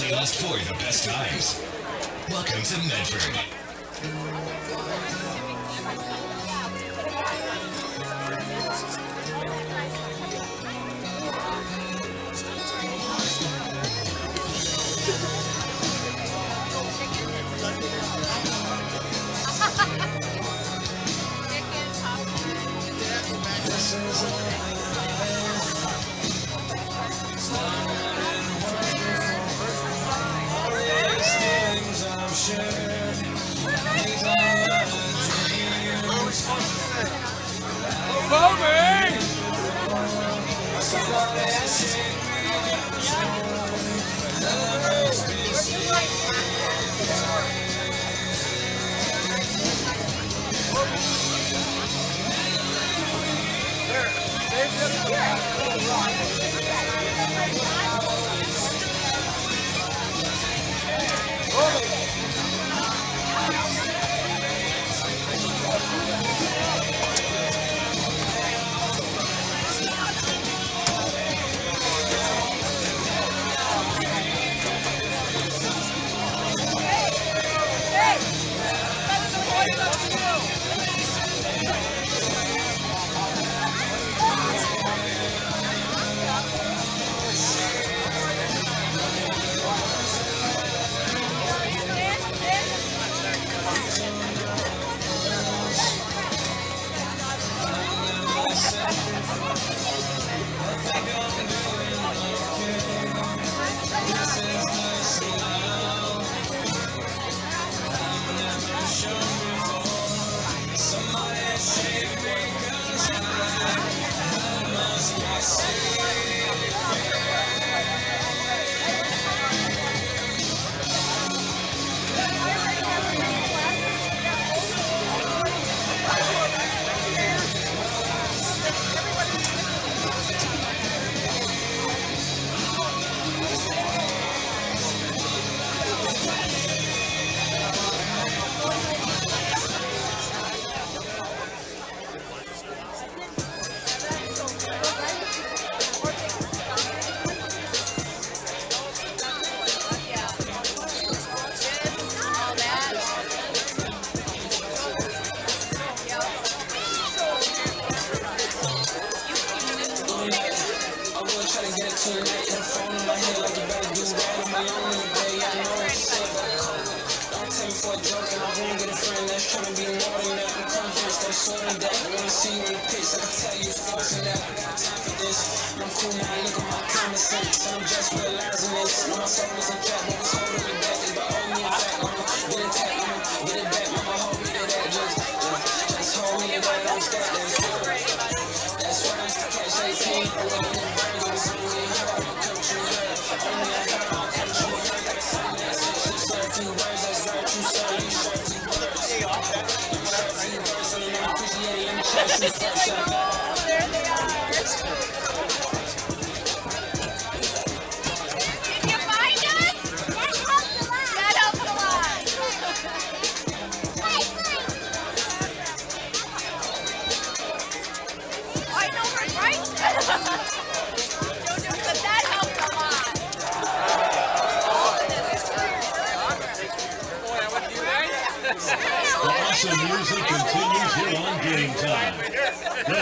playlist for the best times. Welcome to Medford.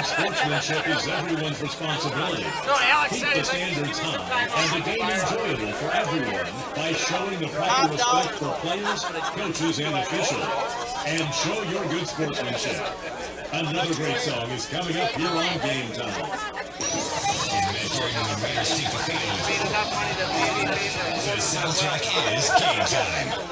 Sportsmanship is everyone's responsibility. Keep the standards high and the game enjoyable for everyone by showing the proper respect for players, coaches, and officials. And show your good sportsmanship. Another great song is coming up here on Game Time. In Medford, when the Raiders take the field, the soundtrack is Game Time.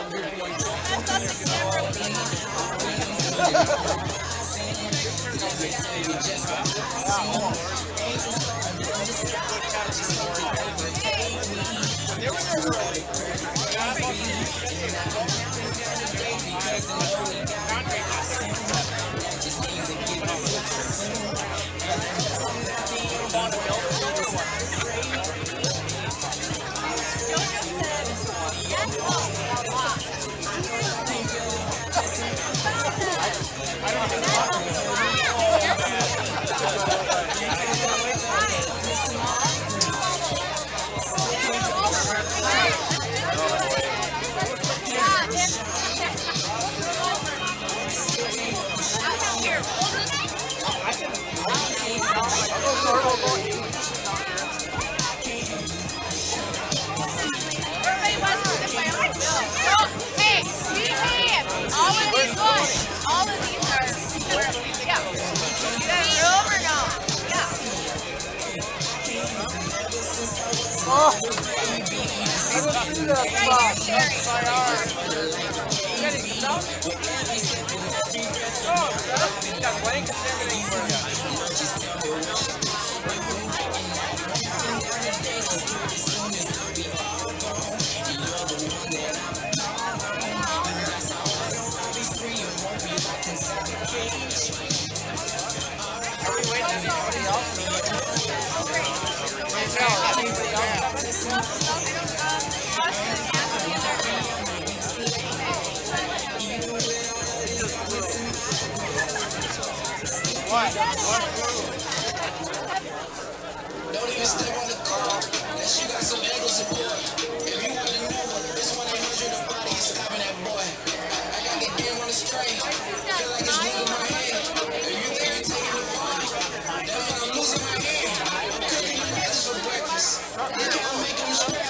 Don't even step on the car unless you got some angles in boy. If you want to know this 1-800 nobody is stopping that boy. I got the game on the straight. Feel like it's moving my hand. If you think you're taking the fun, that mean I'm losing my hand. I'm cooking the rice for breakfast. You can't make them straight.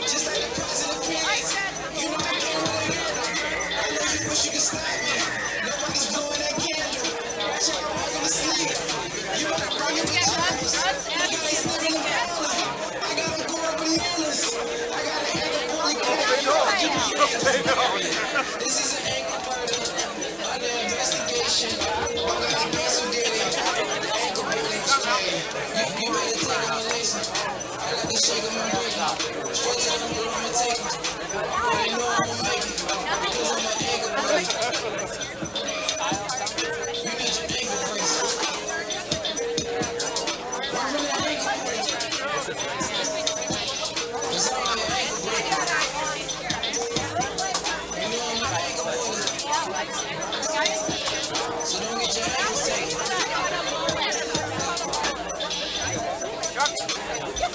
Just like the president Phoenix. You know I can't really handle. I know you wish you could stop me. Nobody's blowing that candle. Watch out, I'm walking to sleep. You better bring it to choppers. This is an ankle murder under investigation. I got the guess who did it. Ankle burning sprain. You better take on the laser. I got the shake of my break. Straight to the middle, I'ma take it. They know I'ma make it because I'm an ankle break. You need your ankle brace. Why from that ankle break? Cause I'm an ankle break. So don't get your ankles taken.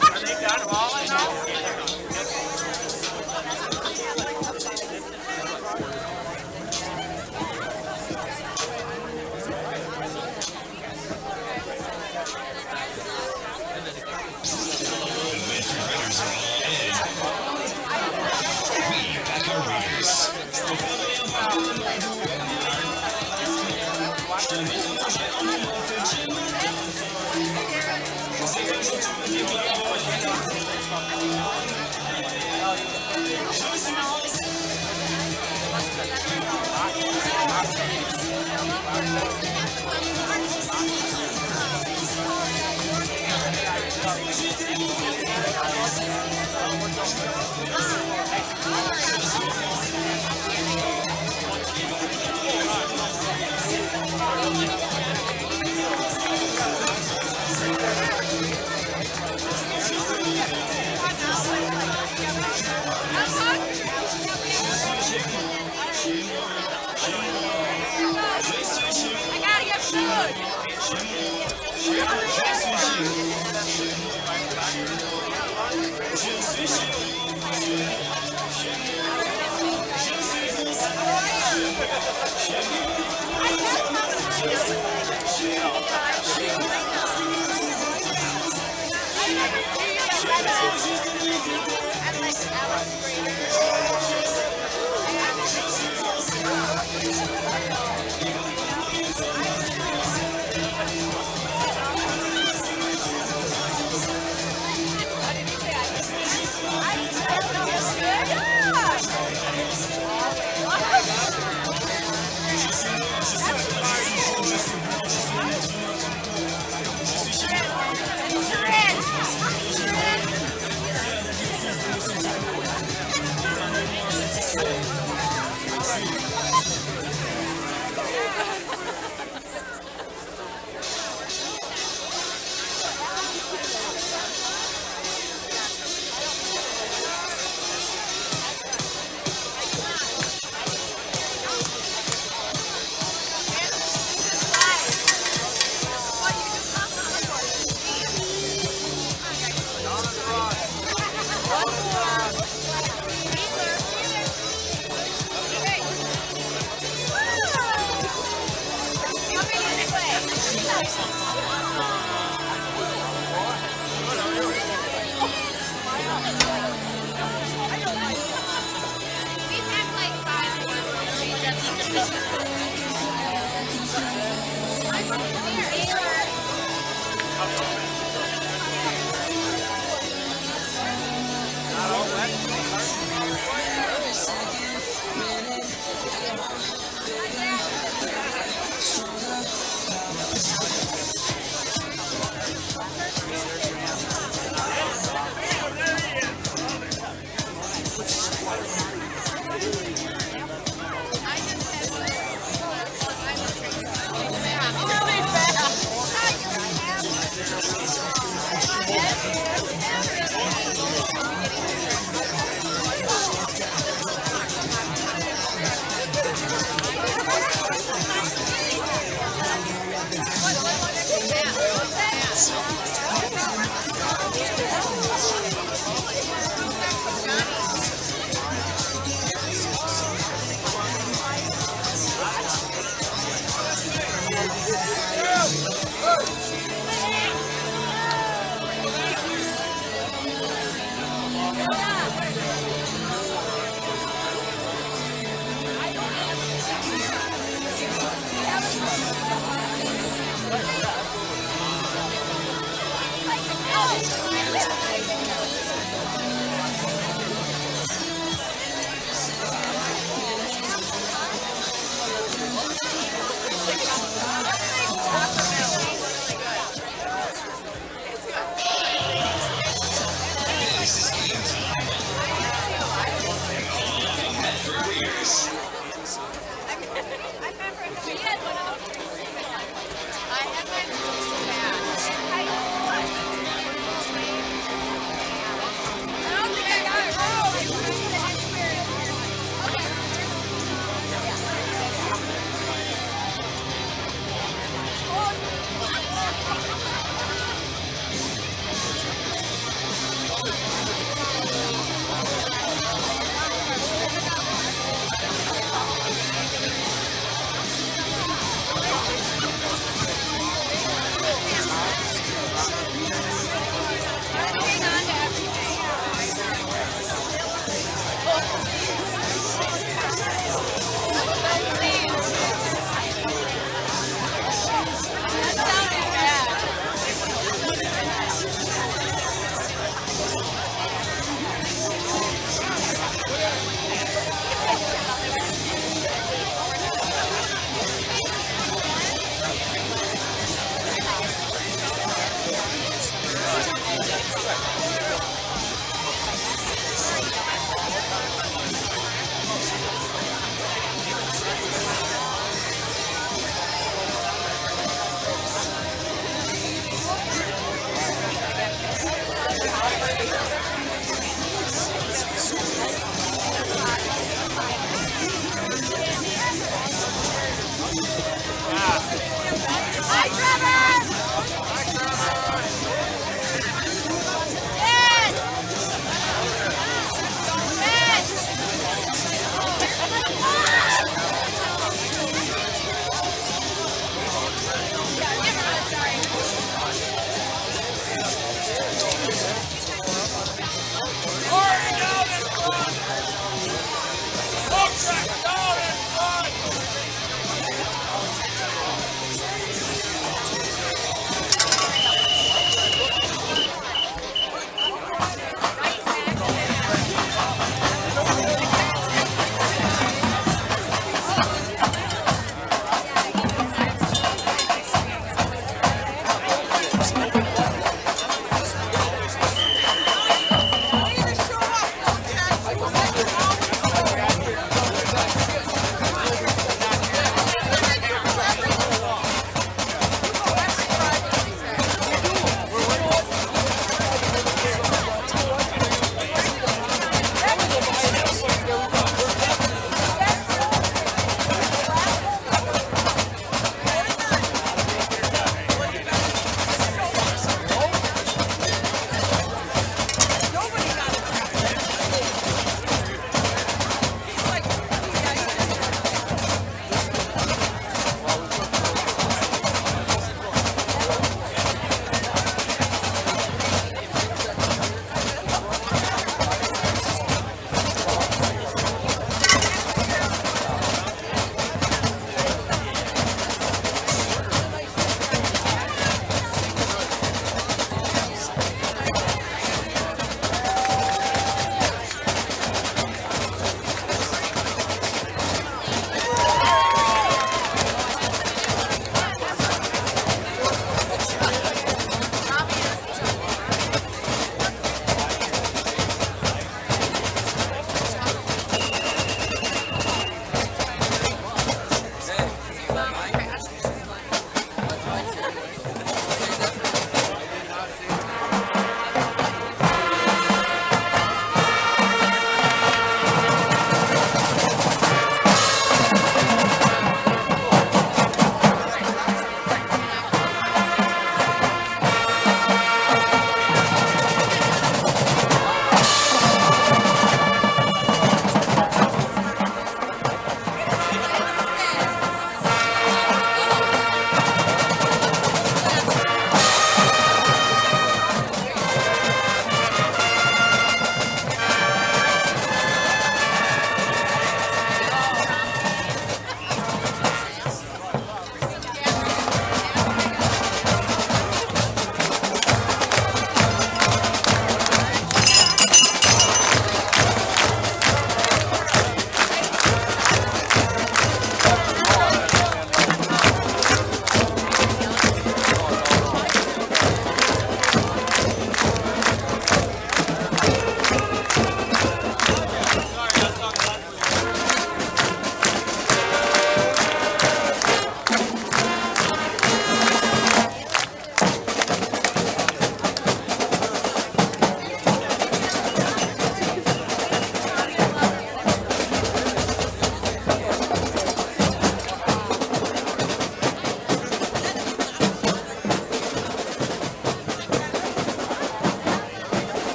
Are they done hauling now? The Medford Raiders are all in. We back our Raiders. I gotta get food. This is game time. Medford Warriors.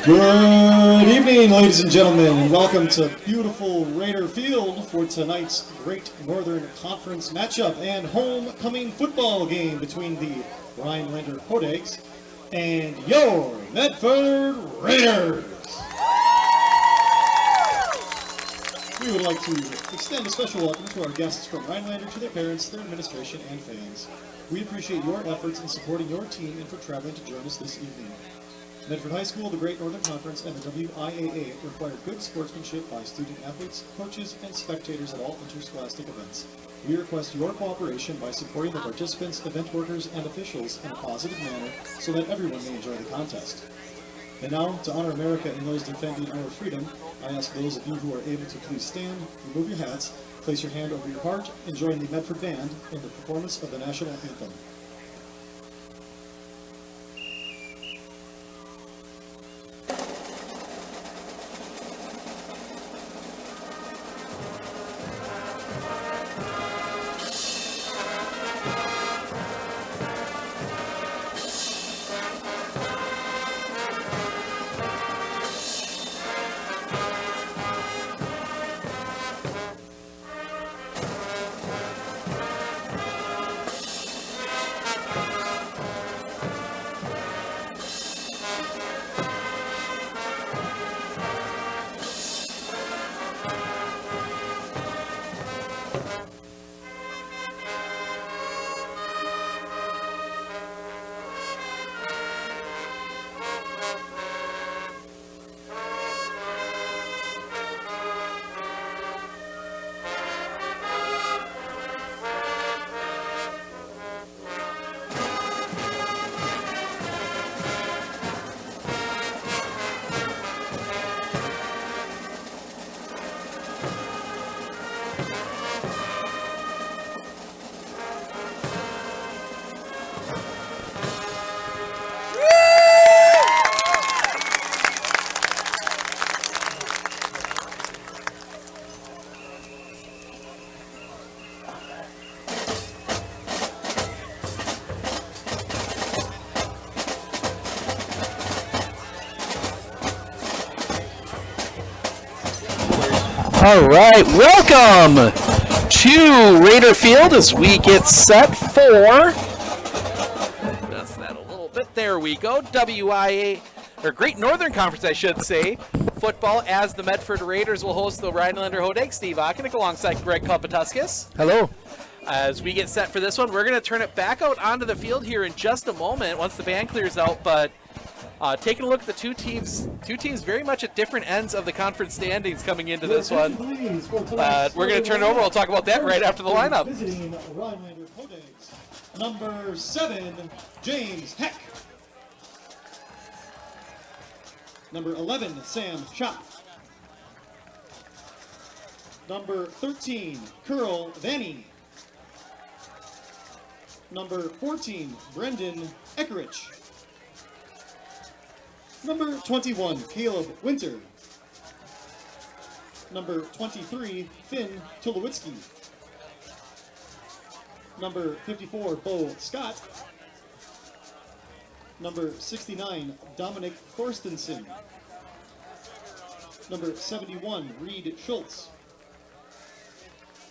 Good evening, ladies and gentlemen, and welcome to beautiful Raider Field for tonight's Great Northern Conference matchup and homecoming football game between the Rhinelander Hodags and your Medford Raiders. We would like to extend a special welcome to our guests from Rhinelander, to their parents, their administration, and fans. We appreciate your efforts in supporting your team and for traveling to join us this evening. Medford High School, the Great Northern Conference, and the WIAA require good sportsmanship by student athletes, coaches, and spectators at all interscholastic events. We request your cooperation by supporting the participants, event workers, and officials in a positive manner so that everyone may enjoy the contest. And now, to honor America and those defending our freedom, I ask those of you who are able to please stand, remove your hats, place your hand over your heart, and join the Medford Band in the performance of the national anthem. All right, welcome to Raider Field as we get set for, adjust that a little bit, there we go, WIA, or Great Northern Conference, I should say, football, as the Medford Raiders will host the Rhinelander Hodags. Steve Ockenick alongside Greg Kopataskis. Hello. As we get set for this one, we're going to turn it back out onto the field here in just a moment once the band clears out, but taking a look at the two teams very much at different ends of the conference standings coming into this one. We're going to turn it over. We'll talk about that right after the lineup. Visiting Rhinelander Hodags, number 7, James Heck. Number 11, Sam Schott. Number 13, Curl Vanny. Number 14, Brendan Eckerich. Number 21, Caleb Winter. Number 23, Finn Tulowitzki. Number 54, Bo Scott. Number 69, Dominic Thorstensen. Number 71, Reed Schultz.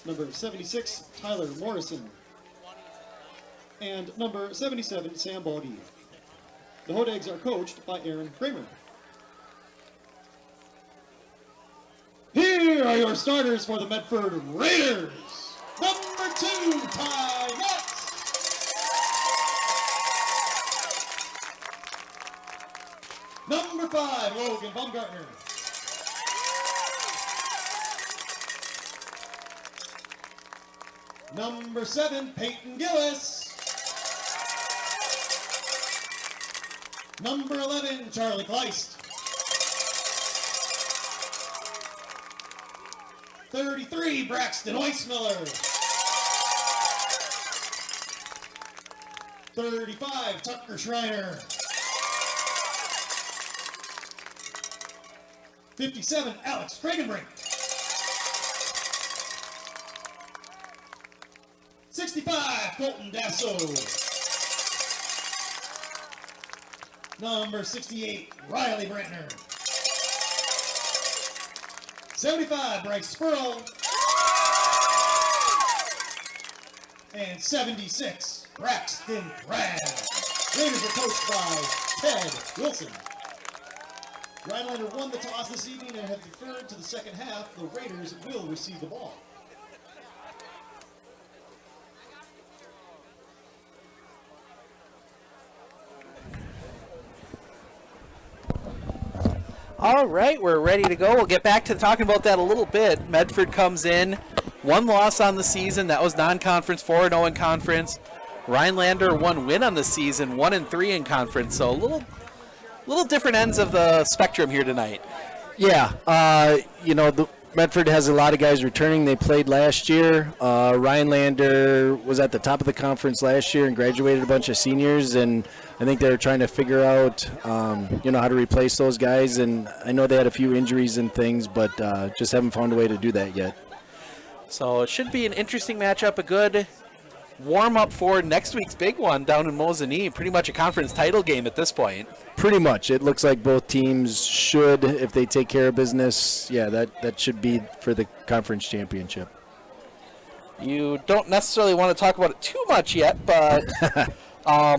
Number 76, Tyler Morrison. And number 77, Sam Baldy. The Hodags are coached by Aaron Kramer. Here are your starters for the Medford Raiders. Number 2, Ty Metz. Number 5, Logan Baumgartner. Number 7, Peyton Gillis. Number 11, Charlie Kleist. 33, Braxton Oismiller. 35, Tucker Schreiner. 57, Alex Fragenbrink. 65, Colton Dasso. Number 68, Riley Brantner. 75, Bryce Spurl. And 76, Braxton Crab. Raiders are coached by Ted Wilson. Rhinelander won the toss this evening and have deferred to the second half. The Raiders will receive the ball. All right, we're ready to go. We'll get back to talking about that a little bit. Medford comes in, one loss on the season. That was non-conference, 4-0 in conference. Rhinelander, one win on the season, 1-3 in conference. So a little different ends of the spectrum here tonight. Yeah, you know, Medford has a lot of guys returning. They played last year. Rhinelander was at the top of the conference last year and graduated a bunch of seniors, and I think they're trying to figure out, you know, how to replace those guys. And I know they had a few injuries and things, but just haven't found a way to do that yet. So it should be an interesting matchup, a good warm-up for next week's big one down in Mosinee. Pretty much a conference title game at this point. Pretty much. It looks like both teams should, if they take care of business, yeah, that should be for the conference championship. You don't necessarily want to talk about it too much yet, but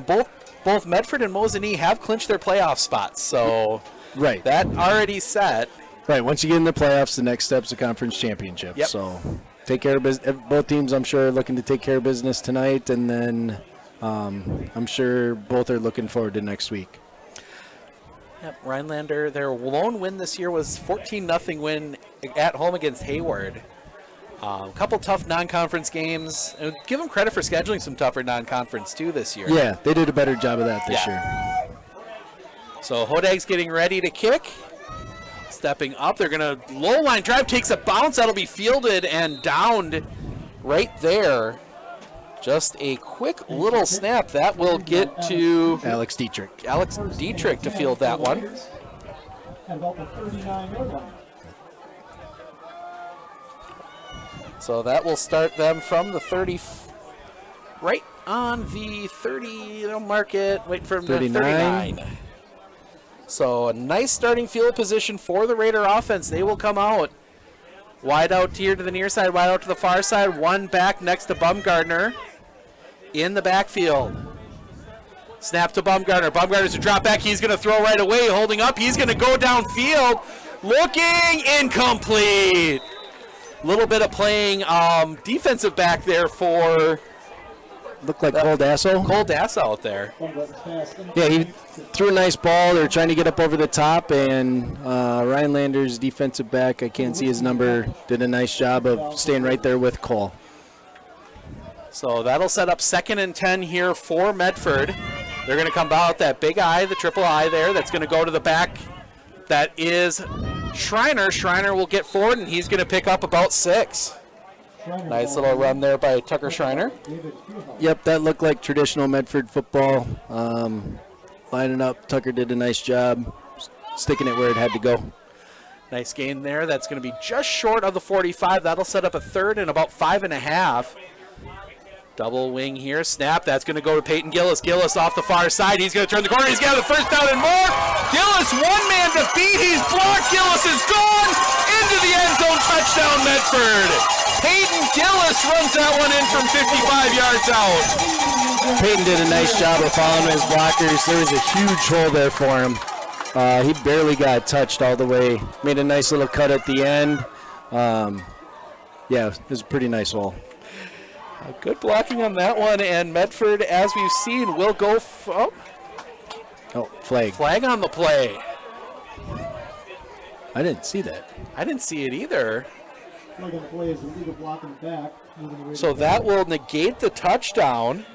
both Medford and Mosinee have clinched their playoff spots, so right, that already set. Right, once you get in the playoffs, the next step's the conference championship. Yep. So take care of business. Both teams, I'm sure, are looking to take care of business tonight, and then I'm sure both are looking forward to next week. Yep, Rhinelander, their lone win this year was 14-0 win at home against Hayward. A couple tough non-conference games. And give them credit for scheduling some tougher non-conference too this year. Yeah, they did a better job of that this year. So Hodag's getting ready to kick. Stepping up, they're going to low line drive, takes a bounce. That'll be fielded and downed right there. Just a quick little snap. That will get to Alex Dietrich. Alex Dietrich to field that one. At about the 39-yard line. So that will start them from the 30, right on the 30, they'll mark it, wait for them to 39. So a nice starting field position for the Raider offense. They will come out. Wide out here to the near side, wide out to the far side. One back next to Bumgardner in the backfield. Snap to Bumgardner. Bumgardner's a drop back. He's going to throw right away, holding up. He's going to go downfield. Looking incomplete. Little bit of playing defensive back there for Looked like Cole Dasso. Cole Dasso out there. Yeah, he threw a nice ball. They're trying to get up over the top, and Rhinelander's defensive back, I can't see his number, did a nice job of staying right there with Cole. So that'll set up 2nd and 10 here for Medford. They're going to come out that big I, the triple I there. That's going to go to the back. That is Schreiner. Schreiner will get forward, and he's going to pick up about 6. Nice little run there by Tucker Schreiner. Yep, that looked like traditional Medford football. Lining up, Tucker did a nice job sticking it where it had to go. Nice gain there. That's going to be just short of the 45. That'll set up a 3rd and about 5.5. Double wing here. Snap. That's going to go to Peyton Gillis. Gillis off the far side. He's going to turn the corner. He's got the first down and more. Gillis, one-man defeat. He's blocked. Gillis is gone into the end zone. Touchdown, Medford. Peyton Gillis runs that one in from 55 yards out. Peyton did a nice job of following his blockers. There was a huge hole there for him. He barely got touched all the way. Made a nice little cut at the end. Yeah, it was a pretty nice hole. Good blocking on that one, and Medford, as we've seen, will go. Flag. Flag on the play. I didn't see that. I didn't see it either. Flag on the play is illegal block in the back. So that will negate the touchdown.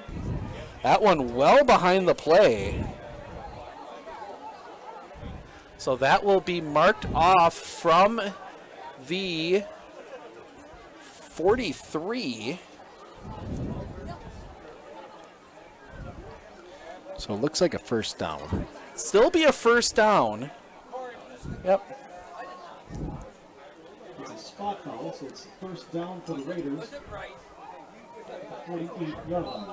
That one well behind the play. So that will be marked off from the 43. So it looks like a first down. Still be a first down. Yep. It's a spot foul, so it's first down for the Raiders. 48-yard line.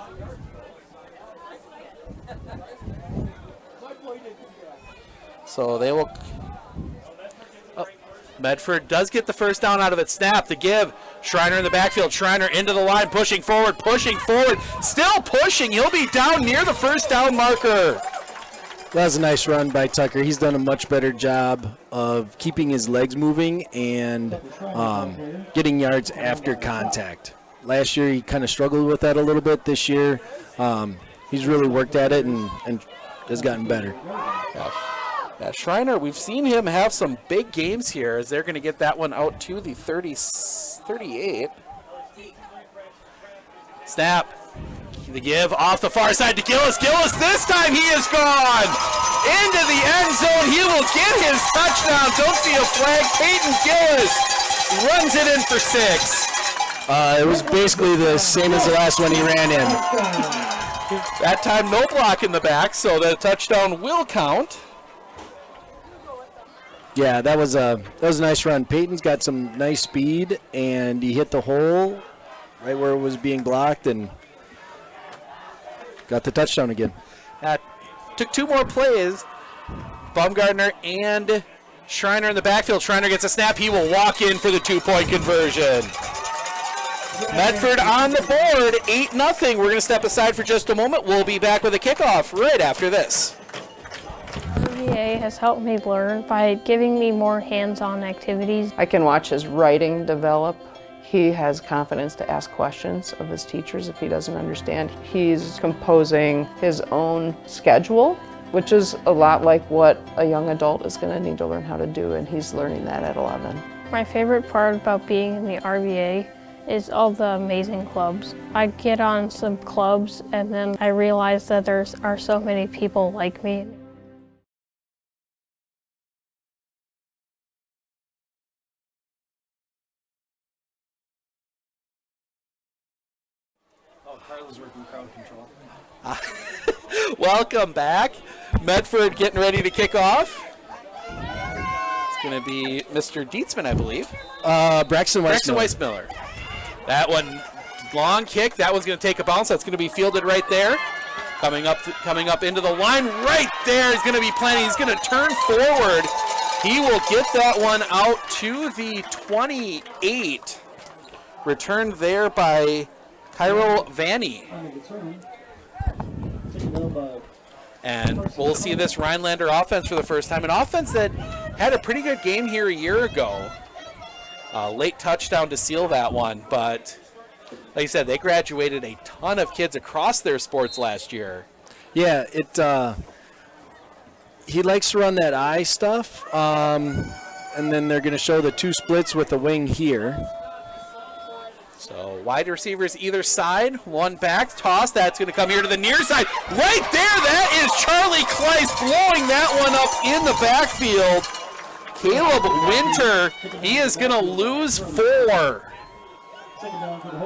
So they will. Oh, Medford does get the first down out of it. Snap, the give. Schreiner in the backfield. Schreiner into the line, pushing forward. Still pushing. He'll be down near the first down marker. That was a nice run by Tucker. He's done a much better job of keeping his legs moving and getting yards after contact. Last year he kind of struggled with that a little bit. This year he's really worked at it and has gotten better. Yeah, Schreiner, we've seen him have some big games here as they're going to get that one out to the 38. Snap. The give off the far side to Gillis. Gillis, this time he is gone into the end zone. He will get his touchdown. Don't see a flag. Peyton Gillis runs it in for 6. It was basically the same as the last one he ran in. That time no block in the back, so the touchdown will count. Yeah, that was a nice run. Peyton's got some nice speed, and he hit the hole right where it was being blocked and got the touchdown again. Took 2 more plays. Baumgartner and Schreiner in the backfield. Schreiner gets a snap. He will walk in for the 2-point conversion. Medford on the board, 8-0. We're going to step aside for just a moment. We'll be back with a kickoff right after this. RVA has helped me learn by giving me more hands-on activities. I can watch his writing develop. He has confidence to ask questions of his teachers if he doesn't understand. He's composing his own schedule, which is a lot like what a young adult is going to need to learn how to do, and he's learning that at 11. My favorite part about being in the RVA is all the amazing clubs. I get on some clubs and then I realize that there are so many people like me. Carla's working crowd control. Welcome back. Medford getting ready to kick off. It's going to be Mr. Dietzman, I believe. Braxton Weissmiller. That one, long kick. That one's going to take a bounce. That's going to be fielded right there. Coming up into the line right there. He's going to be planning. He's going to turn forward. He will get that one out to the 28. Returned there by Cairo Vanny. And we'll see this Rhinelander offense for the first time. An offense that had a pretty good game here a year ago. Late touchdown to seal that one. But like I said, they graduated a ton of kids across their sports last year. Yeah, he likes to run that I stuff. And then they're going to show the 2 splits with the wing here. So wide receivers either side, one back, toss, that's going to come here to the near side. Right there, that is Charlie Kleiss blowing that one up in the backfield. Caleb Winter, he is going to lose 4.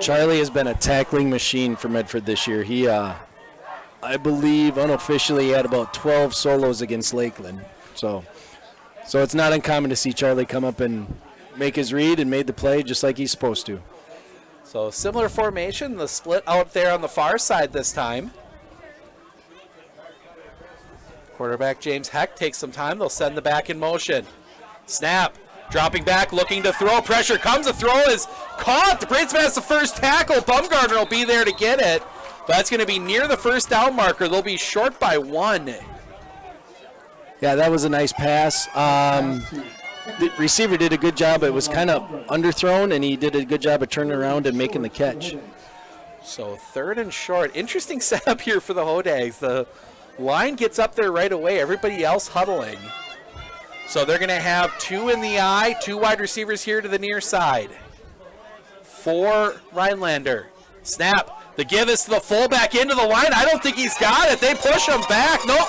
Charlie has been a tackling machine for Medford this year. He, I believe, unofficially had about 12 solos against Lakeland. So it's not uncommon to see Charlie come up and make his read and made the play just like he's supposed to. So similar formation, the split out there on the far side this time. Quarterback James Heck takes some time. They'll send the back in motion. Snap, dropping back, looking to throw. Pressure comes. The throw is caught. The Bradesman has the first tackle. Baumgartner will be there to get it. But that's going to be near the first down marker. They'll be short by 1. Yeah, that was a nice pass. The receiver did a good job. It was kind of underthrown, and he did a good job of turning around and making the catch. So 3rd and short. Interesting setup here for the Hodags. The line gets up there right away. Everybody else huddling. So they're going to have 2 in the eye, 2 wide receivers here to the near side. For Rhinelander. Snap. The give is to the fullback into the line. I don't think he's got it. They push him back. Nope.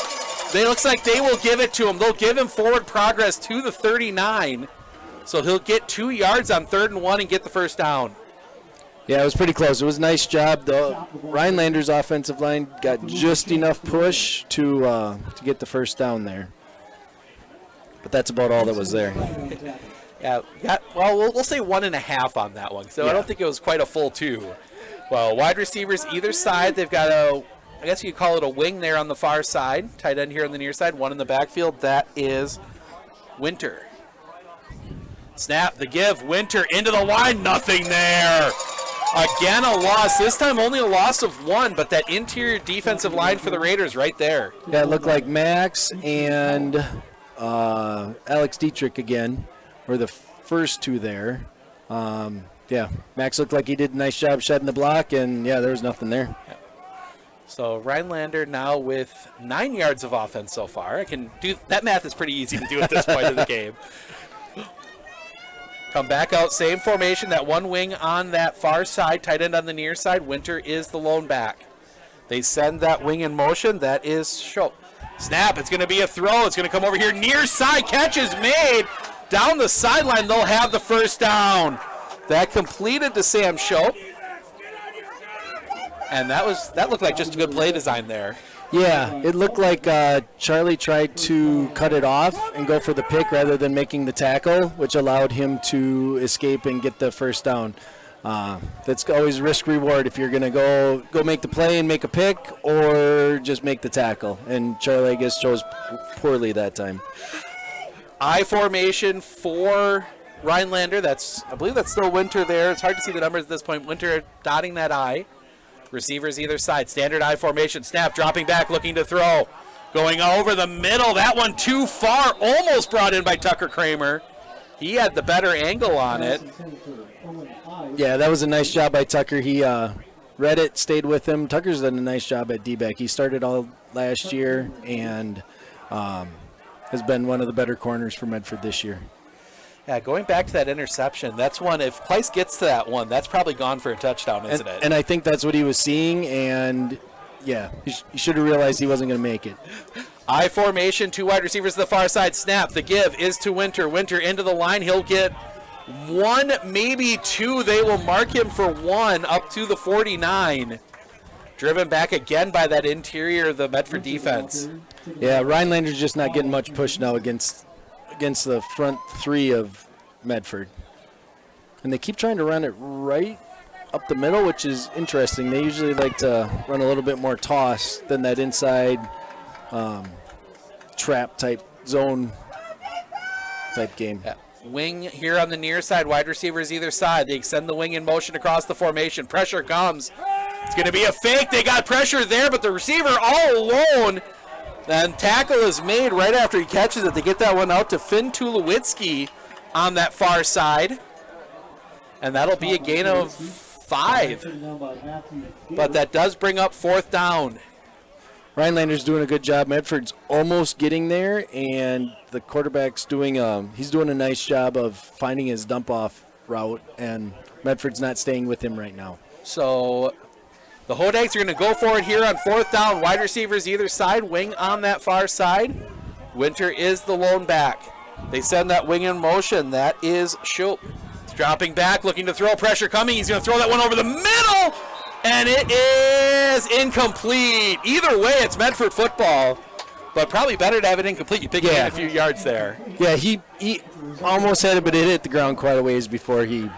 They looks like they will give it to him. They'll give him forward progress to the 39. So he'll get 2 yards on 3rd and 1 and get the first down. Yeah, it was pretty close. It was a nice job. The Rhinelander's offensive line got just enough push to get the first down there. But that's about all that was there. Yeah, we'll say 1.5 on that one. So yeah. I don't think it was quite a full 2. Well, wide receivers either side. They've got a I guess you could call it a wing there on the far side. Tight end here on the near side, one in the backfield. That is Winter. Snap, the give, Winter into the line, nothing there. Again, a loss. This time only a loss of 1, but that interior defensive line for the Raiders right there. Yeah, it looked like Max and Alex Dietrich again were the first 2 there. Yeah, Max looked like he did a nice job shedding the block, and yeah, there was nothing there. Yeah. So Rhinelander now with 9 yards of offense so far. I can do that. Math is pretty easy to do at this point of the game. Come back out, same formation, that one wing on that far side, tight end on the near side. Winter is the lone back. They send that wing in motion. That is Schultz. Snap, it's going to be a throw. It's going to come over here. Near side, catch is made. Down the sideline, they'll have the first down. That completed to Sam Schultz. And that looked like just a good play design there. Yeah, it looked like Charlie tried to cut it off and go for the pick rather than making the tackle, which allowed him to escape and get the first down. That's always risk-reward if you're going to go make the play and make a pick or just make the tackle. And Charlie, I guess, chose poorly that time. I formation for Rhinelander. I believe that's still Winter there. It's hard to see the numbers at this point. Winter dotting that I. Receivers either side. Standard I formation. Snap, dropping back, looking to throw. Going over the middle. That one too far. Almost brought in by Tucker Kramer. He had the better angle on it. Yeah, that was a nice job by Tucker. He read it, stayed with him. Tucker's done a nice job at D-back. He started all last year and has been one of the better corners for Medford this year. Yeah, going back to that interception, that's one, if Price gets to that one, that's probably gone for a touchdown, isn't it? And I think that's what he was seeing, and yeah, he should have realized he wasn't going to make it. I formation, 2 wide receivers to the far side. Snap, the give is to Winter. Winter into the line. He'll get 1, maybe 2. They will mark him for 1 up to the 49. Driven back again by that interior of the Medford defense. Yeah, Rhinelander's just not getting much push now against the front 3 of Medford. And they keep trying to run it right up the middle, which is interesting. They usually like to run a little bit more toss than that inside trap type zone type game. Yeah. Wing here on the near side, wide receivers either side. They extend the wing in motion across the formation. Pressure comes. It's going to be a fake. They got pressure there, but the receiver all alone. Then tackle is made right after he catches it. They get that one out to Finn Tulowitzki on that far side. And that'll be a gain of 5. But that does bring up 4th down. Rhinelander's doing a good job. Medford's almost getting there, and the quarterback's doing he's doing a nice job of finding his dump-off route, and Medford's not staying with him right now. So the Hodags are going to go for it here on 4th down. Wide receivers either side, wing on that far side. Winter is the lone back. They send that wing in motion. That is Schultz. He's dropping back, looking to throw. Pressure coming. He's going to throw that one over the middle. And it is incomplete. Either way, it's Medford football, but probably better to have it incomplete. You pick it in a few yards there. Yeah, he almost had it, but it hit the ground quite a ways before he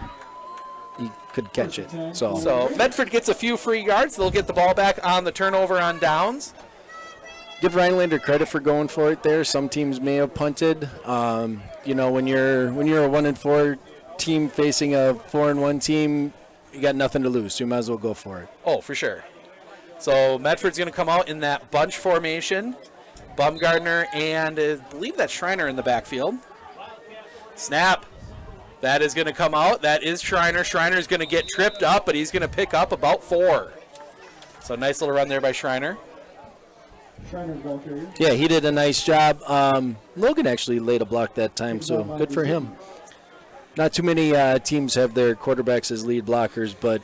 could catch it. So Medford gets a few free yards. They'll get the ball back on the turnover on downs. Give Rhinelander credit for going for it there. Some teams may have punted. You know, when you're a 1-4 team facing a 4-1 team, you got nothing to lose, so you might as well go for it. Oh, for sure. So Medford's going to come out in that bunch formation. Bumgardner and I believe that's Schreiner in the backfield. Snap. That is going to come out. That is Schreiner. Schreiner's going to get tripped up, but he's going to pick up about 4. So nice little run there by Schreiner. Yeah, he did a nice job. Logan actually laid a block that time, so good for him. Not too many teams have their quarterbacks as lead blockers, but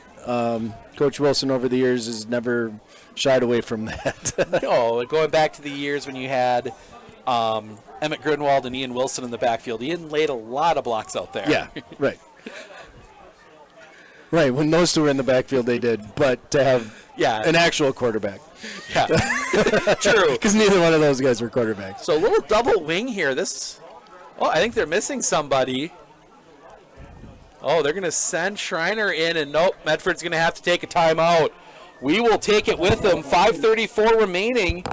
Coach Wilson over the years has never shied away from that. No, going back to the years when you had Emmett Grunwald and Ian Wilson in the backfield, Ian laid a lot of blocks out there. Yeah, right. Right, when those two were in the backfield, they did, but to have an actual quarterback. Yeah, true. Because neither one of those guys were quarterbacks. So a little double wing here. I think they're missing somebody. Oh, they're going to send Schreiner in, and nope, Medford's going to have to take a timeout. We will take it with them. 5:34 remaining.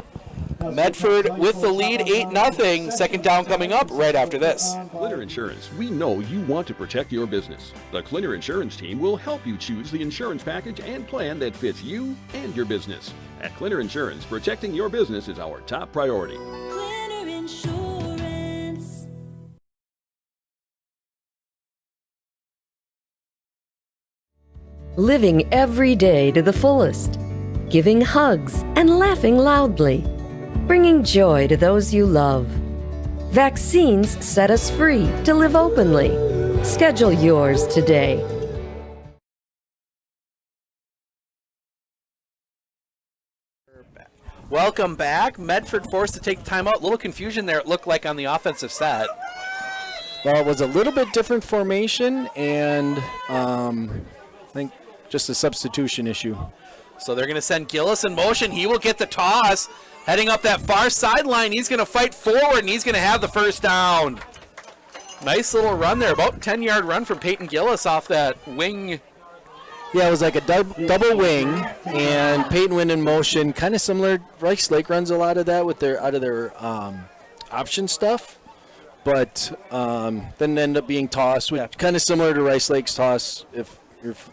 Medford with the lead, 8-0. Second down coming up right after this. Clinner Insurance, we know you want to protect your business. The Clinner Insurance team will help you choose the insurance package and plan that fits you and your business. At Clinner Insurance, protecting your business is our top priority. Clinner Insurance. Living every day to the fullest. Giving hugs and laughing loudly. Bringing joy to those you love. Vaccines set us free to live openly. Schedule yours today. Welcome back. Medford forced to take the timeout. A little confusion there, it looked like, on the offensive set. Well, it was a little bit different formation, and I think just a substitution issue. So they're going to send Gillis in motion. He will get the toss. Heading up that far sideline, he's going to fight forward, and he's going to have the first down. Nice little run there, about 10-yard run from Peyton Gillis off that wing. Yeah, it was like a double wing, and Peyton went in motion, kind of similar. Rice Lake runs a lot of that with their option stuff, but then end up being tossed, kind of similar to Rice Lake's toss, if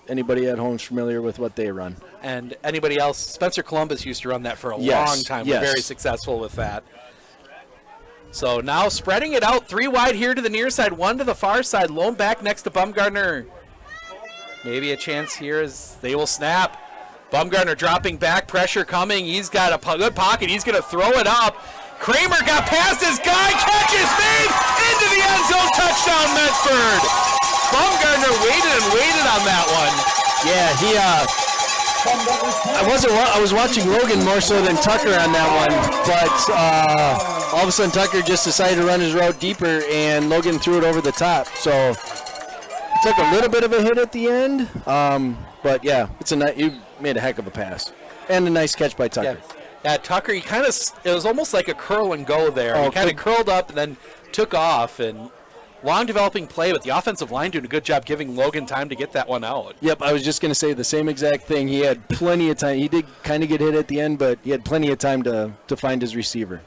anybody at home is familiar with what they run. And anybody else, Spencer Columbus used to run that for a long time. We're very successful with that. So now spreading it out, 3 wide here to the near side, 1 to the far side. Lone back next to Bumgardner. Maybe a chance here as they will snap. Bumgardner dropping back, pressure coming. He's got a good pocket. He's going to throw it up. Kramer got past his guy. Catch is made into the end zone. Touchdown, Medford. Bumgardner waited and waited on that one. Yeah, I was watching Logan more so than Tucker on that one, but all of a sudden Tucker just decided to run his route deeper, and Logan threw it over the top. So took a little bit of a hit at the end, but yeah, you made a heck of a pass and a nice catch by Tucker. Yeah, Tucker, it was almost like a curl and go there. He kind of curled up and then took off, and long developing play, but the offensive line doing a good job giving Logan time to get that one out. Yep, I was just going to say the same exact thing. He had plenty of time. He did kind of get hit at the end, but he had plenty of time to find his receiver.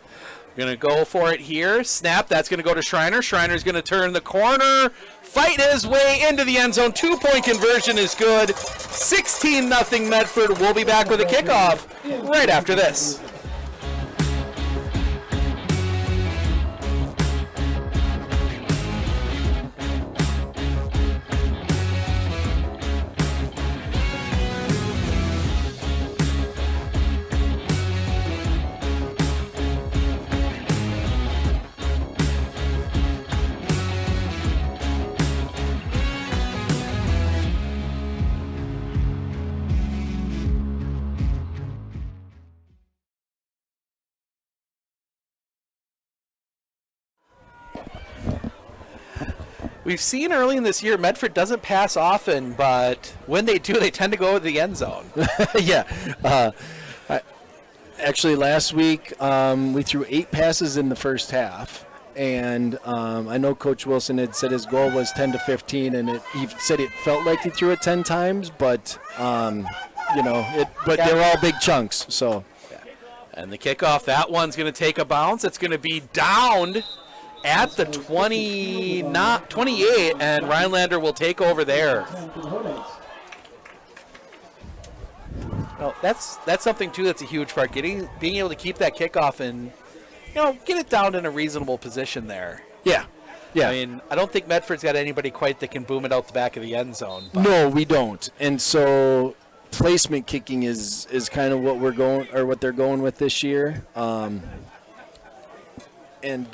Going to go for it here. Snap, that's going to go to Schreiner. Schreiner's going to turn the corner, fight his way into the end zone. 2-point conversion is good. 16-0 Medford. We'll be back with a kickoff right after this. We've seen early in this year, Medford doesn't pass often, but when they do, they tend to go to the end zone. Yeah. Actually, last week, we threw 8 passes in the first half. And I know Coach Wilson had said his goal was 10 to 15, and he said it felt like he threw it 10 times, but, they were all big chunks. So. And the kickoff, that one's going to take a bounce. It's going to be downed at the 28, and Rhinelander will take over there. No, that's something too that's a huge part. Being able to keep that kickoff and get it down in a reasonable position there. Yeah. I mean, I don't think Medford's got anybody quite that can boom it out the back of the end zone. But. No, we don't. And so placement kicking is kind of what what they're going with this year. And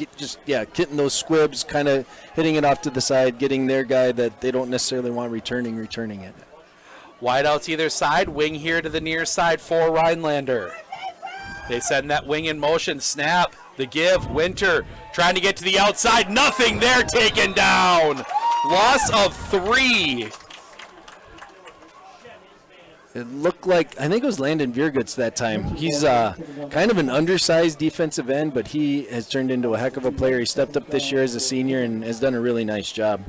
getting those squibs, kind of hitting it off to the side, getting their guy that they don't necessarily want returning it. Wideouts either side, wing here to the near side for Rhinelander. They send that wing in motion, snap, the give, Winter trying to get to the outside, nothing there, taken down. Loss of 3. It looked like, I think it was Landon Viergutz that time. He's kind of an undersized defensive end, but he has turned into a heck of a player. He stepped up this year as a senior and has done a really nice job.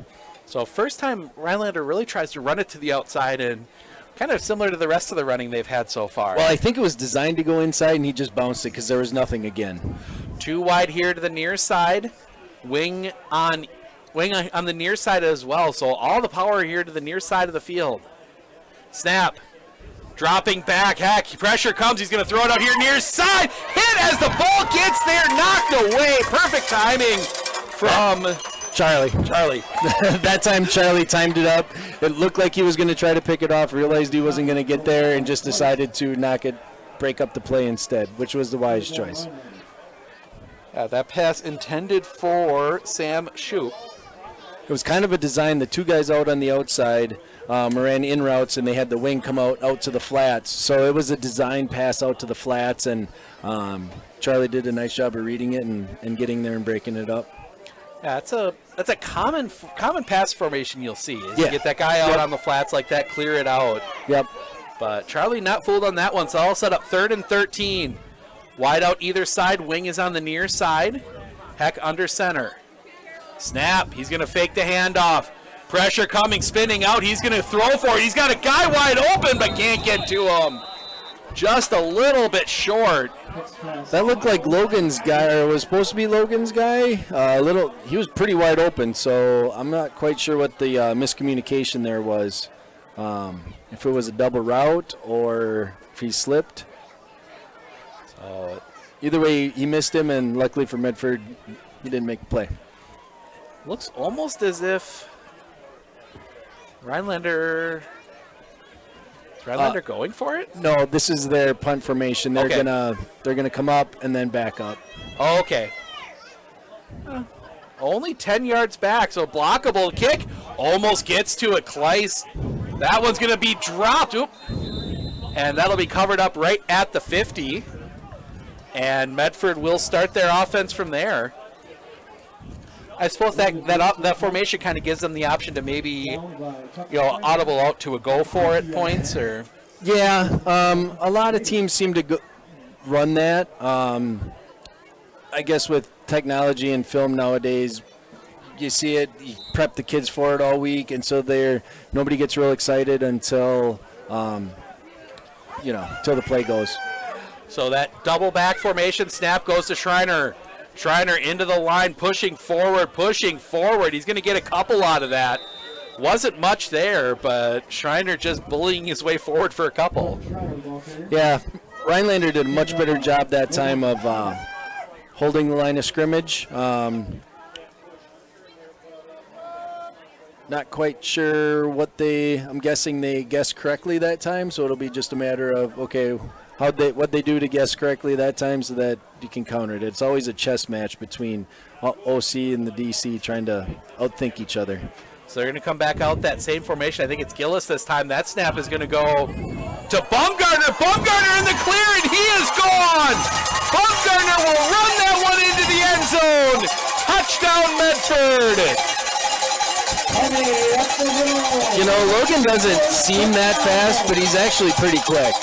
So first time Rhinelander really tries to run it to the outside, and Kind of similar to the rest of the running they've had so far. Well, I think it was designed to go inside, and he just bounced it because there was nothing again. 2 wide here to the near side. Wing on the near side as well. So all the power here to the near side of the field. Snap. Dropping back. Heck, pressure comes. He's going to throw it out here near side. Hit as the ball gets there. Knocked away. Perfect timing from Charlie. That time Charlie timed it up. It looked like he was going to try to pick it off, realized he wasn't going to get there, and just decided to break up the play instead, which was the wise choice. Yeah, that pass intended for Sam Shoup. It was kind of a design. The 2 guys out on the outside ran in routes, and they had the wing come out to the flats. So it was a design pass out to the flats, and Charlie did a nice job of reading it and getting there and breaking it up. Yeah, that's a common pass formation you'll see. You get that guy out on the flats like that, clear it out. Yep. But Charlie not fooled on that one, so all set up 3rd and 13. Wide out either side. Wing is on the near side. Heck under center. Snap. He's going to fake the handoff. Pressure coming, spinning out. He's going to throw for it. He's got a guy wide open, but can't get to him. Just a little bit short. That looked like Logan's guy, or was supposed to be Logan's guy. He was pretty wide open, so I'm not quite sure what the miscommunication there was. If it was a double route or if he slipped. So either way, he missed him, and luckily for Medford, he didn't make the play. Looks almost as if Rhinelander going for it? No, this is their punt formation. They're Okay. gonna come up and then back up. Oh, okay. Only 10 yards back, so blockable kick. Almost gets to it. Kleiss. That one's going to be dropped. Oop. And that'll be covered up right at the 50. And Medford will start their offense from there. I suppose that formation kind of gives them the option to maybe, audible out to a go for it points, or. Yeah, a lot of teams seem to run that. I guess with technology and film nowadays, you see it, you prep the kids for it all week, and so nobody gets real excited until till the play goes. So that double back formation snap goes to Schreiner. Schreiner into the line, pushing forward. He's going to get a couple out of that. Wasn't much there, but Schreiner just bullying his way forward for a couple. Yeah, Rhinelander did a much better job that time of holding the line of scrimmage. Not quite sure I'm guessing they guessed correctly that time, so it'll be just a matter of, okay, what they do to guess correctly that time so that you can counter it. It's always a chess match between OC and the DC trying to outthink each other. So they're going to come back out that same formation. I think it's Gillis this time. That snap is going to go to Bumgarner. Bumgarner in the clear, and he is gone. Bumgarner will run that one into the end zone. Touchdown, Medford. Logan doesn't seem that fast, but he's actually pretty quick.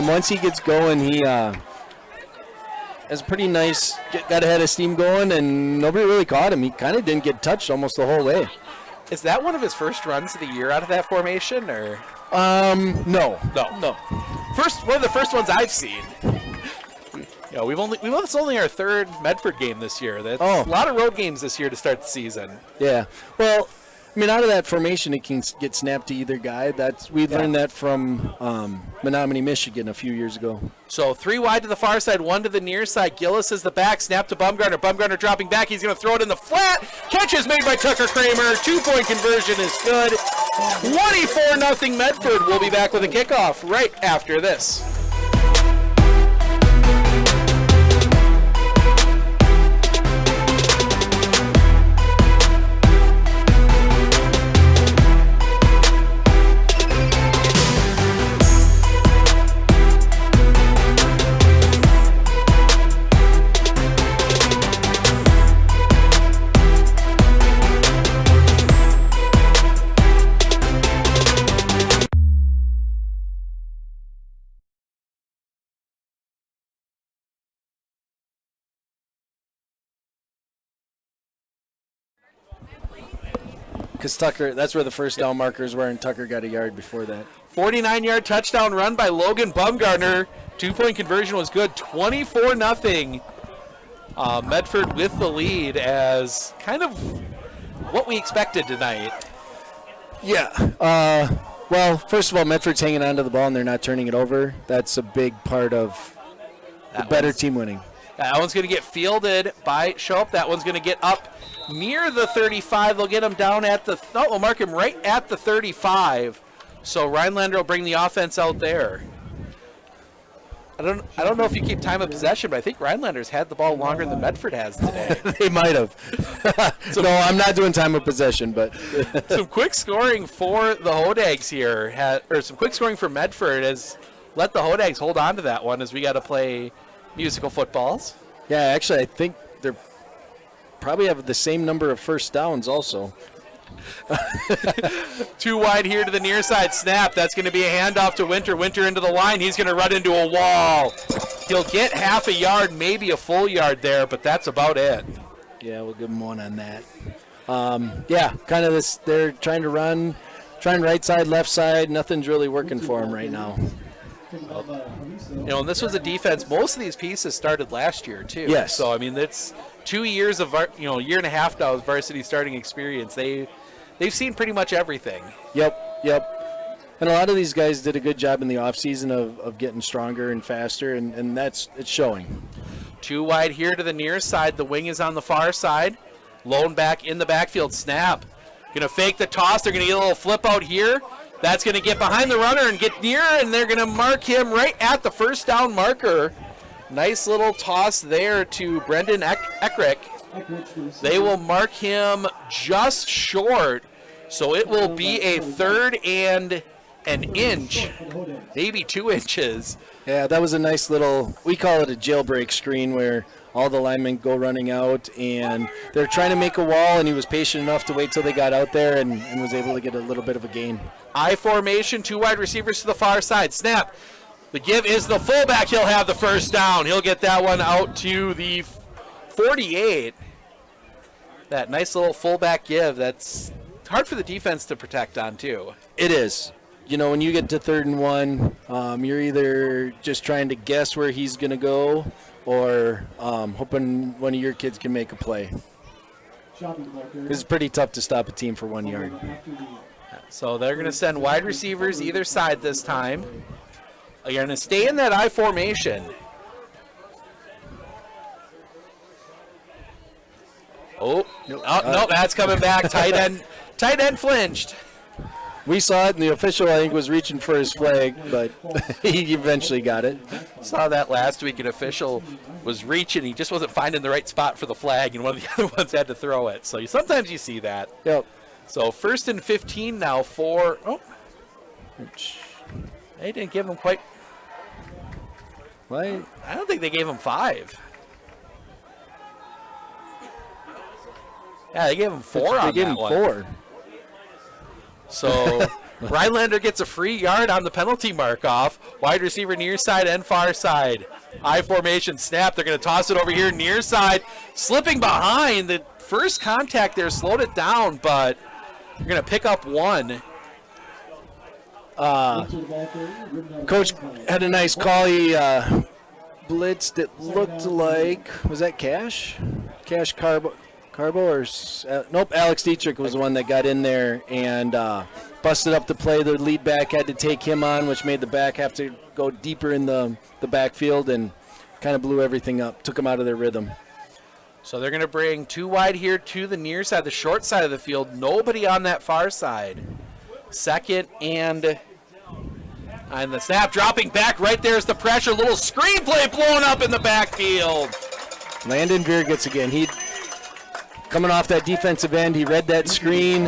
Once he gets going, he has pretty nice, got ahead of steam going, and nobody really caught him. He kind of didn't get touched almost the whole way. Is that one of his first runs of the year out of that formation, or? No. One of the first ones I've seen. It's only our third Medford game this year. That's a lot of road games this year to start the season. Yeah. Well, out of that formation, it can get snapped to either guy. We learned that from Menominee, Michigan a few years ago. So 3 wide to the far side, 1 to the near side. Gillis is the back, snap to Bumgarner. Bumgarner dropping back. He's going to throw it in the flat. Catch is made by Tucker Kramer. 2-point conversion is good. 24-0 Medford. We'll be back with a kickoff right after this. Because Tucker, that's where the first down markers were, and Tucker got a yard before that. 49-yard touchdown run by Logan Bumgarner. 2-point conversion was good. 24-0. Medford with the lead, as kind of what we expected tonight. Yeah. Well, first of all, Medford's hanging on to the ball and they're not turning it over. That's a big part of the better team winning. That one's going to get fielded by Shope. That one's going to get up near the 35. They'll get him down at the, we'll mark him right at the 35. So Rhinelander will bring the offense out there. I don't know if you keep time of possession, but I think Rhinelander's had the ball longer than Medford has today. They might have. No, I'm not doing time of possession, but. Some quick scoring for the Hodags here, or some quick scoring for Medford has let the Hodags hold on to that one as we got to play musical footballs. Yeah, actually, I think they're probably have the same number of first downs also. Too wide here to the near side. Snap. That's going to be a handoff to Winter. Winter into the line. He's going to run into a wall. He'll get half a yard, maybe a full yard there, but that's about it. Yeah, we'll give him one on that. Yeah, kind of this. They're trying to run, trying right side, left side. Nothing's really working for them right now. You know, and this was a defense. Most of these pieces started last year too. Yes. So I mean, it's 2 years of year and a half now of varsity starting experience. They've seen pretty much everything. Yep. And a lot of these guys did a good job in the offseason of getting stronger and faster, and it's showing. Too wide here to the near side. The wing is on the far side. Lone back in the backfield. Snap. Going to fake the toss. They're going to get a little flip out here. That's going to get behind the runner and get near, and they're going to mark him right at the first down marker. Nice little toss there to Brendan Eckrick. They will mark him just short, so it will be a 3rd and an inch, maybe 2 inches. Yeah, that was a nice little, we call it a jailbreak screen, where all the linemen go running out, and they're trying to make a wall, and he was patient enough to wait till they got out there and was able to get a little bit of a gain. I formation, 2 wide receivers to the far side. Snap. The give is the fullback. He'll have the first down. He'll get that one out to the 48. That nice little fullback give. That's hard for the defense to protect on, too. It is. You know, when you get to 3rd and 1, you're either just trying to guess where he's going to go or hoping one of your kids can make a play. It's pretty tough to stop a team for 1 yard. So they're going to send wide receivers either side this time. You're going to stay in that I formation. Oh, no, that's coming back. Tight end flinched. We saw it, and the official, I think, was reaching for his flag, but he eventually got it. Saw that last week. An official was reaching. He just wasn't finding the right spot for the flag, and one of the other ones had to throw it. So sometimes you see that. Yep. So 1st and 15 now for, they didn't give him quite. What? I don't think they gave him 5. Yeah, they gave him 4 on that one. 4. So Rhinelander gets a free yard on the penalty mark-off. Wide receiver near side and far side. I formation snap. They're going to toss it over here near side. Slipping behind. The first contact there slowed it down, but you're going to pick up 1. Coach had a nice call. He blitzed. It looked like, was that Cash? Cash Carbo or nope. Alex Dietrich was the one that got in there and busted up the play. The lead back had to take him on, which made the back have to go deeper in the backfield and kind of blew everything up. Took them out of their rhythm. So they're going to bring 2 wide here to the near side, the short side of the field. Nobody on that far side. 2nd and the snap dropping back. Right there's the pressure. Little screenplay blown up in the backfield. Landon Veer gets again. He coming off that defensive end. He read that screen.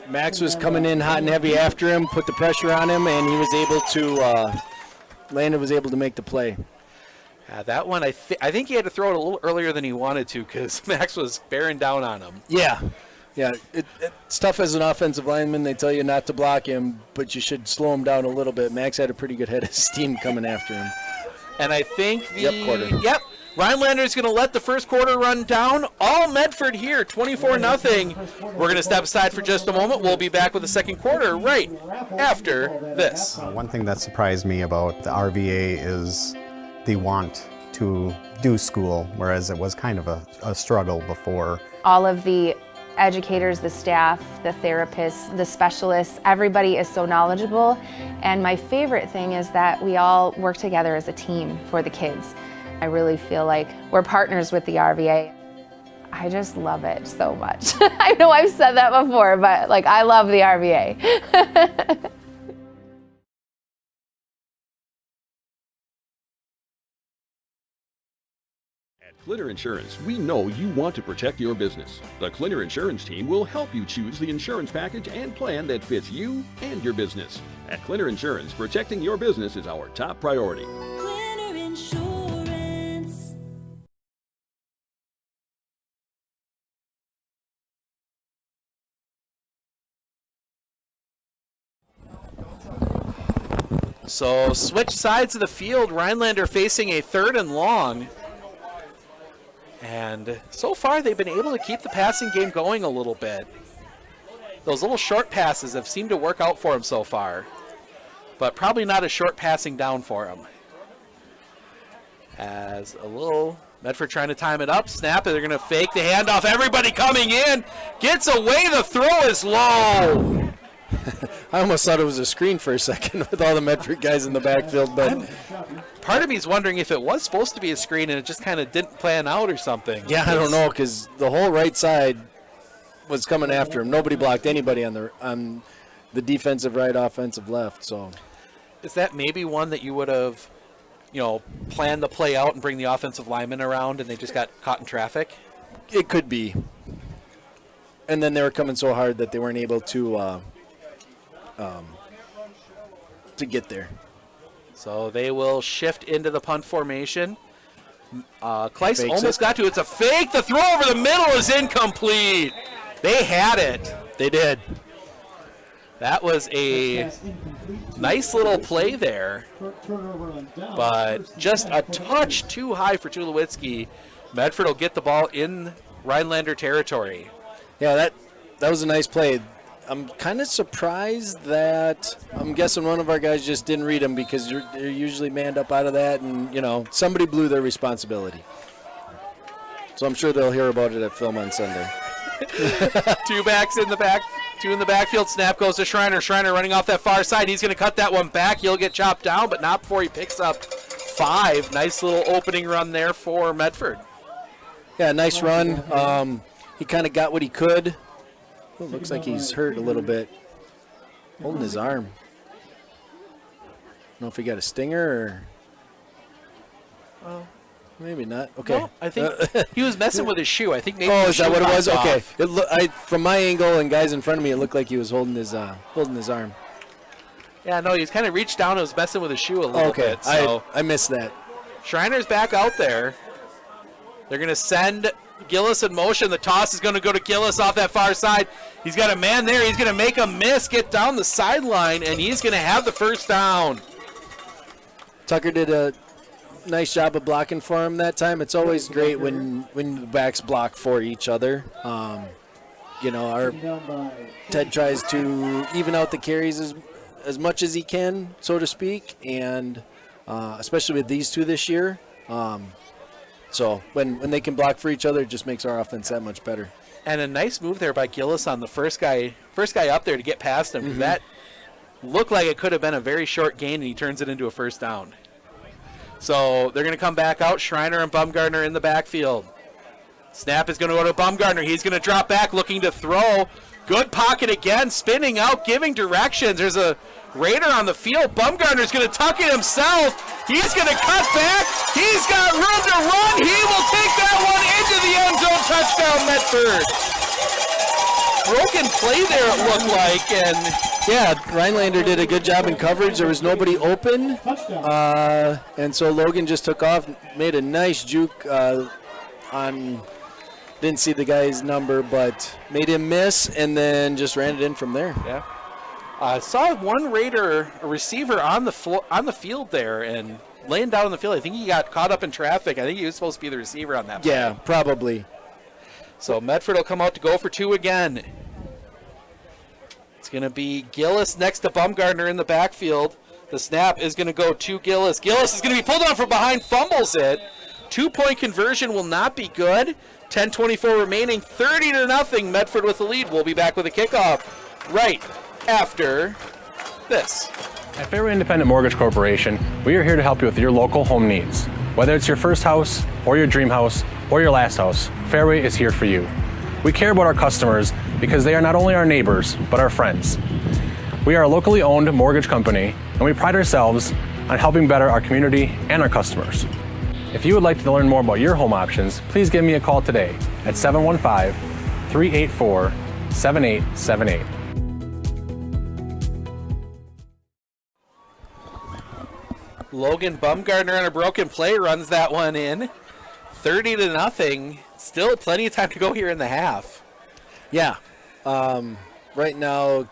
Max was coming in hot and heavy after him, put the pressure on him, and he was able to. Landon was able to make the play. That one, I think he had to throw it a little earlier than he wanted to because Max was bearing down on him. Yeah. It's tough as an offensive lineman. They tell you not to block him, but you should slow him down a little bit. Max had a pretty good head of steam coming after him. And I think Rhinelander's going to let the first quarter run down. All Medford here, 24-0. We're going to step aside for just a moment. We'll be back with the second quarter right after this. One thing that surprised me about the RVA is the want to do school, whereas it was kind of a struggle before. All of the educators, the staff, the therapists, the specialists, everybody is so knowledgeable. And my favorite thing is that we all work together as a team for the kids. I really feel like we're partners with the RVA. I just love it so much. I know I've said that before, but like I love the RVA. Clinner Insurance, we know you want to protect your business. The Clinner Insurance team will help you choose the insurance package and plan that fits you and your business. At Clinner Insurance, protecting your business is our top priority. Clinner Insurance. So switch sides of the field. Rhinelander facing a 3rd and long. And so far, they've been able to keep the passing game going a little bit. Those little short passes have seemed to work out for them so far. But probably not a short passing down for them. As a little Medford trying to time it up. Snap, they're going to fake the handoff. Everybody coming in. Gets away. The throw is low. I almost thought it was a screen for a second with all the Medford guys in the backfield, but part of me is wondering if it was supposed to be a screen and it just kind of didn't plan out or something. yeah, I don't know, because the whole right side was coming after him. Nobody blocked anybody on the defensive right, offensive left. So is that maybe one that you would have, planned the play out and bring the offensive lineman around and they just got caught in traffic? It could be. And then they were coming so hard that they weren't able to get there. So they will shift into the punt formation. Kleiss almost got to it. It's a fake. The throw over the middle is incomplete. They had it. They did. That was a nice little play there, but just a touch too high for Tulowitzki. Medford will get the ball in Rhinelander territory. Yeah, that was a nice play. I'm kind of surprised that I'm guessing one of our guys just didn't read them, because they're usually manned up out of that, and somebody blew their responsibility. So I'm sure they'll hear about it at film on Sunday. Two backs in the back, two in the backfield. Snap goes to Schreiner. Schreiner running off that far side. He's going to cut that one back. He'll get chopped down, but not before he picks up 5. Nice little opening run there for Medford. Yeah, nice run. He kind of got what he could. It looks like he's hurt a little bit. Holding his arm. Don't know if he got a stinger or maybe not. Okay. No, I think he was messing with his shoe. I think maybe. Oh, is that what it was? Off. Okay. From my angle and guys in front of me, it looked like he was holding his arm. Yeah, no, he's kind of reached down and was messing with his shoe a little bit. So I missed that. Schreiner's back out there. They're going to send Gillis in motion. The toss is going to go to Gillis off that far side. He's got a man there. He's going to make a miss, get down the sideline, and he's going to have the first down. Tucker did a nice job of blocking for him that time. It's always great when the backs block for each other. Our Ted tries to even out the carries as much as he can, so to speak, and especially with these two this year. So when they can block for each other, it just makes our offense that much better. And a nice move there by Gillis on the first guy up there to get past him. Mm-hmm. That looked like it could have been a very short gain, and he turns it into a first down. So they're going to come back out. Schreiner and Bumgardner in the backfield. Snap is going to go to Bumgardner. He's going to drop back, looking to throw. Good pocket again, spinning out, giving directions. There's a Raider on the field. Bumgardner's going to tuck it himself. He's going to cut back. He's got room to run. He will take that one into the end zone. Touchdown, Medford. Broken play there, it looked like. And yeah, Rhinelander did a good job in coverage. There was nobody open. And so Logan just took off, made a nice juke on, didn't see the guy's number, but made him miss, and then just ran it in from there. Yeah. Saw one Raider, a receiver on the field there, and laying down in the field. I think he got caught up in traffic. I think he was supposed to be the receiver on that play. Yeah, probably. So Medford will come out to go for 2 again. It's going to be Gillis next to Bumgardner in the backfield. The snap is going to go to Gillis. Gillis is going to be pulled on from behind, fumbles it. 2-point conversion will not be good. 10:24 remaining, 30-0. Medford with the lead. We'll be back with a kickoff right after this. At Fairway Independent Mortgage Corporation, we are here to help you with your local home needs. Whether it's your first house, or your dream house, or your last house, Fairway is here for you. We care about our customers because they are not only our neighbors, but our friends. We are a locally owned mortgage company, and we pride ourselves on helping better our community and our customers. If you would like to learn more about your home options, please give me a call today at 715-384-7878. Logan Bumgardner on a broken play runs that one in. 30-0. Still plenty of time to go here in the half. Yeah. Right now,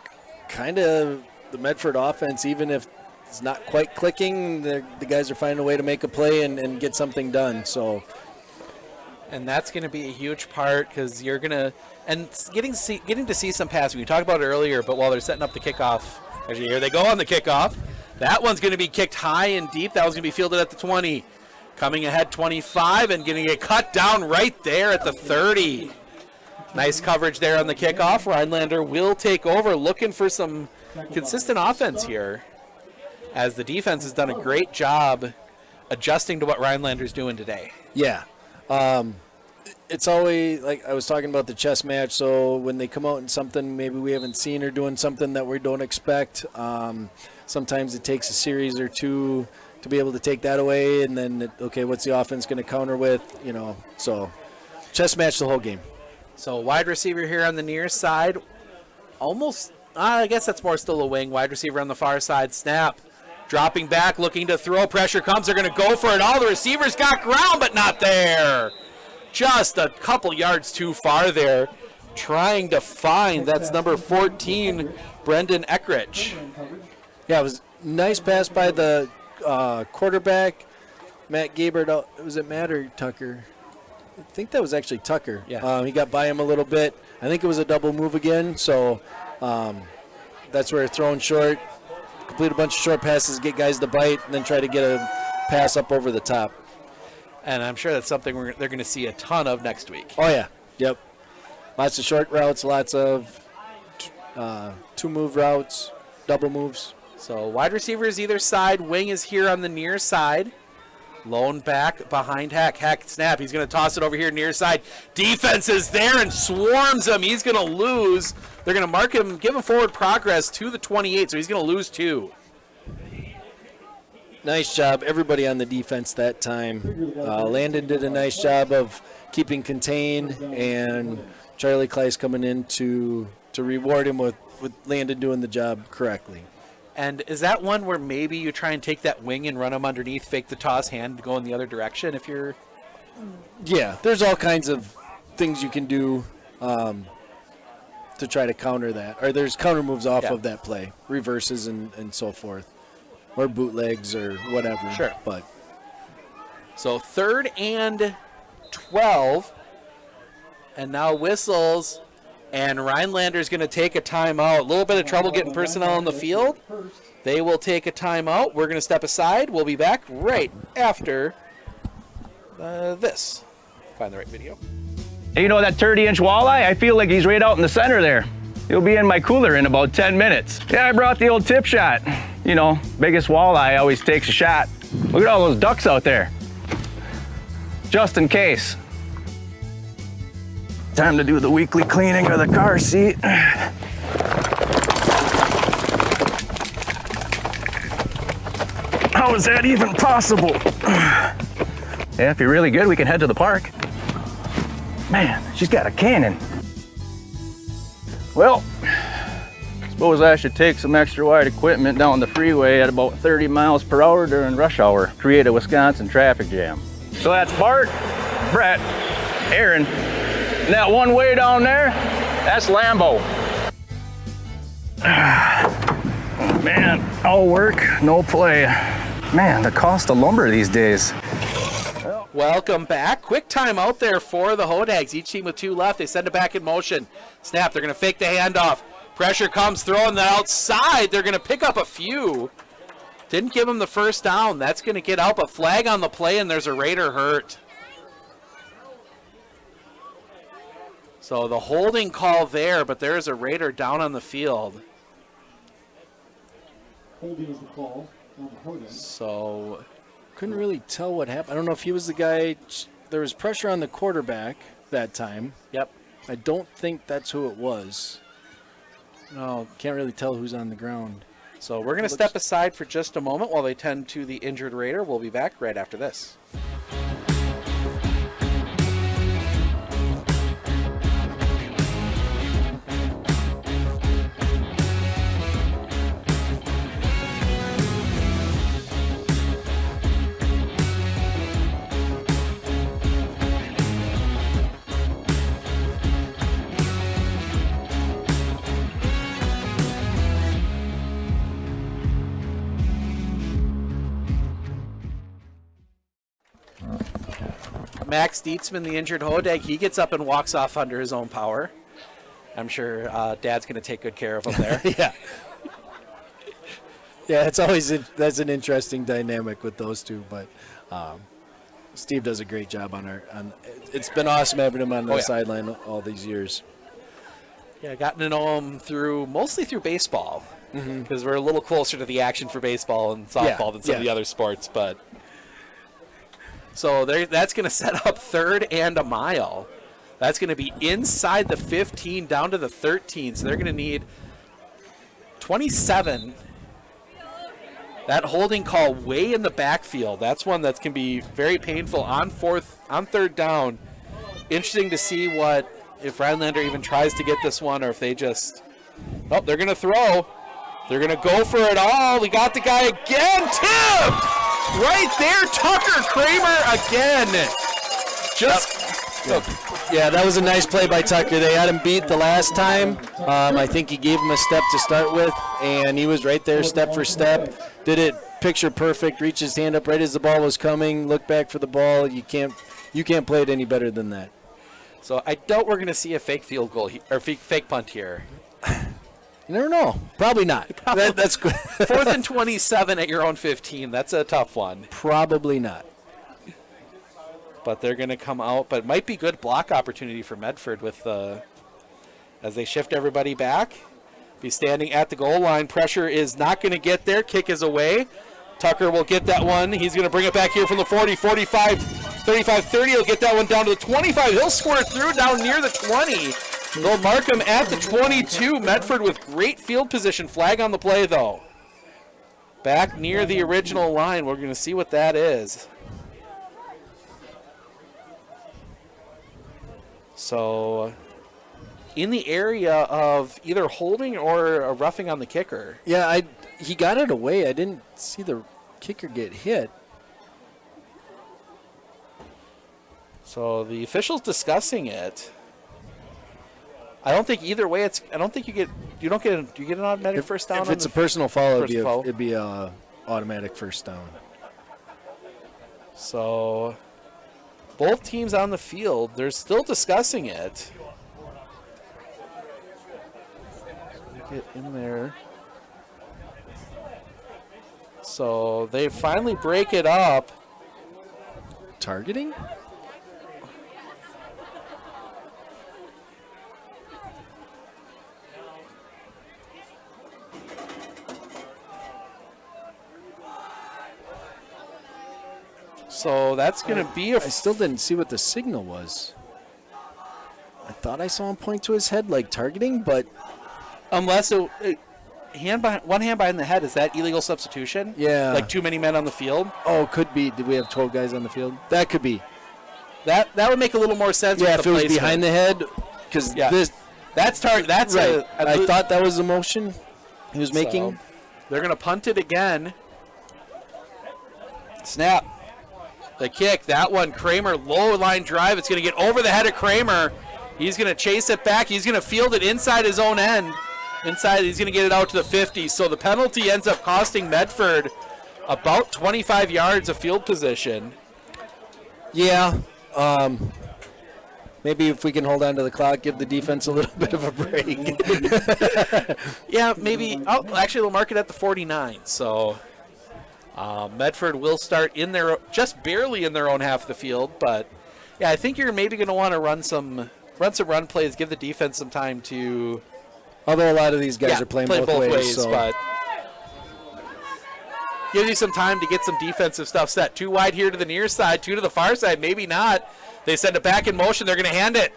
kind of the Medford offense, even if it's not quite clicking, the guys are finding a way to make a play and get something done. So, and that's going to be a huge part because you're going to getting to see some passing. We talked about it earlier, but while they're setting up the kickoff, actually here they go on the kickoff. That one's going to be kicked high and deep. That was going to be fielded at the 20. Coming ahead 25 and going to get cut down right there at the 30. Nice coverage there on the kickoff. Rhinelander will take over, looking for some consistent offense here, as the defense has done a great job adjusting to what Rhinelander's doing today. Yeah. It's always, like I was talking about the chess match, so when they come out in something maybe we haven't seen or doing something that we don't expect, sometimes it takes a series or two to be able to take that away, and then, okay, what's the offense going to counter with, so chess match the whole game. So wide receiver here on the near side, almost, I guess that's more still a wing. Wide receiver on the far side, snap. Dropping back, looking to throw, pressure comes, they're going to go for it all. The receivers got ground, but not there. Just a couple yards too far there. Trying to find, that's number 14, Brendan Eckrich. Yeah, it was a nice pass by the quarterback, Matt Gabert. Was it Matt or Tucker? I think that was actually Tucker. Yeah. He got by him a little bit. I think it was a double move again, so that's where throwing short, complete a bunch of short passes, get guys to bite, and then try to get a pass up over the top. And I'm sure that's something they're going to see a ton of next week. Oh, yeah. Yep. Lots of short routes, lots of two-move routes, double moves. So wide receivers either side. Wing is here on the near side. Lone back behind Heck. Heck snap. He's going to toss it over here near side. Defense is there and swarms him. He's going to lose. They're going to mark him, give him forward progress to the 28, so he's going to lose 2. Nice job, everybody on the defense that time. Landon did a nice job of keeping contained, and Charlie Kleiss coming in to reward him with Landon doing the job correctly. And is that one where maybe you try and take that wing and run him underneath, fake the toss, hand go in the other direction if you're... Yeah, there's all kinds of things you can do to try to counter that. Or there's counter moves off of that play, reverses and so forth. Or bootlegs or whatever. Sure. But so 3rd and 12. And now whistles. And Rhinelander's going to take a timeout. A little bit of trouble getting personnel on the field. They will take a timeout. We're going to step aside. We'll be back right after this. Find the right video. Hey, you know that 30-inch walleye? I feel like he's right out in the center there. He'll be in my cooler in about 10 minutes. Yeah, I brought the old tip shot. You know, biggest walleye always takes a shot. Look at all those ducks out there. Just in case. Time to do the weekly cleaning of the car seat. How is that even possible? Yeah, if you're really good, we can head to the park. Man, she's got a cannon. Well, suppose I should take some extra wide equipment down the freeway at about 30 miles per hour during rush hour, create a Wisconsin traffic jam. So that's Bart, Brett, Aaron, and that one way down there, that's Lambo. Man, all work, no play. Man, the cost of lumber these days. Welcome back. Quick time out there for the Hodags. Each team with 2 left. They send it back in motion. Snap. They're going to fake the handoff. Pressure comes, throwing the outside. They're going to pick up a few. Didn't give them the first down. That's going to get out. A flag on the play, and there's a Raider hurt. So the holding call there, but there's a Raider down on the field. Holding is the call on the Hodags. So couldn't really tell what happened. I don't know if he was the guy. There was pressure on the quarterback that time. Yep. I don't think that's who it was. No, can't really tell who's on the ground. So we're going to step aside for just a moment while they tend to the injured Raider. We'll be back right after this. Max Dietzman, the injured Hodag, he gets up and walks off under his own power. I'm sure Dad's going to take good care of him there. Yeah. Yeah, it's always that's an interesting dynamic with those two, but Steve does a great job on. It's been awesome having him on the sideline all these years. Yeah, gotten to know him mostly through baseball, because we're a little closer to the action for baseball and softball than some of the other sports, but. So that's going to set up 3rd and a mile. That's going to be inside the 15 down to the 13. So they're going to need 27. That holding call way in the backfield. That's one that's going to be very painful on 3rd down. Interesting to see if Rhinelander even tries to get this one or if they just, they're going to throw. They're going to go for it all. We got the guy again. Tipped! Right there, Tucker Kramer again. Yeah, that was a nice play by Tucker. They had him beat the last time. I think he gave him a step to start with, and he was right there step for step. Did it picture perfect, reached his hand up right as the ball was coming, looked back for the ball. You can't play it any better than that. So I doubt we're going to see a fake field goal or fake punt here. You never know. Probably not. That's good. 4th and 27 at your own 15. That's a tough one. Probably not. But they're going to come out. But it might be good block opportunity for Medford with as they shift everybody back. Be standing at the goal line. Pressure is not going to get there. Kick is away. Tucker will get that one. He's going to bring it back here from the 40, 45, 35, 30. He'll get that one down to the 25. He'll squirt through down near the 20. They'll mark him at the 22. Medford with great field position. Flag on the play, though. Back near the original line. We're going to see what that is. So, in the area of either holding or a roughing on the kicker. Yeah, he got it away. I didn't see the kicker get hit. So, the officials discussing it. I don't think either way. I don't think you get an automatic first down. If it's a personal foul, it'd be a automatic first down. So, both teams on the field, they're still discussing it. Get in there. So they finally break it up. Targeting? So that's going to be I still didn't see what the signal was. I thought I saw him point to his head like targeting, but unless one hand behind the head, is that illegal substitution? Yeah. Like too many men on the field? Oh, could be. Did we have 12 guys on the field? That could be. That would make a little more sense. Yeah, with if the it was placement. behind the head, because that's right. I thought that was the motion he was making. They're going to punt it again. Snap. The kick, that one, Kramer, low line drive. It's going to get over the head of Kramer. He's going to chase it back. He's going to field it inside his own end. Inside, he's going to get it out to the 50. So the penalty ends up costing Medford about 25 yards of field position. Yeah. Maybe if we can hold on to the clock, give the defense a little bit of a break. Yeah, maybe. Oh, actually, they'll mark it at the 49. So Medford will start in their, just barely in their own half of the field. But yeah, I think you're maybe going to want to run some run plays, give the defense some time to. Although a lot of these guys are playing both ways, so. But gives you some time to get some defensive stuff set. 2 wide here to the near side, 2 to the far side, maybe not. They send it back in motion. They're going to hand it.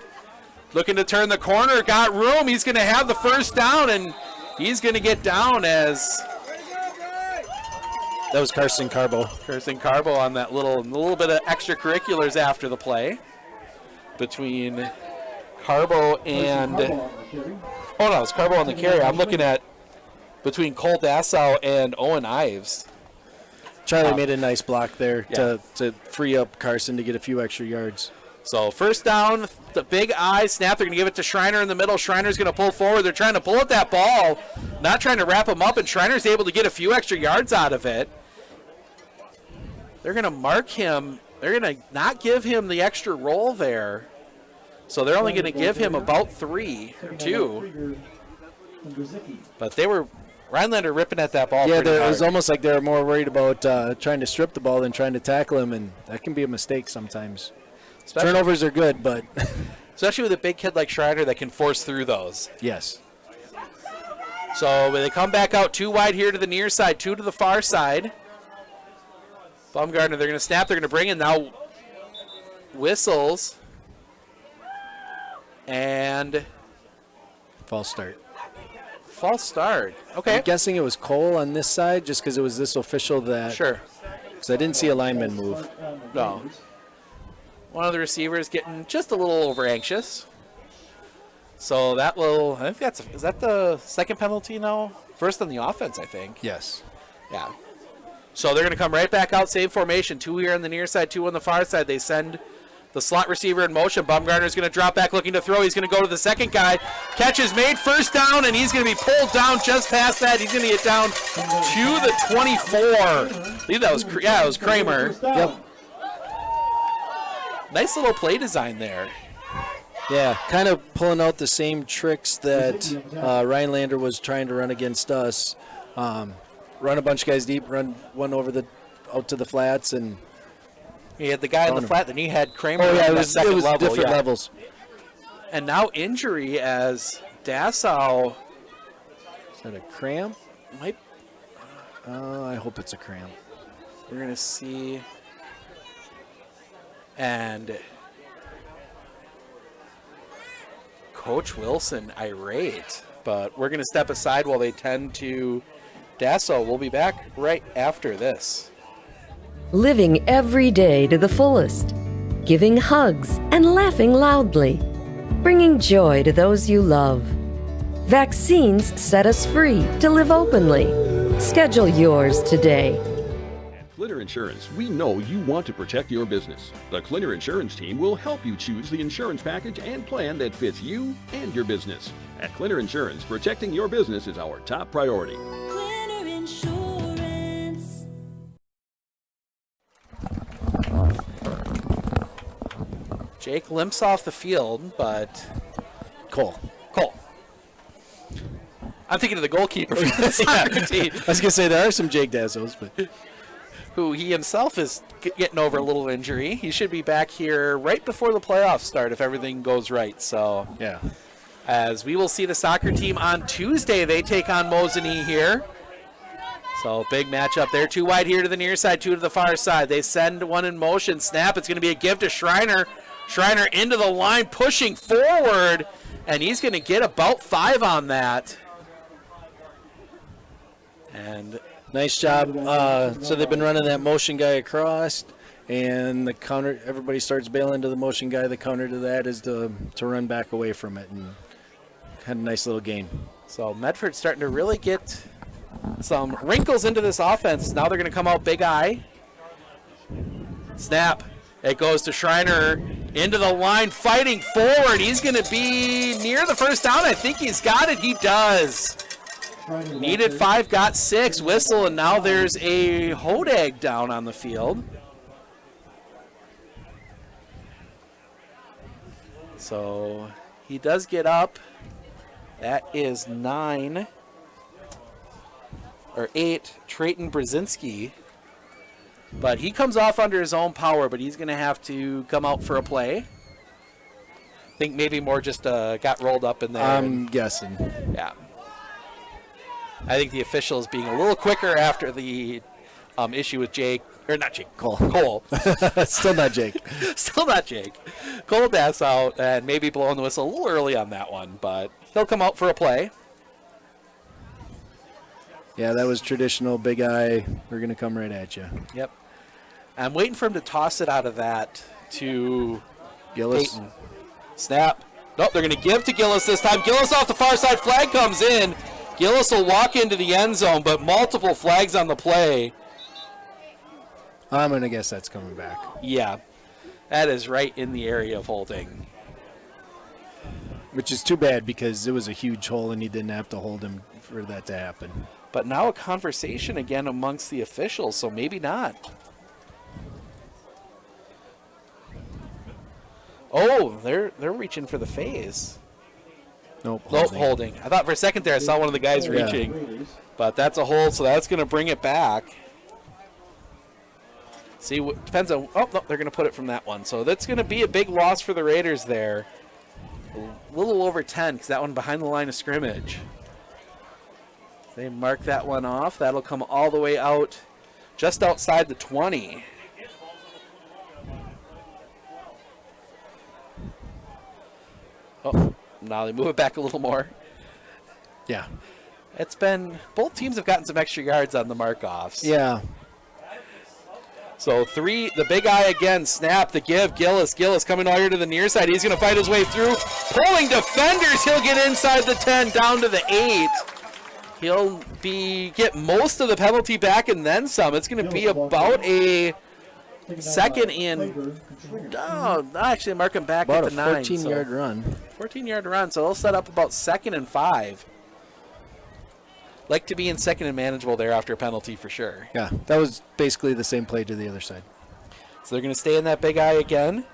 Looking to turn the corner. Got room. He's going to have the first down, and he's going to get down as... That was Carson Carbo. Carson Carbo on that little bit of extracurriculars after the play between Carbo and... Oh, no, it's Carbo on the carry. I'm looking at between Cole Dassow and Owen Ives. Charlie made a nice block there to free up Carson to get a few extra yards. So first down, the big I snap. They're going to give it to Schreiner in the middle. Schreiner's going to pull forward. They're trying to pull at that ball, not trying to wrap him up, and Schreiner's able to get a few extra yards out of it. They're going to mark him. They're going to not give him the extra roll there. So they're only going to give him about 3 or 2. But they were... Rhinelander ripping at that ball. Yeah, it was almost like they were more worried about trying to strip the ball than trying to tackle him, and that can be a mistake sometimes. Turnovers are good, but... especially with a big kid like Schreiner that can force through those. Yes. So they come back out 2 wide here to the near side, 2 to the far side. Baumgartner, they're going to snap. They're going to bring in now whistles. And... false start. False start. Okay. I'm guessing it was Cole on this side just because it was this official that... Sure. Because I didn't see a lineman move. No. One of the receivers getting just a little over anxious. So that will... I think is that the second penalty now? First on the offense, I think. Yes. Yeah. So they're going to come right back out, same formation. 2 here on the near side, 2 on the far side. They send the slot receiver in motion. Baumgartner's going to drop back looking to throw. He's going to go to the second guy. Catch is made, first down, and he's going to be pulled down just past that. He's going to get down to the 24. I believe that was, it was Kramer. Yep. Nice little play design there. Yeah, kind of pulling out the same tricks that Rhinelander was trying to run against us. Run a bunch of guys deep, run one out to the flats, and he had the guy in the flat, then he had Kramer it was second level. Different levels. And now injury as Dassow. Is that a cramp? Might. I hope it's a cramp. We're going to see. And Coach Wilson irate, but we're going to step aside while they tend to Dassow. We'll be back right after this. Living every day to the fullest, giving hugs and laughing loudly, bringing joy to those you love. Vaccines set us free to live openly. Schedule yours today. At Clitter Insurance, we know you want to protect your business. The Clitter Insurance team will help you choose the insurance package and plan that fits you and your business. At Clitter Insurance, protecting your business is our top priority. Clitter Insurance. Jake limps off the field, but Cole. I'm thinking of the goalkeeper for the soccer team. I was going to say there are some Jake Dassos, but who he himself is getting over a little injury. He should be back here right before the playoffs start if everything goes right. So yeah, as we will see the soccer team on Tuesday, they take on Mosinee here. So big matchup there. 2 wide here to the near side, 2 to the far side. They send one in motion. Snap. It's going to be a give to Schreiner. Schreiner into the line, pushing forward, and he's going to get about 5 on that. And nice job. So they've been running that motion guy across, and the counter. Everybody starts bailing to the motion guy. The counter to that is to run back away from it, and had a nice little gain. So Medford's starting to really get some wrinkles into this offense. Now they're going to come out big eye. Snap. It goes to Schreiner into the line, fighting forward. He's going to be near the first down. I think he's got it. He does. Needed 5, got 6. Whistle, and now there's a Hodag down on the field. So he does get up. That is 9 or 8, Trayton Brzezinski. But he comes off under his own power, but he's going to have to come out for a play. I think maybe more just got rolled up in there. I'm guessing. Yeah. I think the official is being a little quicker after the issue with Jake, or not Jake, Cole. Still not Jake. Still not Jake. Cole that's out and maybe blowing the whistle a little early on that one, but he'll come out for a play. Yeah, that was traditional big eye. We're going to come right at you. Yep. I'm waiting for him to toss it out of that to Gillis. Peyton. Snap. Nope, they're going to give to Gillis this time. Gillis off the far side. Flag comes in. Gillis will walk into the end zone, but multiple flags on the play. I'm going to guess that's coming back. Yeah, that is right in the area of holding. Which is too bad because it was a huge hole and you didn't have to hold him for that to happen. But now a conversation again amongst the officials, so maybe not. Oh, they're reaching for the phase. Nope, holding. I thought for a second there I saw one of the guys reaching, but that's a hold, so that's going to bring it back. See, depends on. Oh no, they're going to put it from that one, so that's going to be a big loss for the Raiders there. A little over 10 because that one behind the line of scrimmage. They mark that one off. That'll come all the way out, just outside the 20. Oh, now they move it back a little more. Yeah. It's been, both teams have gotten some extra yards on the mark-offs. Yeah. So 3, the big eye again, snap, the give, Gillis coming all here to the near side. He's going to fight his way through. Pulling defenders, he'll get inside the 10, down to the 8. He'll get most of the penalty back and then some. It's going to be about a second and, actually mark him back about at the 9. About a 14-yard run. 14-yard run, so he'll set up about 2nd and 5. Like to be in 2nd and manageable there after a penalty for sure. Yeah, that was basically the same play to the other side. So they're going to stay in that big eye again.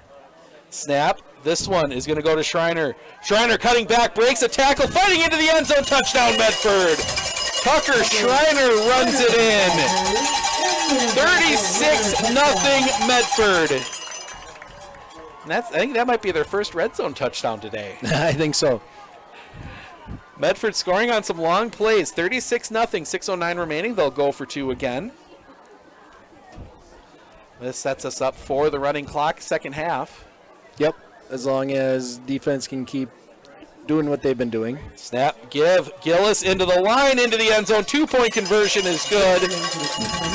Snap. This one is going to go to Schreiner. Schreiner cutting back, breaks a tackle, fighting into the end zone, touchdown Medford. Tucker Schreiner runs it in. 36-0 Medford. And I think that might be their first red zone touchdown today. I think so. Medford scoring on some long plays. 36-0, 6:09 remaining. They'll go for 2 again. This sets us up for the running clock, second half. Yep, as long as defense can keep doing what they've been doing. Snap, give, Gillis into the line, into the end zone. 2-point conversion is good.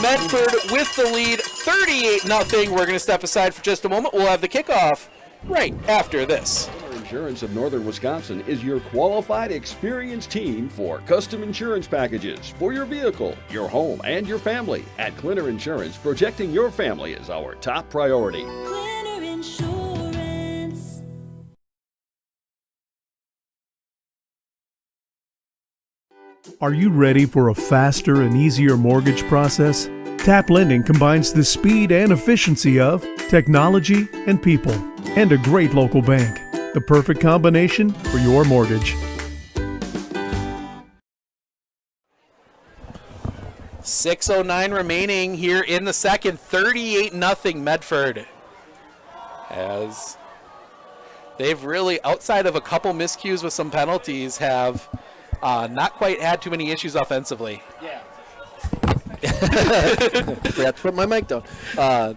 Medford with the lead, 38-0. We're going to step aside for just a moment. We'll have the kickoff right after this. Insurance of Northern Wisconsin is your qualified, experienced team for custom insurance packages for your vehicle, your home, and your family. At Clinner Insurance, protecting your family is our top priority. Clinner Insurance. Are you ready for a faster and easier mortgage process? Tap Lending combines the speed and efficiency of technology and people, and a great local bank. The perfect combination for your mortgage. 6:09 remaining here in the second. 38-0 Medford. As they've really, outside of a couple miscues with some penalties, have not quite had too many issues offensively. Yeah. Forgot to put my mic down.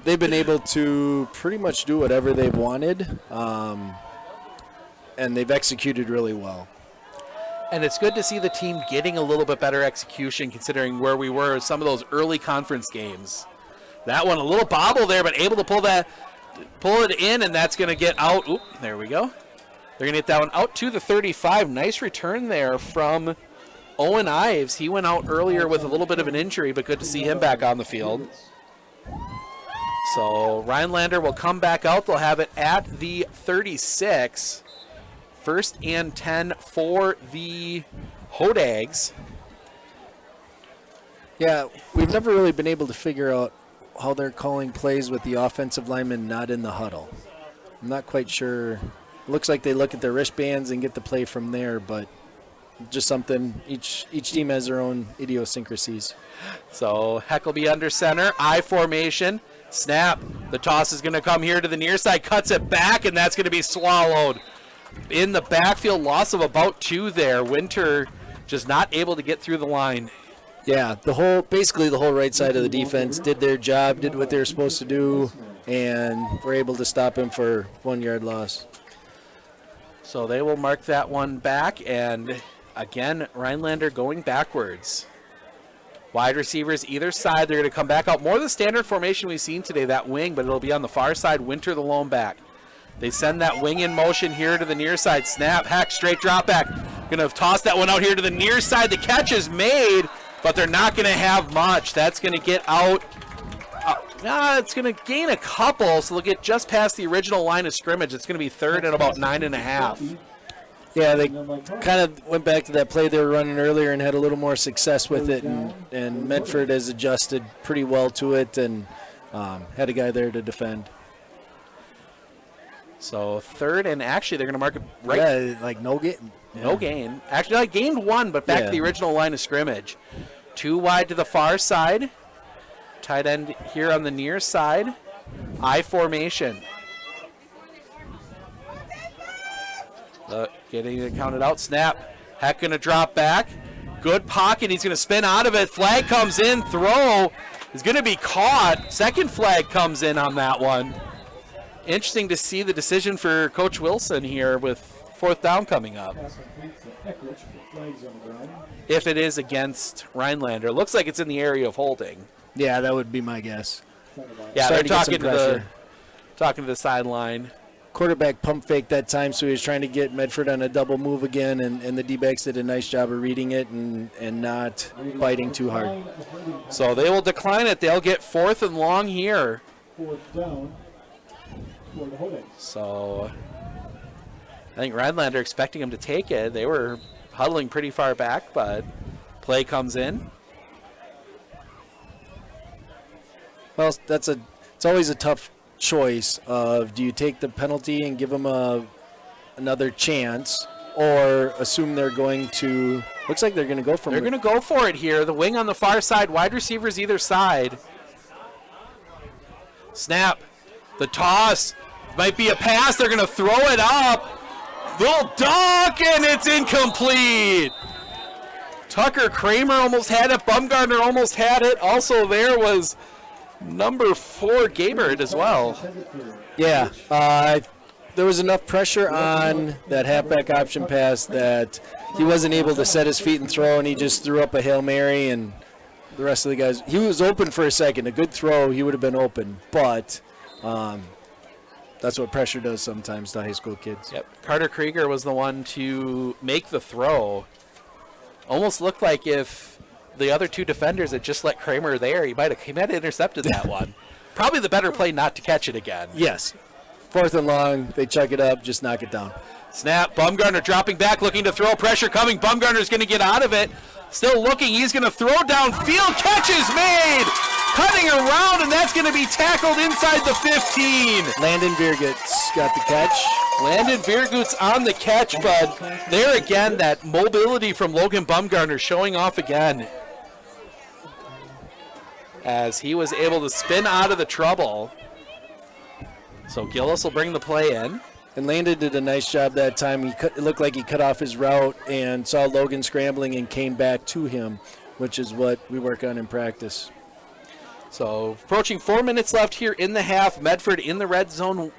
They've been able to pretty much do whatever they've wanted. And they've executed really well. And it's good to see the team getting a little bit better execution considering where we were in some of those early conference games. That one, a little bobble there, but able to pull it in, and that's going to get out. Oop, there we go. They're going to get that one out to the 35. Nice return there from Owen Ives. He went out earlier with a little bit of an injury, but good to see him back on the field. So Rhinelander will come back out. They'll have it at the 36. 1st and 10 for the Hodags. Yeah, we've never really been able to figure out how they're calling plays with the offensive linemen not in the huddle. I'm not quite sure. Looks like they look at their wristbands and get the play from there, but just something. Each team has their own idiosyncrasies. So Heckleby under center, I formation, snap. The toss is going to come here to the near side, cuts it back, and that's going to be swallowed. In the backfield, loss of about 2 there. Winter just not able to get through the line. Yeah, basically the whole right side of the defense did their job, did what they were supposed to do, and were able to stop him for 1 yard loss. So they will mark that one back, and again, Rhinelander going backwards. Wide receivers either side, they're going to come back out. More of the standard formation we've seen today, that wing, but it'll be on the far side, Winter the lone back. They send that wing in motion here to the near side. Snap, Heck, straight drop back. Going to toss that one out here to the near side. The catch is made, but they're not going to have much. That's going to get out. It's going to gain a couple, so they'll get just past the original line of scrimmage. It's going to be third and about 9.5. Yeah, they kind of went back to that play they were running earlier and had a little more success with it, and Medford has adjusted pretty well to it and had a guy there to defend. So third, and actually they're going to mark it right. Yeah, like no gain. No gain. Actually, I gained 1, but back to the original line of scrimmage. 2 wide to the far side. Tight end here on the near side. I formation. Getting it counted out. Snap. Heck going to drop back. Good pocket. He's going to spin out of it. Flag comes in. Throw is going to be caught. Second flag comes in on that one. Interesting to see the decision for Coach Wilson here with 4th down coming up. If it is against Rhinelander. Looks like it's in the area of holding. Yeah, that would be my guess. Yeah, they're talking to the sideline. Quarterback pump fake that time, so he was trying to get Medford on a double move again, and the D-backs did a nice job of reading it and not biting too hard. So they will decline it. They'll get 4th and long here. 4th down for the holding. So I think Rhinelander expecting him to take it. They were huddling pretty far back, but play comes in. Well, it's always a tough choice of do you take the penalty and give them another chance, or assume they're going to. Looks like they're going to go for it. They're going to go for it here. The wing on the far side, wide receivers either side. Snap. The toss might be a pass. They're going to throw it up. Little duck, and it's incomplete. Tucker Kramer almost had it. Bumgardner almost had it. Also there was number 4 Gabert as well. Yeah, there was enough pressure on that halfback option pass that he wasn't able to set his feet and throw, and he just threw up a Hail Mary, and the rest of the guys, he was open for a second. A good throw, he would have been open, but that's what pressure does sometimes to high school kids. Yep. Carter Krieger was the one to make the throw. Almost looked like if the other 2 defenders had just let Kramer there, he might have intercepted that one. Probably the better play not to catch it again. Yes. 4th and long, they chuck it up, just knock it down. Snap, Bumgardner dropping back, looking to throw, pressure coming. Bumgardner's going to get out of it. Still looking, he's going to throw downfield. Catch is made! Cutting around, and that's going to be tackled inside the 15. Landon Viergut's got the catch. Landon Viergut's on the catch, but there again, that mobility from Logan Bumgardner showing off again, as he was able to spin out of the trouble. So Gillis will bring the play in. And Landon did a nice job that time. It looked like he cut off his route and saw Logan scrambling and came back to him, which is what we work on in practice. So approaching 4 minutes left here in the half. Medford in the red zone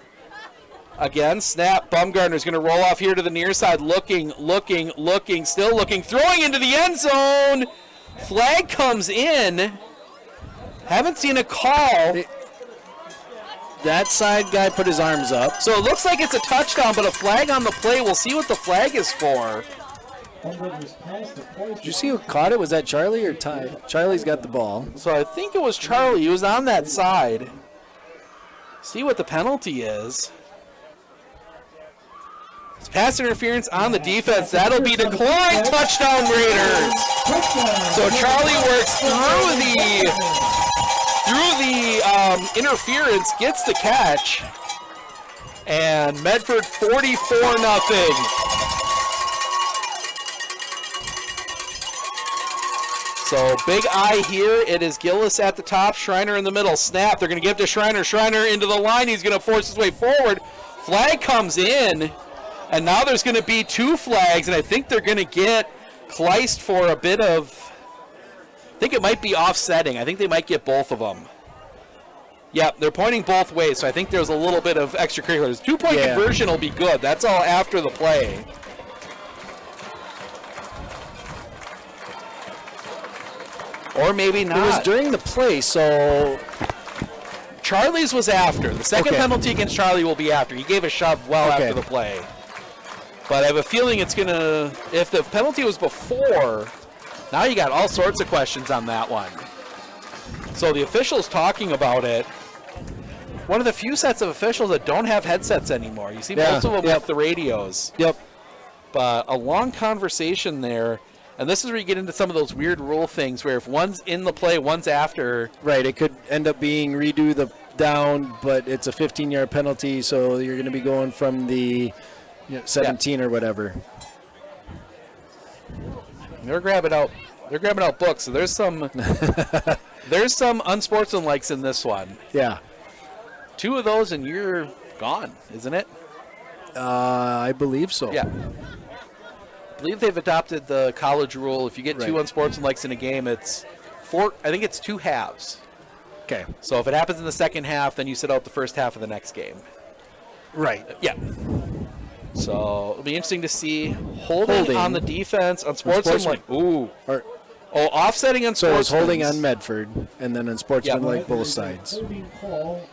again. Snap. Bumgardner's going to roll off here to the near side. Looking, still looking. Throwing into the end zone. Flag comes in. Haven't seen a call. That side guy put his arms up. So it looks like it's a touchdown, but a flag on the play. We'll see what the flag is for. Did you see who caught it? Was that Charlie or Ty? Charlie's got the ball. So I think it was Charlie. He was on that side. See what the penalty is. It's pass interference on the defense. That'll be declined. Touchdown Raiders. So Charlie works through the interference, gets the catch, and Medford 44-0. So big eye here. It is Gillis at the top, Schreiner in the middle. Snap. They're going to give to Schreiner. Schreiner into the line. He's going to force his way forward. Flag comes in, and now there's going to be 2 flags, and I think they're going to get Kleist for a bit of, I think it might be offsetting. I think they might get both of them. Yep, they're pointing both ways, so I think there's a little bit of extracurriculars. 2-point conversion will be good. That's all after the play. Or maybe not. It was during the play, so Charlie's was after. The second penalty against Charlie will be after. He gave a shove after the play. But I have a feeling it's going to, if the penalty was before, now you got all sorts of questions on that one. So the officials talking about it. One of the few sets of officials that don't have headsets anymore. You see most of them with the radios. Yep. But a long conversation there. And this is where you get into some of those weird rule things where if one's in the play, one's after. Right, it could end up being redo the down, but it's a 15-yard penalty, so you're going to be going from the 17 or whatever. They're grabbing out books. So there's some there's some unsportsmanlikes in this one. Yeah. 2 of those and you're gone, isn't it? I believe so. Yeah. I believe they've adopted the college rule. If you get 2 unsportsmanlikes in a game, it's 4. I think it's 2 halves. Okay. So if it happens in the second half, then you sit out the first half of the next game. Right. Yeah. So it'll be interesting to see holding on the defense. Unsportsmanlike. Ooh. Offsetting on So it's holding on Medford and then unsportsmanlike both sides.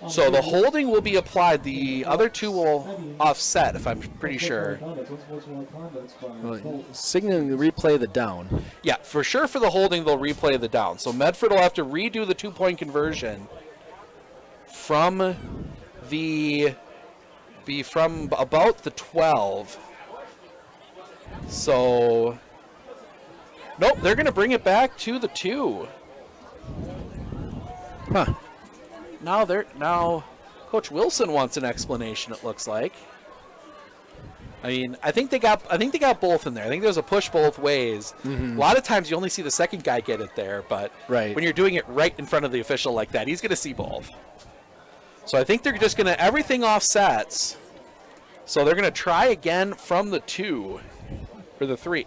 So the holding will be applied. The other 2 will offset, if I'm pretty sure. Signaling to replay the down. Yeah, for sure for the holding, they'll replay the down. So Medford will have to redo the 2-point conversion from about the 12. So nope, they're going to bring it back to the 2. Huh. Now Coach Wilson wants an explanation, it looks like. I mean, I think they got both in there. I think there's a push both ways. Mm-hmm. A lot of times you only see the second guy get it there, but when you're doing it right in front of the official like that, he's going to see both. So I think they're just going to, everything offsets. So they're going to try again from the 2 or the 3.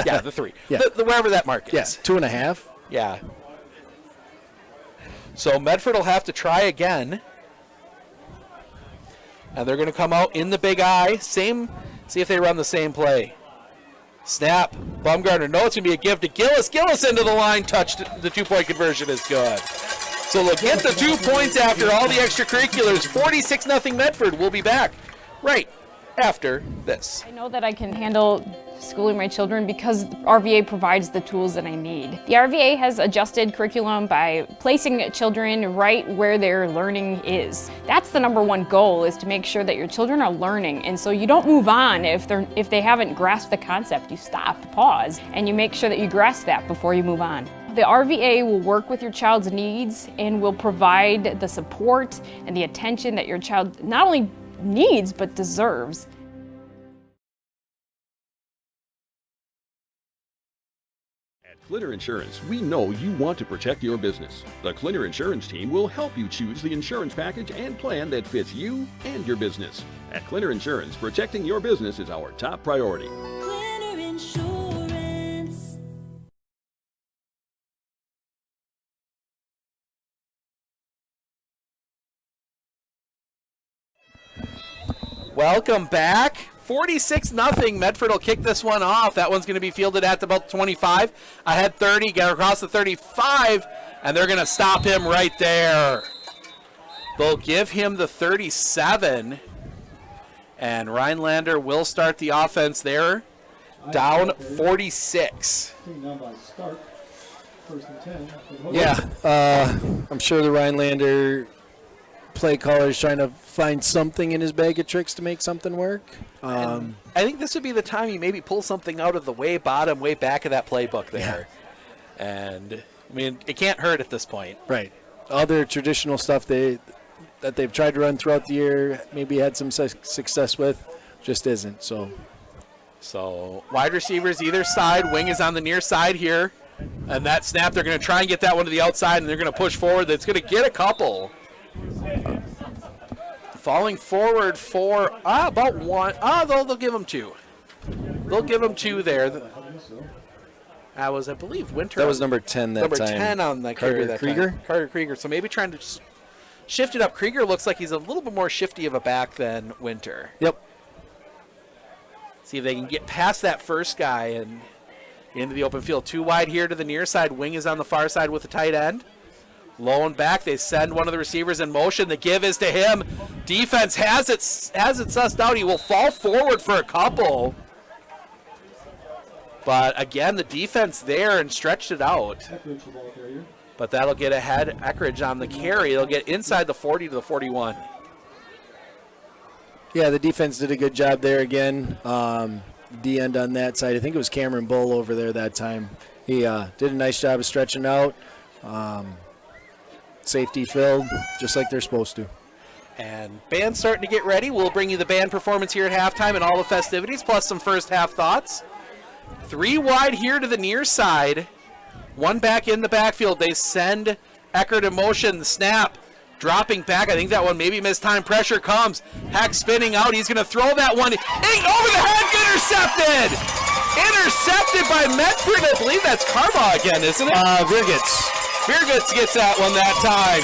Yeah, the 3. Yeah. Wherever that mark is. Yeah, 2.5. Yeah. So Medford will have to try again. And they're going to come out in the big eye. See if they run the same play. Snap. Baumgartner. No, it's going to be a give to Gillis. Gillis into the line. Touched. The 2-point conversion is good. So they'll get the 2 points after all the extracurriculars. 46-0 Medford. We'll be back right after this. I know that I can handle schooling my children because RVA provides the tools that I need. The RVA has adjusted curriculum by placing children right where their learning is. That's the #1 goal, is to make sure that your children are learning, and so you don't move on if they haven't grasped the concept. You stop, pause, and you make sure that you grasp that before you move on. The RVA will work with your child's needs and will provide the support and the attention that your child not only needs but deserves. Clitter Insurance, we know you want to protect your business. The Clitter Insurance team will help you choose the insurance package and plan that fits you and your business. At Clitter Insurance, protecting your business is our top priority. Clitter Insurance. Welcome back. 46-0. Medford will kick this one off. That one's going to be fielded at about 25. Ahead 30, get across the 35, and they're going to stop him right there. They'll give him the 37, and Rhinelander will start the offense there. Down 46. Yeah, I'm sure the Rhinelander play caller is trying to find something in his bag of tricks to make something work. I think this would be the time you maybe pull something out of the way back of that playbook there. Yeah. And, I mean, it can't hurt at this point. Right. Other traditional stuff that they've tried to run throughout the year, maybe had some success with, just isn't. So wide receivers either side. Wing is on the near side here. And that snap, they're going to try and get that one to the outside, and they're going to push forward. That's going to get a couple. Falling forward for about one. They'll give them two. They'll give them two there. That was, I believe, Winter. That was number 10 that number time. Number 10 on that carry that Krieger? time. Carter Krieger. So maybe trying to shift it up. Krieger looks like he's a little bit more shifty of a back than Winter. Yep. See if they can get past that first guy and into the open field. Too wide here to the near side. Wing is on the far side with the tight end. Low and back. They send one of the receivers in motion. The give is to him. Defense has it sussed out. He will fall forward for a couple. But again, the defense there and stretched it out. But that'll get ahead. Eckridge on the carry. They'll get inside the 40 to the 41. Yeah, the defense did a good job there again. D end on that side. I think it was Cameron Bull over there that time. He did a nice job of stretching out. Safety filled, just like they're supposed to. And band's starting to get ready. We'll bring you the band performance here at halftime and all the festivities, plus some first half thoughts. 3 wide here to the near side. 1 back in the backfield. They send Eckert in motion. The snap. Dropping back. I think that one maybe missed time. Pressure comes. Heck spinning out. He's going to throw that one. Over the head. Intercepted. Intercepted by Medford. I believe that's Carbaugh again, isn't it? Virgits gets that one that time.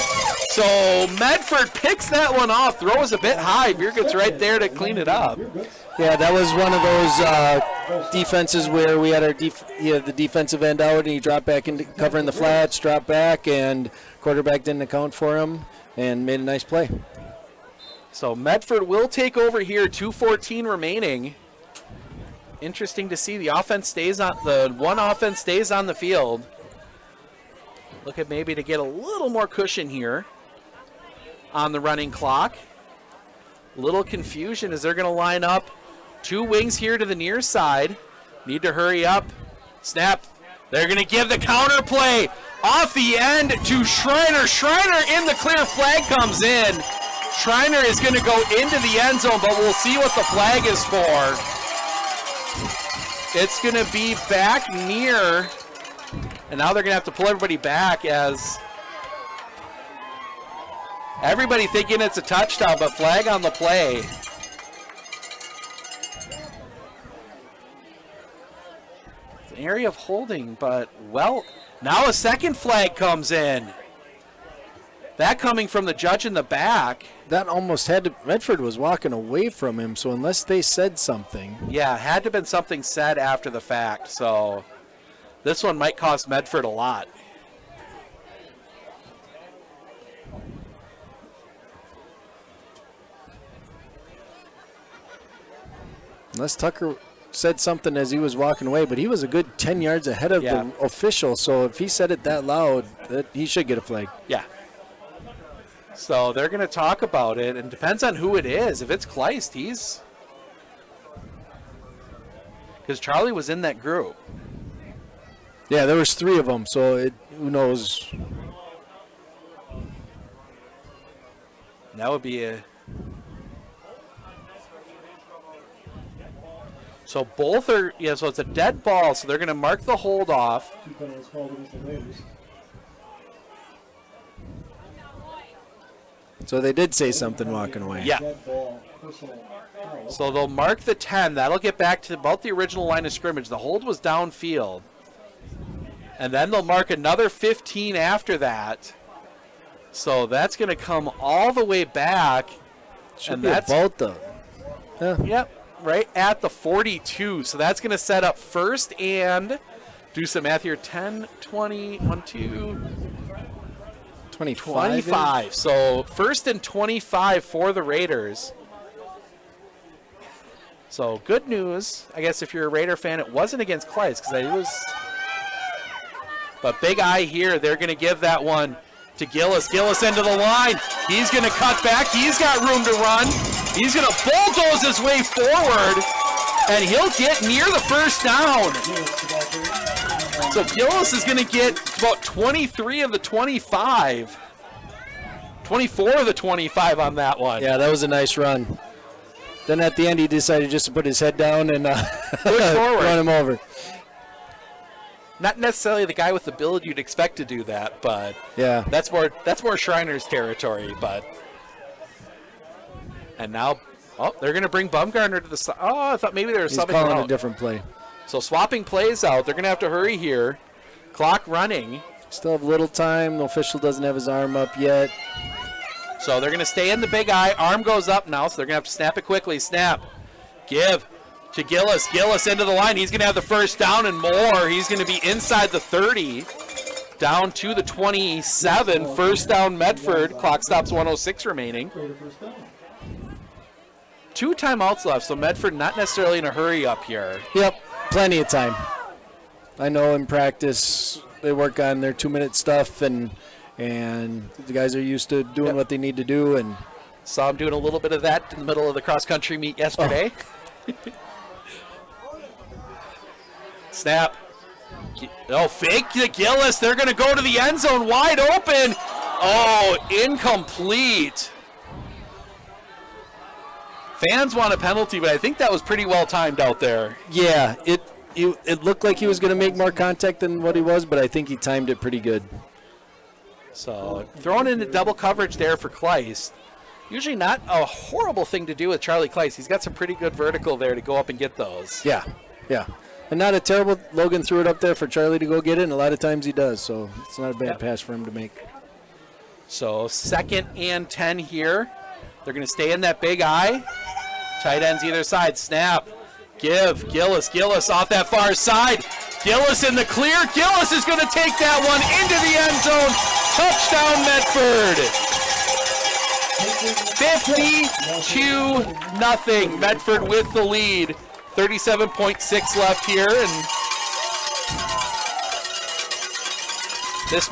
So Medford picks that one off. Throws a bit high. Virgits right there to clean it up. Yeah, that was one of those defenses where we had the defensive end out, and he dropped back into covering the flats, dropped back, and quarterback didn't account for him and made a nice play. So Medford will take over here. 2:14 remaining. Interesting to see the offense stays on the field. Look at maybe to get a little more cushion here on the running clock. Little confusion as they're going to line up 2 wings here to the near side. Need to hurry up. Snap. They're going to give the counter play off the end to Schreiner. Schreiner in the clear. Flag comes in. Schreiner is going to go into the end zone, but we'll see what the flag is for. It's going to be back near, and now they're going to have to pull everybody back as everybody thinking it's a touchdown, but flag on the play. It's an area of holding, but well, now a second flag comes in. That coming from the judge in the back. That almost had to, Medford was walking away from him, so unless they said something. Yeah, had to have been something said after the fact, so this one might cost Medford a lot. Unless Tucker said something as he was walking away, but he was a good 10 yards ahead of the official, so if he said it that loud, he should get a flag. Yeah. So they're going to talk about it, and depends on who it is. If it's Kleist, because Charlie was in that group. Yeah, there was 3 of them, so who knows. That would be a... So both are, so it's a dead ball, so they're going to mark the hold off. 2 penalties called against the Raiders. So they did say something walking away. Yeah. So they'll mark the 10. That'll get back to about the original line of scrimmage. The hold was downfield. And then they'll mark another 15 after that. So that's going to come all the way back. Should be about the... Yep, right at the 42. So that's going to set up first and do some math here. 10, 20, 1, 2... 25. So first and 25 for the Raiders. So good news. I guess if you're a Raider fan, it wasn't against Kleist because it was. But big eye here. They're going to give that one to Gillis. Gillis into the line. He's going to cut back. He's got room to run. He's going to bulldoze his way forward, and he'll get near the first down. So Gillis is going to get about 23 of the 25. 24 of the 25 on that one. Yeah, that was a nice run. Then at the end, he decided just to put his head down and push forward. Run him over. Not necessarily the guy with the build you'd expect to do that, but yeah, that's more Shriner's territory. But and now, they're going to bring Bumgarner to the side. Oh, I thought maybe they were He's subbing calling out. a different play. So swapping plays out. They're going to have to hurry here. Clock running. Still have little time. The official doesn't have his arm up yet. So they're going to stay in the big eye. Arm goes up now, so they're going to have to snap it quickly. Snap. Give to Gillis. Gillis into the line. He's going to have the first down and more. He's going to be inside the 30. Down to the 27. First down Medford. Clock stops 1:06 remaining. 2 timeouts left, so Medford not necessarily in a hurry up here. Yep, plenty of time. I know in practice they work on their 2-minute stuff, and the guys are used to doing what they need to do. And saw him doing a little bit of that in the middle of the cross-country meet yesterday. Snap. Oh, fake to Gillis. They're going to go to the end zone wide open. Oh, incomplete. Fans want a penalty, but I think that was pretty well timed out there. Yeah, it looked like he was going to make more contact than what he was, but I think he timed it pretty good. So throwing into double coverage there for Kleist. Usually not a horrible thing to do with Charlie Kleist. He's got some pretty good vertical there to go up and get those. Yeah. And not a terrible, Logan threw it up there for Charlie to go get it, and a lot of times he does, so it's not a bad pass for him to make. So 2nd and 10 here. They're going to stay in that big eye. Tight ends either side. Snap. Give. Gillis. Gillis off that far side. Gillis in the clear. Gillis is going to take that one into the end zone. Touchdown, Medford. 52-0. Medford with the lead. 37.6 left here, and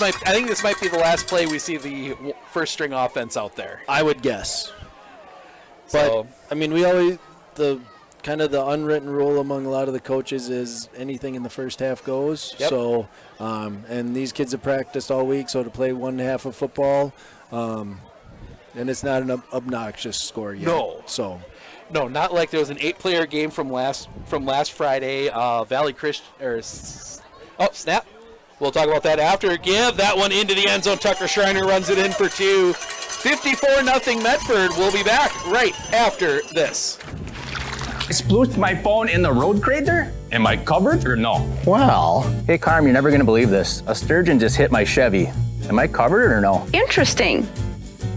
I think this might be the last play we see the first string offense out there. I would guess. But I mean, we always the unwritten rule among a lot of the coaches is anything in the first half goes. Yep. So, and these kids have practiced all week, so to play one half of football, and it's not an obnoxious score yet. No. No, not like there was an 8-player game from last Friday. Valley Christian. Snap. We'll talk about that after. Give that one into the end zone. Tucker Schreiner runs it in for 2. 54-0 Medford. We'll be back right after this. Exploded my phone in the road crater? Am I covered or no? Well, hey Carm, you're never gonna believe this. A sturgeon just hit my Chevy. Am I covered or no? Interesting.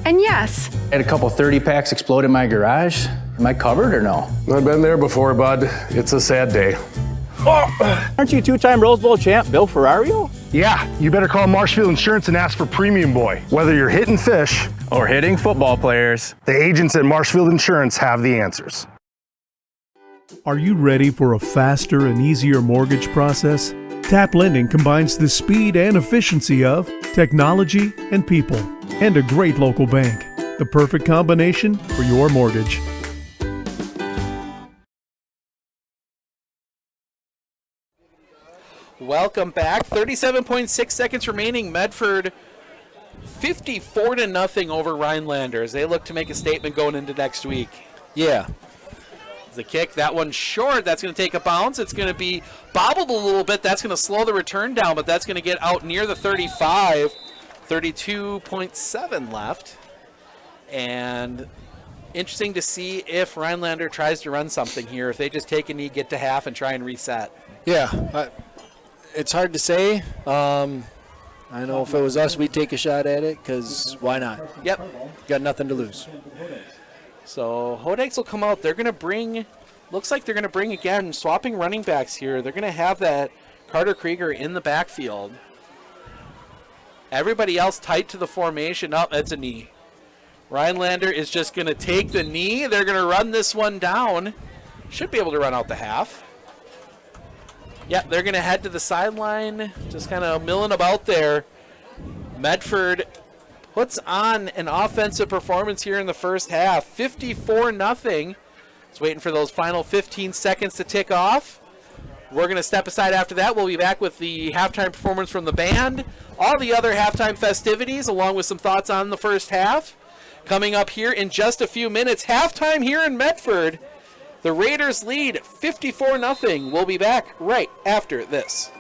And yes. I had a couple 30 packs explode in my garage. Am I covered or no? I've been there before, bud. It's a sad day. Aren't you 2-time Rose Bowl champ Bill Ferrario? Yeah, you better call Marshfield Insurance and ask for Premium Boy. Whether you're hitting fish or hitting football players, the agents at Marshfield Insurance have the answers. Are you ready for a faster and easier mortgage process? Tap Lending combines the speed and efficiency of technology and people, and a great local bank. The perfect combination for your mortgage. Welcome back. 37.6 seconds remaining. Medford 54-0 over Rhinelander as they look to make a statement going into next week. Yeah. The kick, that one's short. That's going to take a bounce. It's going to be bobbled a little bit. That's going to slow the return down, but that's going to get out near the 35. 32.7 left. And interesting to see if Rhinelander tries to run something here. If they just take a knee, get to half, and try and reset. Yeah. It's hard to say. I know if it was us, we'd take a shot at it, because why not? Yep. Got nothing to lose. So Hodex will come out. They're going to bring, looks like they're going to bring, again, swapping running backs here. They're going to have that Carter Krieger in the backfield. Everybody else tight to the formation. Oh, that's a knee. Rhinelander is just going to take the knee. They're going to run this one down. Should be able to run out the half. Yeah, they're going to head to the sideline, just kind of milling about there. Medford puts on an offensive performance here in the first half. 54-0. It's waiting for those final 15 seconds to tick off. We're going to step aside after that. We'll be back with the halftime performance from the band, all the other halftime festivities, along with some thoughts on the first half. Coming up here in just a few minutes, halftime here in Medford. The Raiders lead 54-0. We'll be back right after this.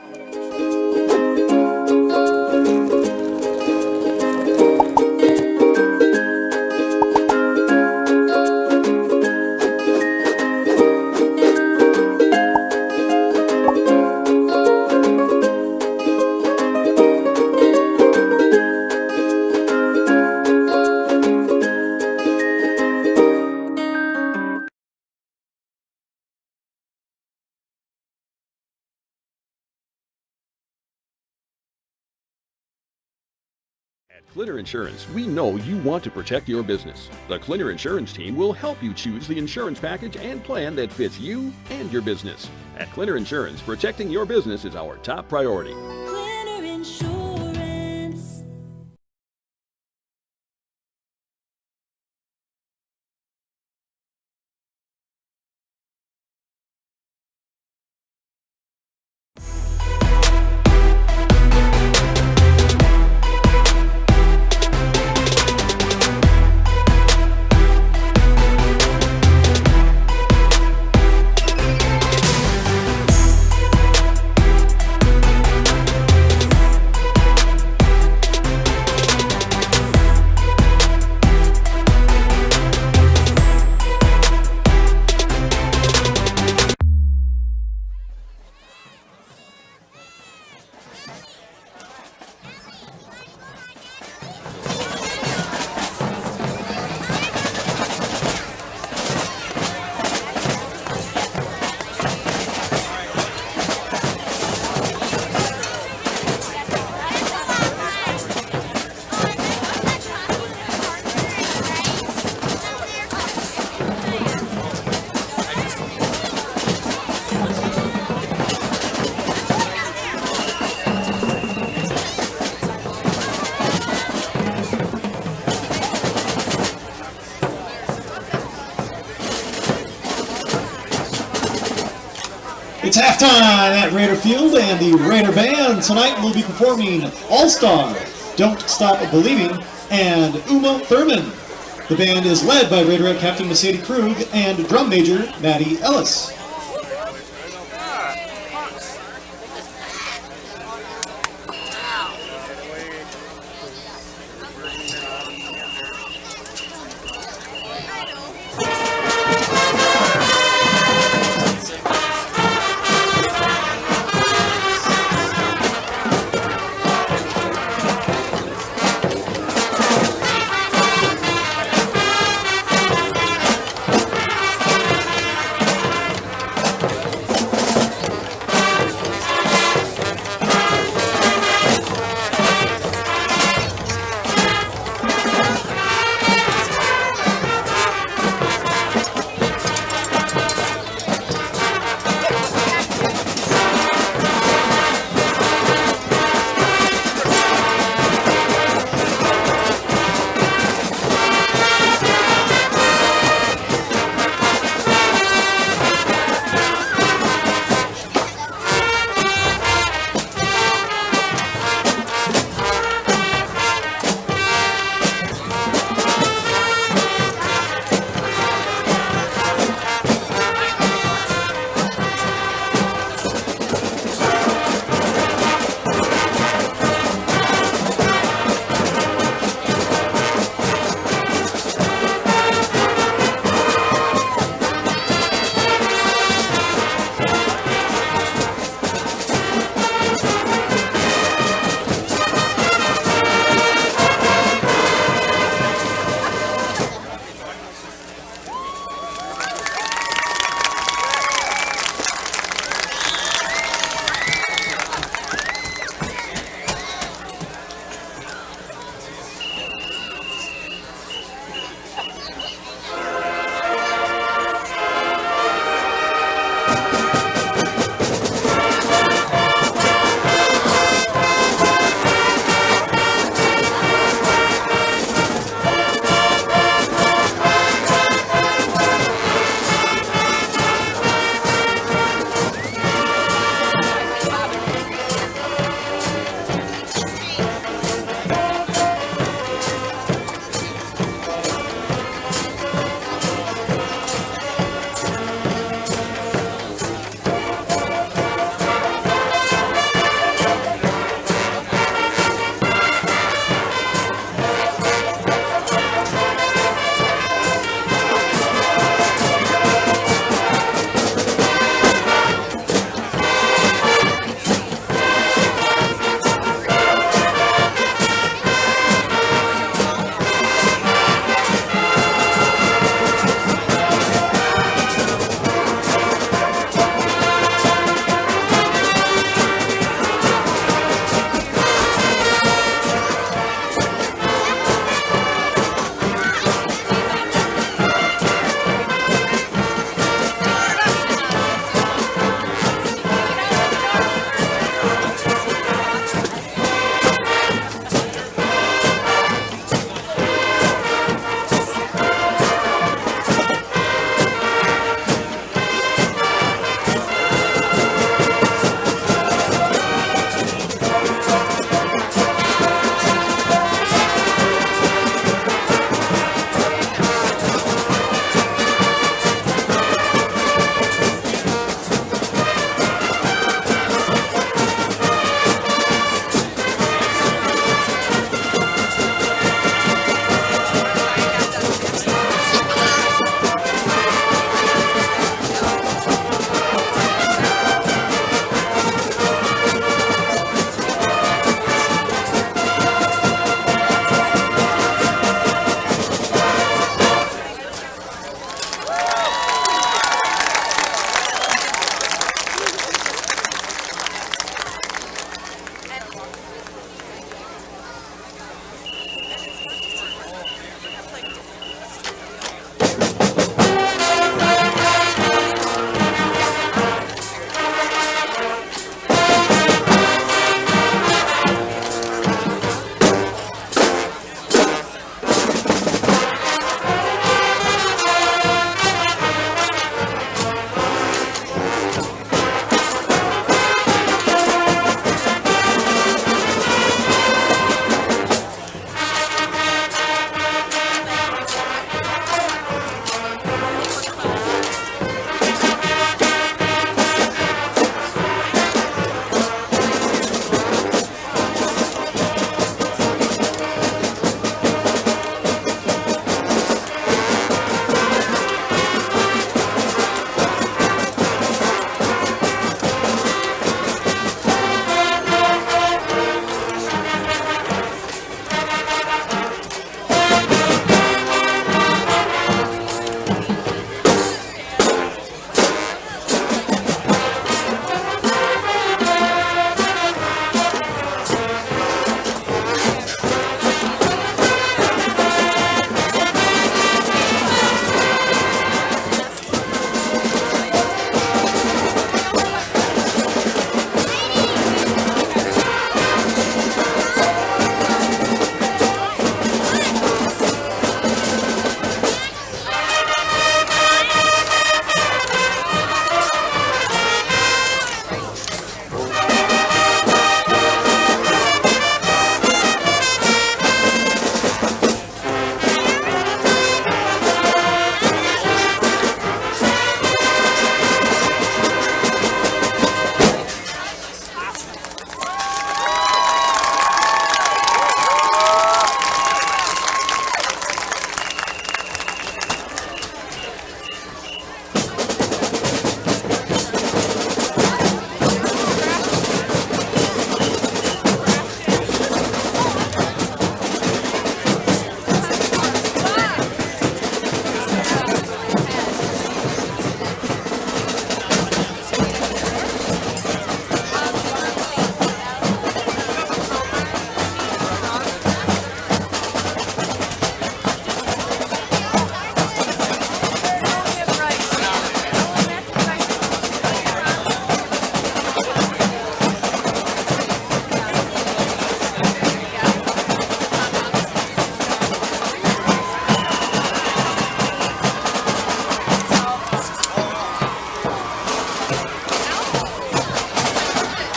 Clinner Insurance, we know you want to protect your business. The Clinner Insurance team will help you choose the insurance package and plan that fits you and your business. At Clinner Insurance, protecting your business is our top priority. Clinner Insurance. It's halftime at Raider Field, and the Raider Band tonight will be performing All-Star, Don't Stop Believing, and Uma Thurman. The band is led by Raiderette Captain Mercedes Krug and drum major Maddie Ellis.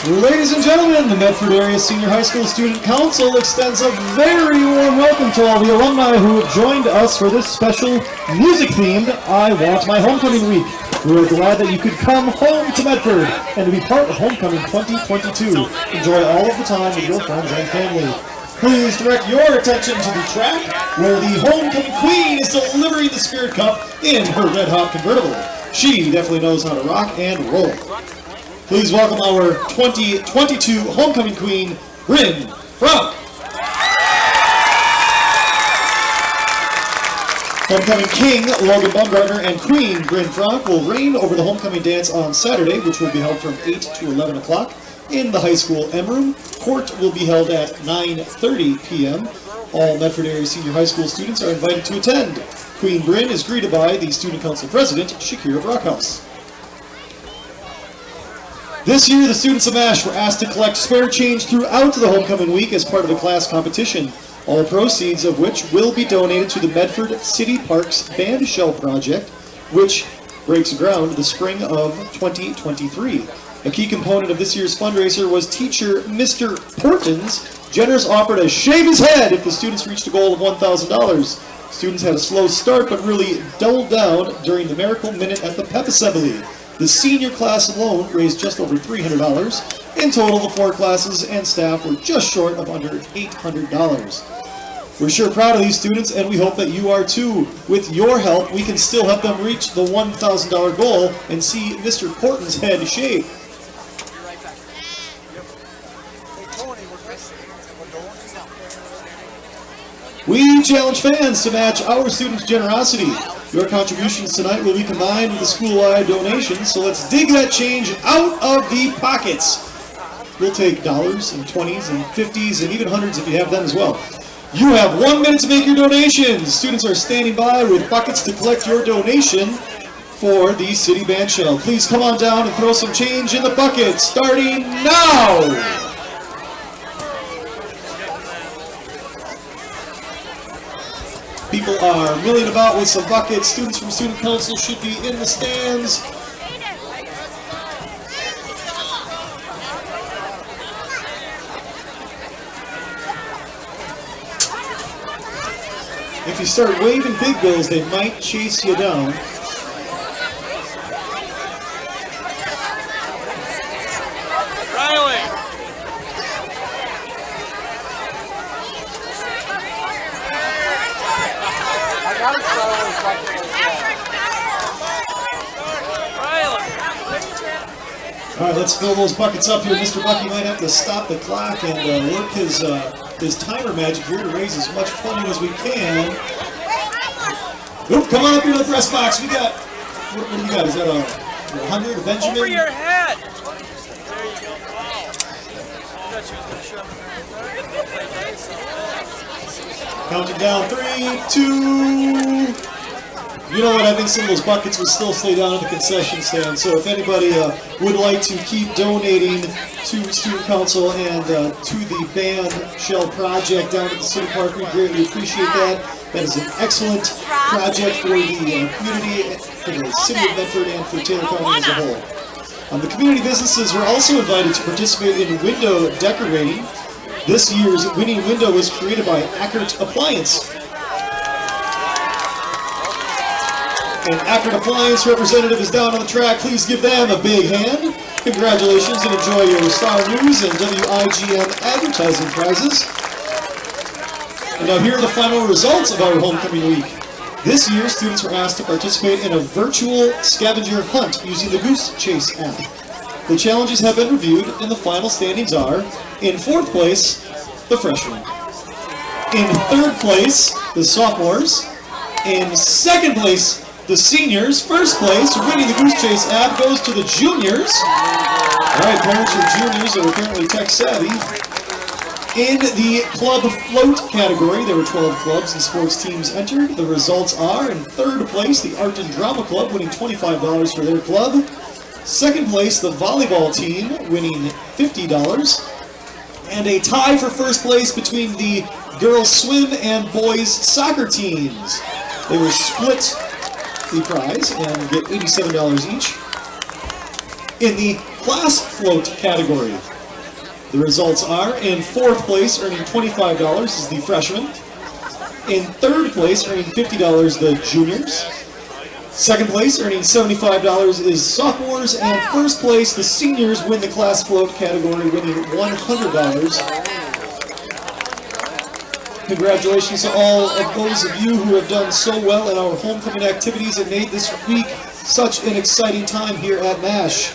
Ladies and gentlemen, the Medford Area Senior High School Student Council extends a very warm welcome to all the alumni who have joined us for this special music-themed I Want My Homecoming Week. We are glad that you could come home to Medford and to be part of Homecoming 2022. Enjoy all of the time with your friends and family. Please direct your attention to the track where the homecoming queen is delivering the Spirit Cup in her red-hot convertible. She definitely knows how to rock and roll. Please welcome our 2022 homecoming queen, Bryn Frank. Homecoming king, Logan Baumgartner, and queen, Bryn Frank, will reign over the homecoming dance on Saturday, which will be held from 8 to 11 o'clock in the high school M Room. Court will be held at 9:30 p.m. All Medford Area Senior High School students are invited to attend. Queen Bryn is greeted by the Student Council President, Shakira Brockhouse. This year, the students of MASH were asked to collect spare change throughout the homecoming week as part of the class competition, all proceeds of which will be donated to the Medford City Parks Band Shell Project, which breaks ground the spring of 2023. A key component of this year's fundraiser was teacher Mr. Porton's generous offer to shave his head if the students reached a goal of $1,000. Students had a slow start but really doubled down during the Miracle Minute at the Pep Assembly. The senior class alone raised just over $300. In total, the 4 classes and staff were just short of under $800. We're sure proud of these students, and we hope that you are too. With your help, we can still help them reach the $1,000 goal and see Mr. Porton's head shaved. We challenge fans to match our students' generosity. Your contributions tonight will be combined with the school-wide donations, so let's dig that change out of the pockets. We'll take dollars and 20s and 50s and even hundreds if you have them as well. You have 1 minute to make your donations. Students are standing by with buckets to collect your donation for the City Band Shell. Please come on down and throw some change in the bucket, starting now! People are milling about with some buckets. Students from Student Council should be in the stands. If you start waving big bills, they might chase you down. All right, let's fill those buckets up here. Mr. Bucky might have to stop the clock and work his timer magic here to raise as much funding as we can. Oop, come on up here to the press box. We got, what do we got? Is that a 100, a Benjamin? Over your head! Counting down, 3, 2. You know what, I think some of those buckets will still stay down in the concession stand, so if anybody would like to keep donating to Student Council and to the Band Shell Project down at the City Park, we greatly appreciate that. That is an excellent project for the community, for the City of Medford, and for Taylor County as a whole. The community businesses were also invited to participate in window decorating. This year's winning window was created by Ackert Appliance. And Ackert Appliance representative is down on the track. Please give them a big hand. Congratulations and enjoy your Star News and WIGN advertising prizes. And now here are the final results of our homecoming week. This year, students were asked to participate in a virtual scavenger hunt using the Goose Chase app. The challenges have been reviewed, and the final standings are: in 4th place, the freshmen; in 3rd place, the sophomores; in 2nd place, the seniors. 1st place, winning the Goose Chase app, goes to the juniors. All right, parents or juniors are apparently tech savvy. In the club float category, there were 12 clubs and sports teams entered. The results are: in 3rd place, the Art and Drama Club, winning $25 for their club. 2nd place, the volleyball team, winning $50. And a tie for 1st place between the girls swim and boys soccer teams. They were split the prize and get $87 each. In the class float category, The results are, in 4th place, earning $25, is the freshman. In 3rd place, earning $50, the juniors. 2nd place, earning $75, is sophomores. And 1st place, the seniors win the class float category, winning $100. Congratulations to all of those of you who have done so well in our homecoming activities and made this week such an exciting time here at MASH.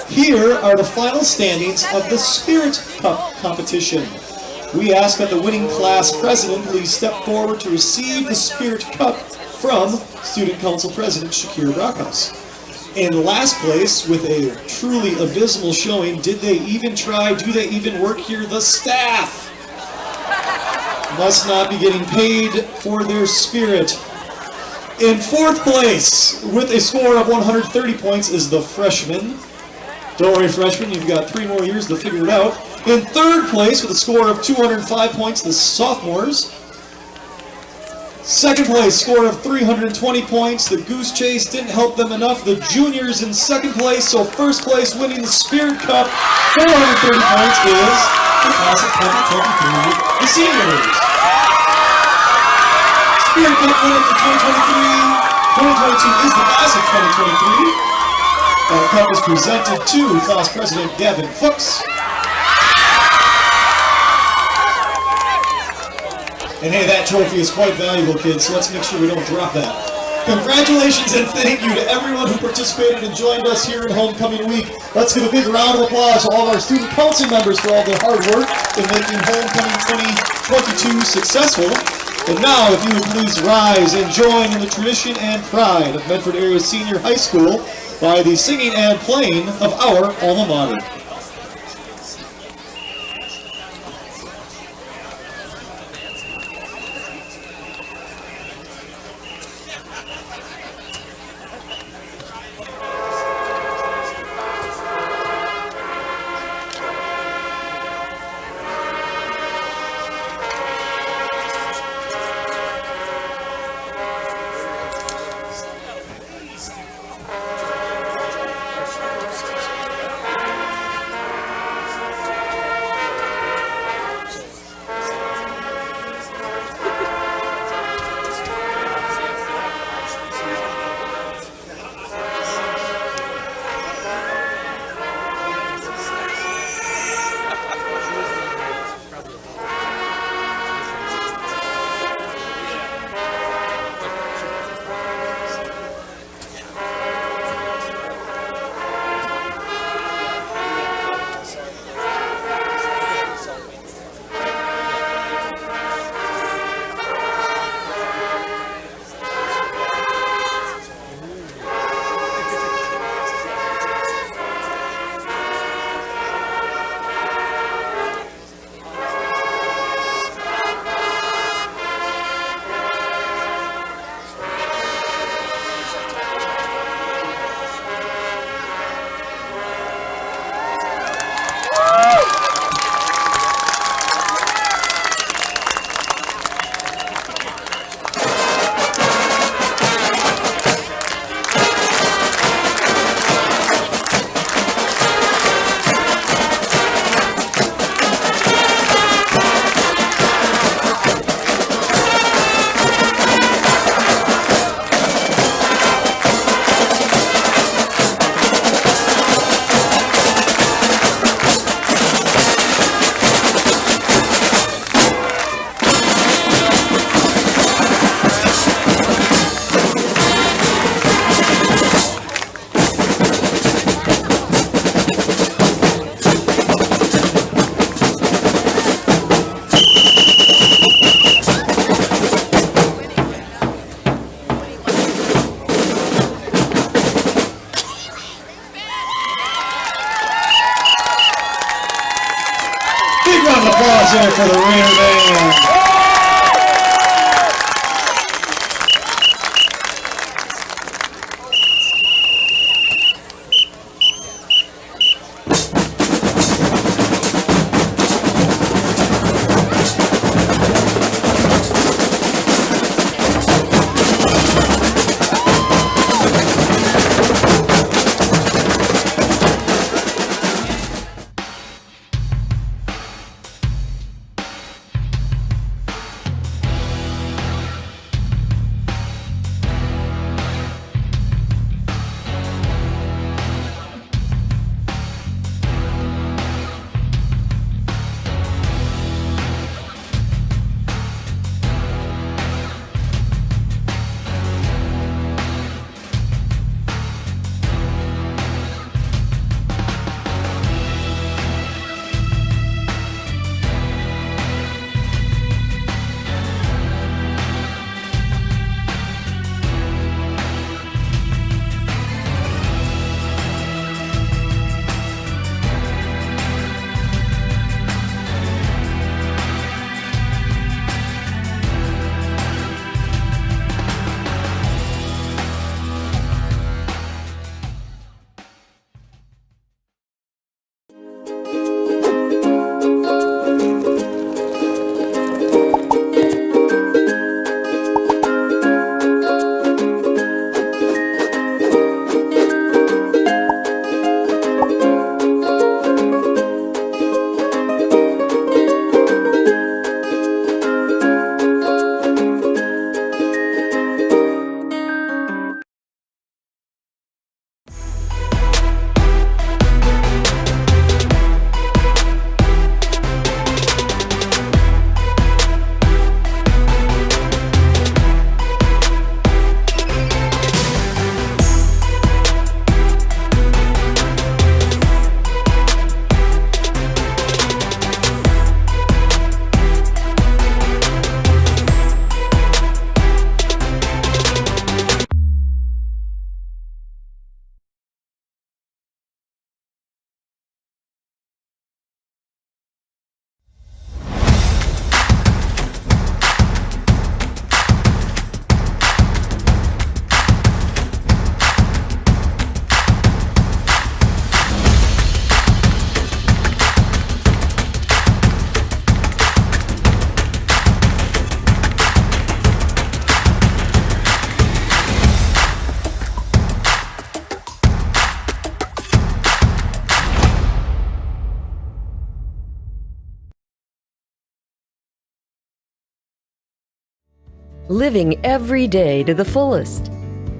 Here are the final standings of the Spirit Cup competition. We ask that the winning class president please step forward to receive the Spirit Cup from Student Council President Shakir Brockhouse. In last place, with a truly abysmal showing, did they even try, do they even work here, the staff must not be getting paid for their spirit. In 4th place, with a score of 130 points, is the freshman. Don't worry, freshmen, you've got 3 more years to figure it out. In 3rd place, with a score of 205 points, the sophomores. 2nd place, score of 320 points. The Goose Chase didn't help them enough. The juniors in 2nd place, so 1st place winning the Spirit Cup, 430 points, is the class of 2023, the seniors. Spirit Cup winner for 2023-2022 is the class of 2023. That cup is presented to class president Gavin Fuchs. And hey, that trophy is quite valuable, kids, so let's make sure we don't drop that. Congratulations and thank you to everyone who participated and joined us here in Homecoming Week. Let's give a big round of applause to all of our student council members for all their hard work in making Homecoming 2022 successful. And now, if you would please rise and join in the tradition and pride of Medford Area Senior High School by the singing and playing of our alma mater. applause there for the Rhinelander. living every day to the fullest,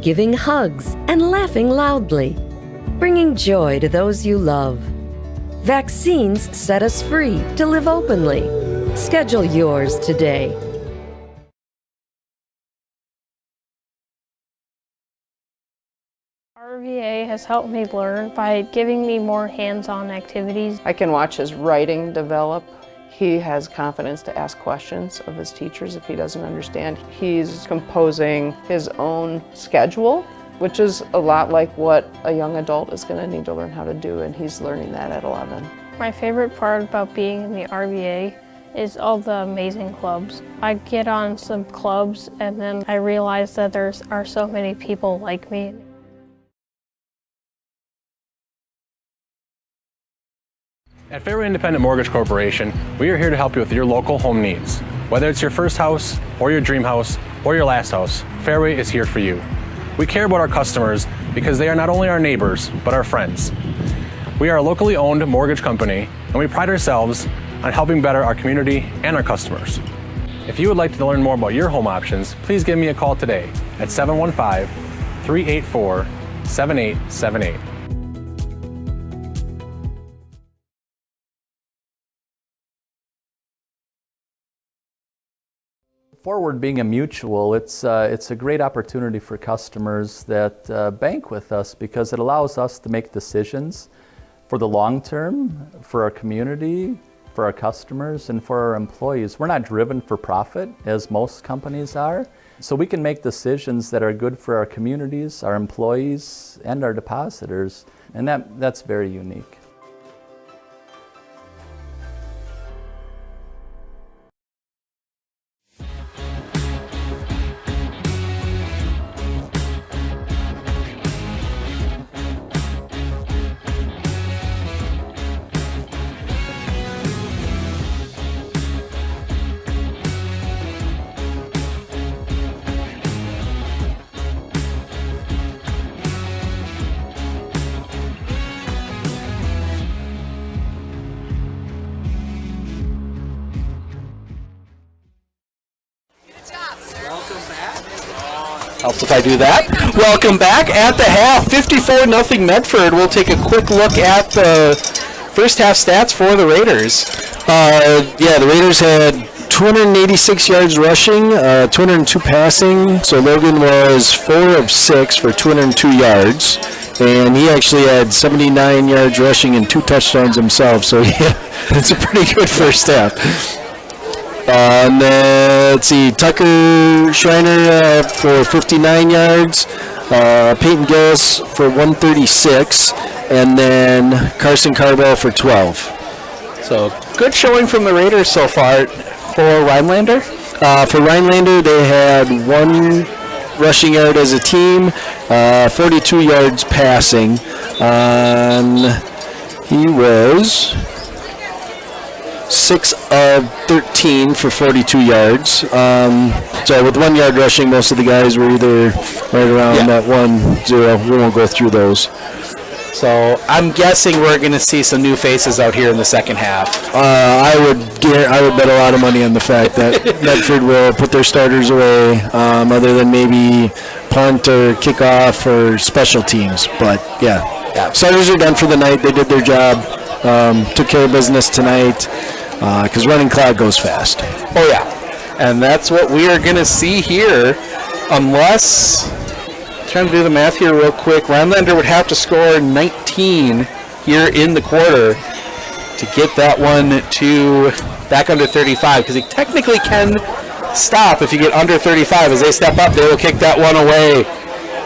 giving hugs and laughing loudly, bringing joy to those you love. Vaccines set us free to live openly. Schedule yours today. RVA has helped me learn by giving me more hands-on activities. I can watch his writing develop. He has confidence to ask questions of his teachers if he doesn't understand. He's composing his own schedule, which is a lot like what a young adult is going to need to learn how to do, and he's learning that at 11. My favorite part about being in the RVA is all the amazing clubs. I get on some clubs and then I realize that there are so many people like me. At Fairway Independent Mortgage Corporation, we are here to help you with your local home needs. Whether it's your first house, or your dream house, or your last house, Fairway is here for you. We care about our customers because they are not only our neighbors, but our friends. We are a locally owned mortgage company, and we pride ourselves on helping better our community and our customers. If you would like to learn more about your home options, please give me a call today at 715-384-7878. Forward being a mutual, it's a great opportunity for customers that bank with us because it allows us to make decisions for the long term, for our community, for our customers, and for our employees. We're not driven for profit as most companies are, so we can make decisions that are good for our communities, our employees, and our depositors, and that's very unique. Helps if I do that. Welcome back. At the half, 54-0 Medford. We'll take a quick look at the first half stats for the Raiders. The Raiders had 286 yards rushing, 202 passing. So Logan was 4 of 6 for 202 yards. And he actually had 79 yards rushing and 2 touchdowns himself. So yeah, it's a pretty good first half. And then, let's see, Tucker Schreiner for 59 yards, Peyton Gillis for 136, and then Carson Carbell for 12. So good showing from the Raiders so far. For Rhinelander? For Rhinelander, they had 1 rushing yard as a team, 42 yards passing. He was 6 of 13 for 42 yards. So with 1 yard rushing, most of the guys were either right around that 1-0. We won't go through those. So I'm guessing we're going to see some new faces out here in the second half. I would bet a lot of money on the fact that Medford will put their starters away, other than maybe punt or kickoff or special teams. But yeah, starters are done for the night. They did their job. Took care of business tonight. Because running cloud goes fast. Oh yeah, and that's what we are going to see here, unless, trying to do the math here real quick, Rhinelander would have to score 19 here in the quarter to get that one to back under 35, because he technically can stop if you get under 35. As they step up, they will kick that one away.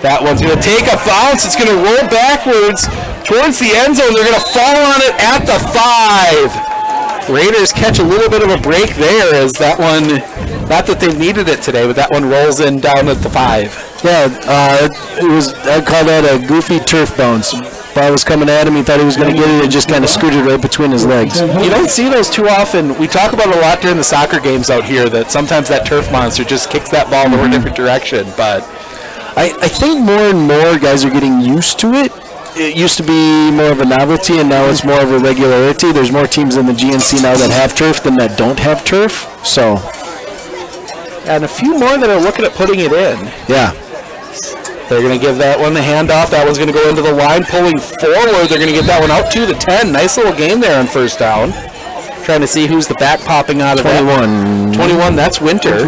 That one's going to take a bounce. It's going to roll backwards towards the end zone. They're going to fall on it at the 5. Raiders catch a little bit of a break there as that one, not that they needed it today, but that one rolls in down at the 5. Yeah, I'd call that a goofy turf bounce. Ball was coming at him, he thought he was going to get it, and just kind of scooted right between his legs. You don't see those too often. We talk about it a lot during the soccer games out here, that sometimes that turf monster just kicks that ball in a different direction, but I think more and more guys are getting used to it. It used to be more of a novelty, and now it's more of a regularity. There's more teams in the GNC now that have turf than that don't have turf. So and a few more that are looking at putting it in. Yeah. They're going to give that one the handoff. That one's going to go into the line, pulling forward. They're going to get that one out to the 10. Nice little gain there on first down. Trying to see who's the back popping out of 21. that. 21, that's Winter.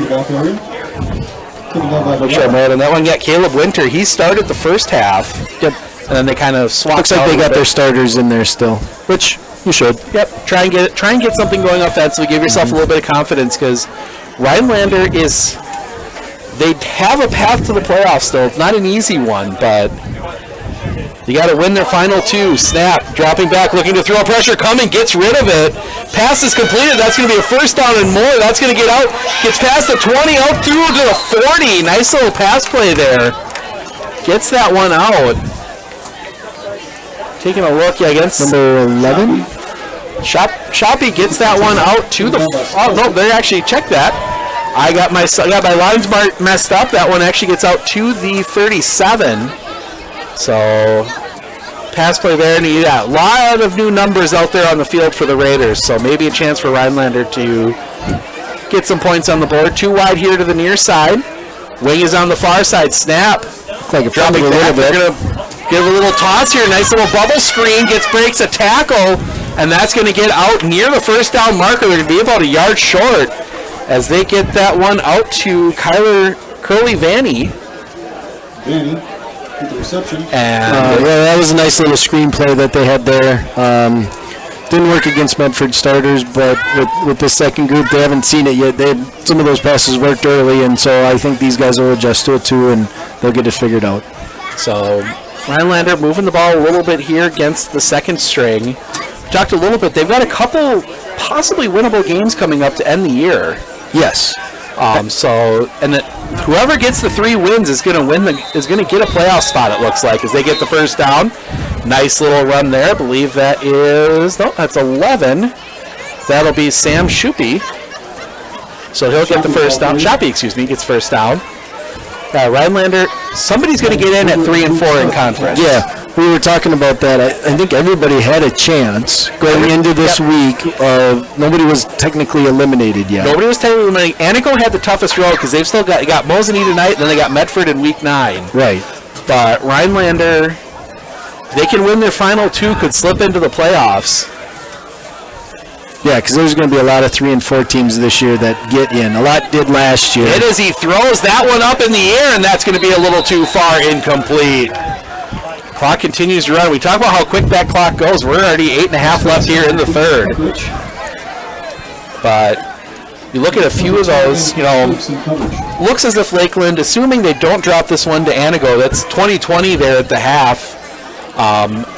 Which I'm right on that one. Yeah, Caleb Winter. He started the first half. Yep. And then they kind of swapped. Looks like they got their starters in there still, which you should. Yep. Try and get something going offensively. Give yourself a little bit of confidence because Rhinelander is. They have a path to the playoffs still. It's not an easy one, but you got to win their final two. Snap, dropping back, looking to throw pressure, coming, gets rid of it. Pass is completed. That's going to be a first down and more. That's going to get out. Gets past the 20, out through to the 40. Nice little pass play there. Gets that one out. Taking a look against number 11. Shoppy gets that one out to the. Oh no, they actually checked that. I got my lines messed up. That one actually gets out to the 37. So pass play there, and a lot of new numbers out there on the field for the Raiders. So maybe a chance for Rhinelander to get some points on the board. Too wide here to the near side. Wing is on the far side. Snap. Like dropping a little bit. They're gonna give a little toss here. Nice little bubble screen. Breaks a tackle, and that's going to get out near the first down marker. They're going to be about a yard short as they get that one out to Curly Vanny. Vanny with the reception. And that was a nice little screenplay that they had there. Didn't work against Medford starters, but with this second group, they haven't seen it yet. Some of those passes worked early, and so I think these guys will adjust to it too, and they'll get it figured out. So Rhinelander moving the ball a little bit here against the second string. We talked a little bit. They've got a couple possibly winnable games coming up to end the year. Yes. Whoever gets the 3 wins is going to get a playoff spot. It looks like as they get the first down. Nice little run there. I believe that's 11. That'll be Sam Shoopy. So he'll get the first down. Shoppy, gets first down. Rhinelander, somebody's going to get in at 3 and 4 in conference. Yeah, we were talking about that. I think everybody had a chance going into this week. Nobody was technically eliminated yet. Nobody was technically eliminated. Anaco had the toughest road because they've still got Mosinee tonight, and then they got Medford in week 9. Right. But Rhinelander, they can win their final 2, could slip into the playoffs. Yeah, because there's going to be a lot of 3 and 4 teams this year that get in. A lot did last year. It is. He throws that one up in the air, and that's going to be a little too far, incomplete. Clock continues to run. We talk about how quick that clock goes. We're already 8.5 left here in the third. But you look at a few of those, looks as if Lakeland, assuming they don't drop this one to Anago, that's 20-20 there at the half.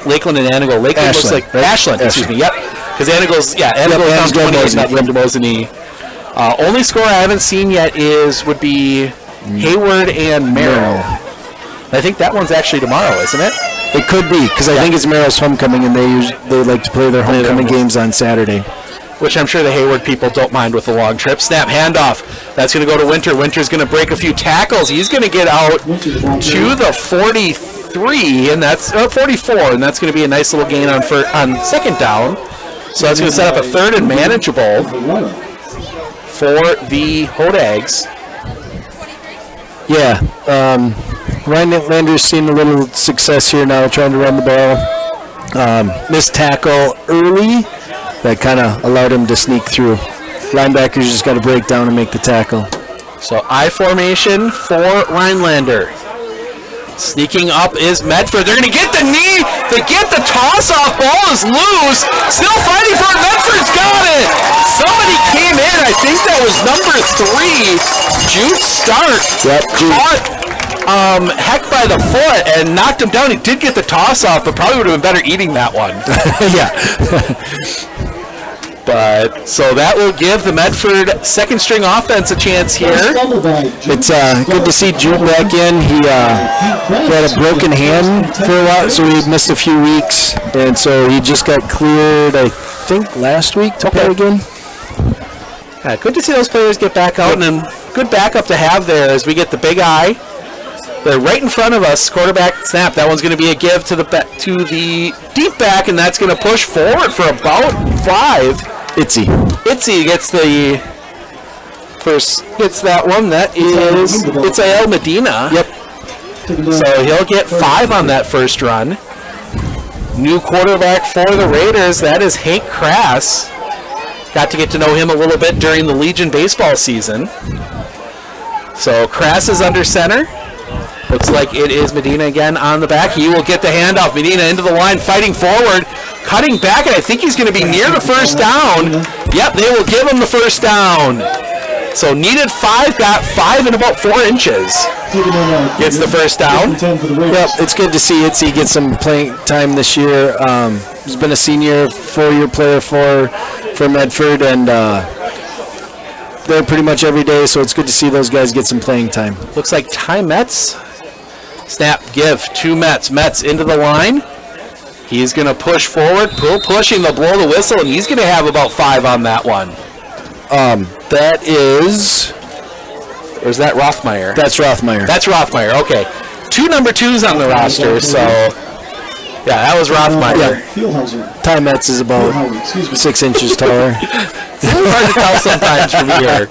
Lakeland and Anago. Lakeland looks like Ashland. Excuse me. Yep. Because Anago's down 20 to Mosinee. Only score I haven't seen yet would be Hayward and Merrill. I think that one's actually tomorrow, isn't it? It could be, because I think it's Merrill's homecoming, and they like to play their homecoming games on Saturday. Which I'm sure the Hayward people don't mind with the long trip. Snap, handoff. That's going to go to Winter. Winter's going to break a few tackles. He's going to get out to the 43, and that's 44, and that's going to be a nice little gain on second down. So that's going to set up a third and manageable for the Hodags. Yeah, Rhinelander's seen a little success here now trying to run the ball. Missed tackle early. That kind of allowed him to sneak through. Linebackers just got to break down and make the tackle. So I formation for Rhinelander. Sneaking up is Medford. They're going to get the knee. They get the toss-off. Ball is loose. Still fighting for it. Medford's got it. Somebody came in. I think that was number 3. Jude Stark. Yep, Caught Heck by the foot and knocked him down. He did get the toss-off, but probably would have been better eating that one. Yeah. But so that will give the Medford second-string offense a chance here. It's good to see Jude back in. He had a broken hand for a while, so he missed a few weeks, and so he just got cleared, I think, last week to play again. Yeah, good to see those players get back out, and good backup to have there as we get the big eye. They're right in front of us. Quarterback snap. That one's going to be a give to the deep back, and that's going to push forward for about 5. Itzy gets the First gets that one. That is Itzael Medina. Yep. So he'll get 5 on that first run. New quarterback for the Raiders. That is Hank Crass. Got to get to know him a little bit during the Legion baseball season. So Crass is under center. Looks like it is Medina again on the back. He will get the handoff. Medina into the line, fighting forward, cutting back, and I think he's going to be near the first down. Yep, they will give him the first down. So needed 5, got 5 in about 4 inches. Gets the first down. Yep, it's good to see Itzy get some playing time this year. He's been a senior, 4-year player for Medford, and they're pretty much every day, so it's good to see those guys get some playing time. Looks like Ty Metz. Snap, give to Metz. Metz into the line. He's going to push forward, pushing, they'll blow the whistle, and he's going to have about 5 on that one. That is... Or is that Rothmeyer? That's Rothmeyer. That's Rothmeyer, okay. 2 number 2s on the roster, so... Yeah, that was Rothmeyer. Ty Metz is about 6 inches taller. It's a little hard to tell sometimes from here.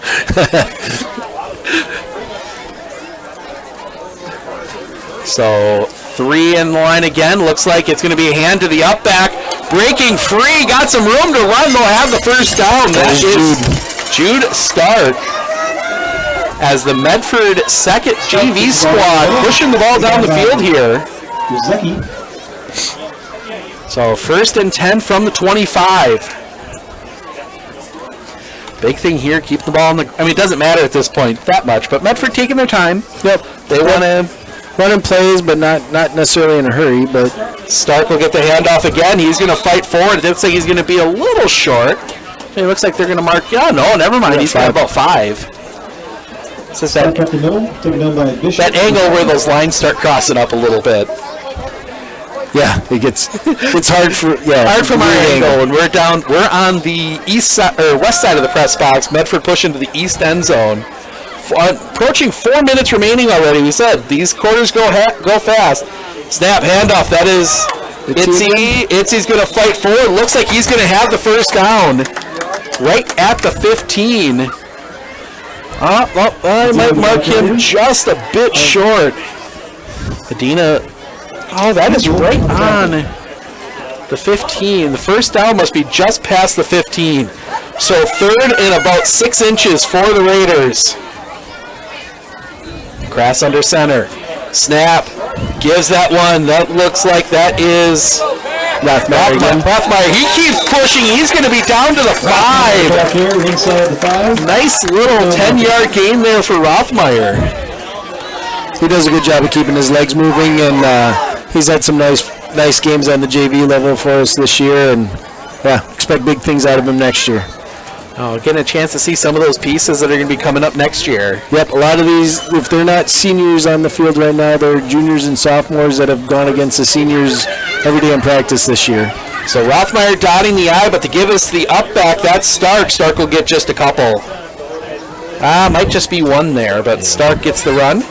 So 3 in line again. Looks like it's going to be a hand to the up back. Breaking free. Got some room to run. They'll have the first down. That is Jude Stark. As the Medford second JV squad pushing the ball down the field here. So 1st and 10 from the 25. Big thing here, keep the ball in the... I mean, it doesn't matter at this point that much, but Medford taking their time. Yep. They want to... Running plays, but not necessarily in a hurry. But Stark will get the handoff again. He's going to fight forward. It looks like he's going to be a little short. It looks like they're going to mark... Yeah, no, never mind. He's got about 5. So that angle where those lines start crossing up a little bit. Yeah, it's hard for hard from our angle, and we're on the east side or west side of the press box. Medford pushing to the east end zone. Approaching 4 minutes remaining already. We said these quarters go fast. Snap, handoff. That is Itzy. Itzy's going to fight forward. Looks like he's going to have the first down right at the 15. I might mark him just a bit short. Medina. Oh, that is right on the 15. The first down must be just past the 15. So 3rd and about 6 inches for the Raiders. Crass under center. Snap. Gives that one. That looks like that is Rothmeyer. He keeps pushing. He's going to be down to the 5. Nice little 10-yard gain there for Rothmeyer. He does a good job of keeping his legs moving, and he's had some nice games on the JV level for us this year, and yeah, expect big things out of him next year. Oh, getting a chance to see some of those pieces that are going to be coming up next year. Yep, a lot of these, if they're not seniors on the field right now, they're juniors and sophomores that have gone against the seniors every day in practice this year. So Rothmeyer dotting the I, but to give us the up back, that's Stark. Stark will get just a couple. Might just be 1 there, but Stark gets the run.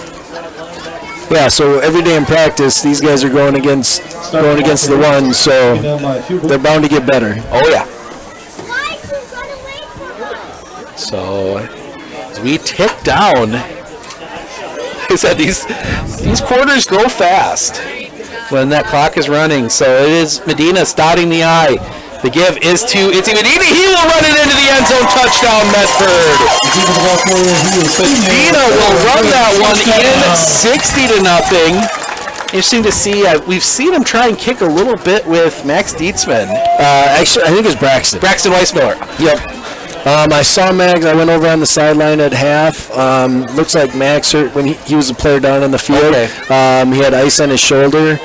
Yeah, so every day in practice, these guys are going against the one, so they're bound to get better. Oh yeah. So as we tick down, like I said, these quarters go fast when that clock is running. So it is Medina starting the I. The give is to Itzy Medina. He will run it into the end zone. Touchdown, Medford. Medina will run that one in 60-0. Interesting to see. We've seen him try and kick a little bit with Max Dietzman. Actually, I think it's Braxton. Braxton Weissmiller. Yep. I saw Max. I went over on the sideline at half. Looks like Max hurt when he was a player down on the field. Okay. He had ice on his shoulder.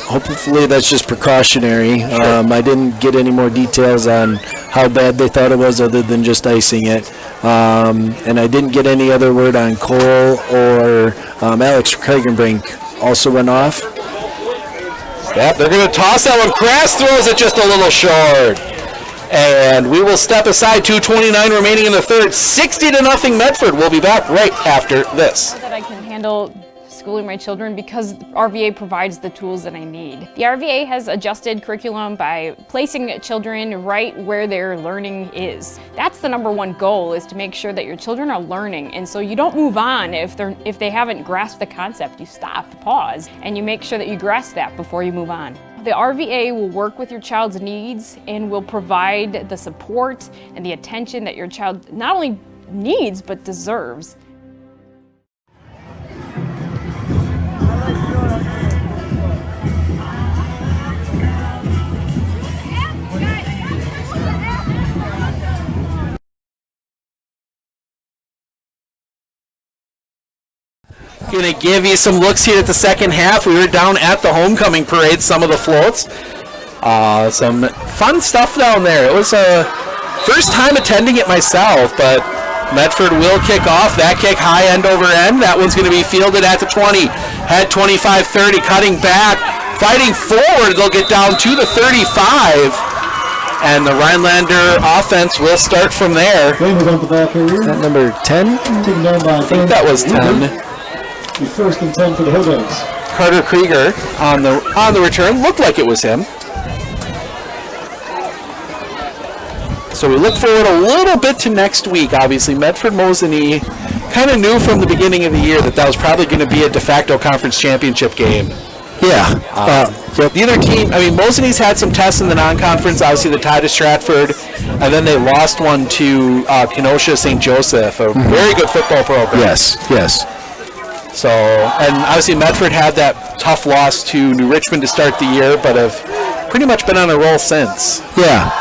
Hopefully that's just precautionary. I didn't get any more details on how bad they thought it was other than just icing it. And I didn't get any other word on Cole or Alex Kragenbrink also went off. Yep, they're going to toss that one. Crass throws it just a little short. And we will step aside. 2:29 remaining in the third. 60-0 Medford. We'll be back right after this. That I can handle schooling my children because RVA provides the tools that I need. The RVA has adjusted curriculum by placing children right where their learning is. That's the #1 goal, is to make sure that your children are learning, and so you don't move on if they haven't grasped the concept. You stop, pause, and you make sure that you grasp that before you move on. The RVA will work with your child's needs and will provide the support and the attention that your child not only needs but deserves. Going to give you some looks here at the second half. We were down at the homecoming parade, some of the floats. Some fun stuff down there. It was a first time attending it myself, but Medford will kick off. That kick high end over end. That one's going to be fielded at the 20. Head 25-30, cutting back, fighting forward. They'll get down to the 35. And the Rhinelander offense will start from there. That number 10? I think that was 10. The 1st and 10 for the Hillbillies. Carter Krieger on the return. Looked like it was him. So we look forward a little bit to next week. Obviously, Medford Mosinee kind of knew from the beginning of the year that was probably going to be a de facto conference championship game. Yeah. The other team, I mean, Mosinee's had some tests in the non-conference. Obviously, the tie to Stratford, and then they lost one to Kenosha St. Joseph, a very good football program. Yes. So, and obviously Medford had that tough loss to New Richmond to start the year, but have pretty much been on a roll since. Yeah.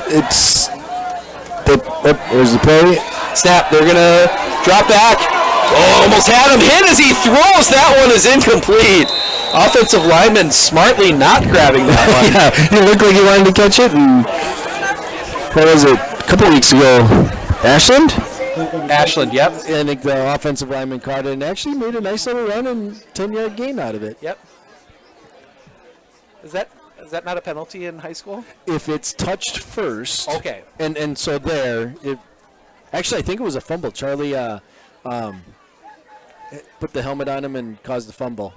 There's the play. Snap. They're going to drop back. Oh, almost had him hit as he throws. That one is incomplete. Offensive lineman smartly not grabbing that one. Yeah, it looked like he wanted to catch it. And what was it? A couple weeks ago, Ashland, yep. I think the offensive lineman caught it and actually made a nice little run and 10-yard gain out of it. Yep. Is that not a penalty in high school? If it's touched first. Okay. And so there, actually I think it was a fumble. Charlie put the helmet on him and caused the fumble.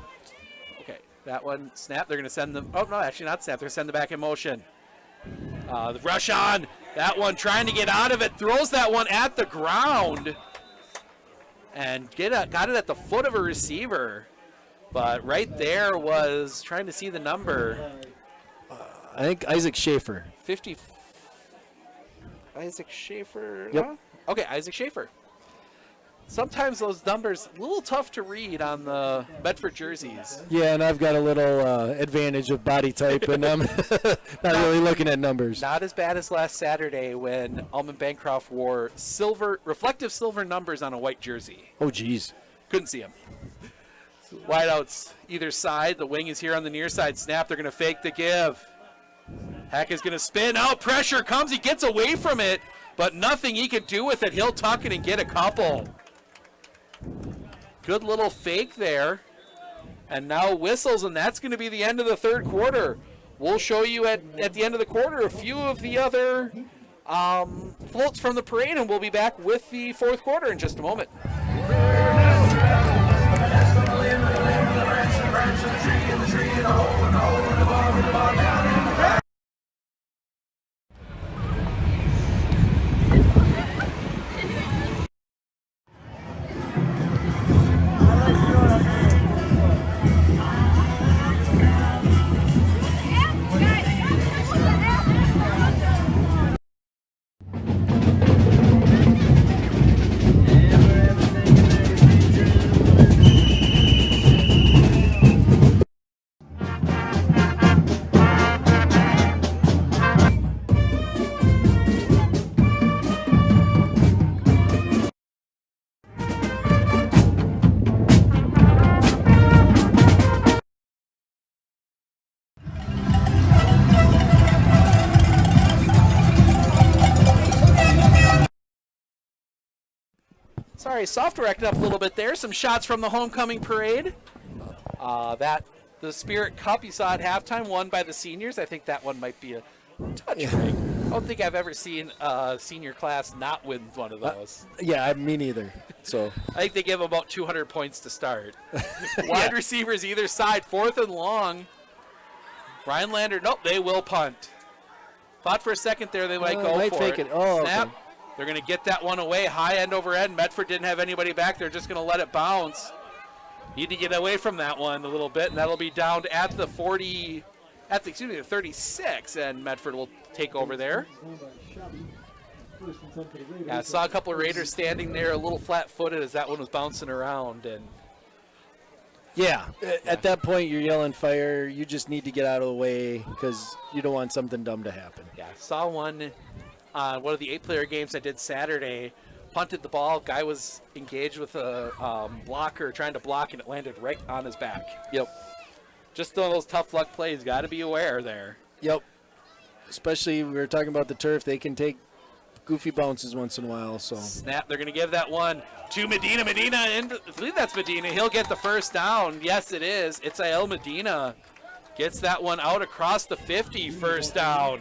Okay, that one, snap. They're going to send them. Oh, no, actually not snap. They're going to send it back in motion. The rush on. That one trying to get out of it. Throws that one at the ground. And got it at the foot of a receiver. But right there was trying to see the number. I think Isaac Schaefer. 50. Isaac Schaefer? Yep. Huh? Okay, Isaac Schaefer. Sometimes those numbers a little tough to read on the Medford jerseys. Yeah, and I've got a little advantage of body type, and I'm not really looking at numbers. Not as bad as last Saturday when Alman Bancroft wore reflective silver numbers on a white jersey. Oh, geez. Couldn't see him. Wideouts either side. The wing is here on the near side. Snap. They're going to fake the give. Hack is going to spin out. Pressure comes. He gets away from it, but nothing he can do with it. He'll tuck it and get a couple. Good little fake there. And now whistles, and that's going to be the end of the third quarter. We'll show you at the end of the quarter a few of the other floats from the parade, and we'll be back with the fourth quarter in just a moment. Sorry, software acted up a little bit there. Some shots from the homecoming parade. The Spirit Cup you saw at halftime, won by the seniors. I think that one might be a Touch ring. I don't think I've ever seen a senior class not win one of those. Yeah, me neither. So I think they give about 200 points to start. Wide receivers either side, 4th and long. Rhinelander, nope, they will punt. Thought for a second there they might go for fake it. Oh, Snap. okay. They're going to get that one away, high end over end. Medford didn't have anybody back. They're just going to let it bounce. Need to get away from that one a little bit, and that'll be down at the 40, the 36, and Medford will take over there. Yeah, I saw a couple of Raiders standing there a little flat-footed as that one was bouncing around. And yeah, at that point you're yelling fire. You just need to get out of the way because you don't want something dumb to happen. Yeah, saw one on one of the 8-player games I did Saturday. Punted the ball. Guy was engaged with a blocker trying to block, and it landed right on his back. Yep. Just one of those tough luck plays. Got to be aware there. Yep. Especially we were talking about the turf. They can take goofy bounces once in a while. So snap. They're going to give that one to Medina. I believe that's Medina. He'll get the first down. Yes, it is. It's Ael Medina. Gets that one out across the 50. First down.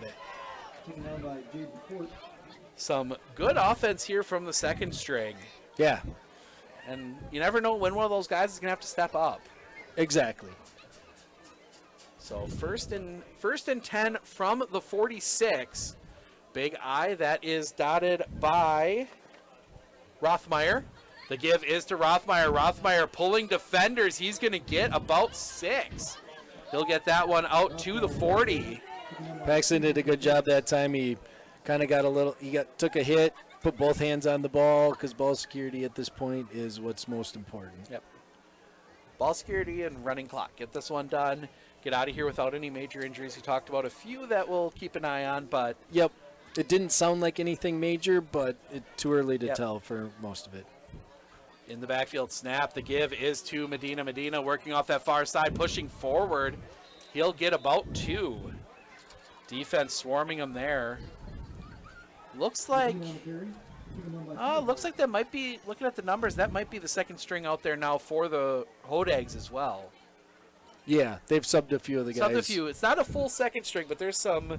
Some good offense here from the second string. Yeah. And you never know when one of those guys is going to have to step up. Exactly. So first and 10 from the 46. Big I, that is dotted by Rothmeyer. The give is to Rothmeyer. Rothmeyer pulling defenders. He's going to get about 6. He'll get that one out to the 40. Paxton did a good job that time. He kind of got a little, took a hit, put both hands on the ball because ball security at this point is what's most important. Yep. Ball security and running clock. Get this one done. Get out of here without any major injuries. He talked about a few that we'll keep an eye on, but... Yep. It didn't sound like anything major, but it's too early to tell for most of it. In the backfield snap, the give is to Medina. Medina working off that far side, pushing forward. He'll get about 2. Defense swarming him there. Looks like that might be, looking at the numbers, that might be the second string out there now for the Hodags as well. Yeah, they've subbed a few of the guys. Subbed a few. It's not a full second string, but there's some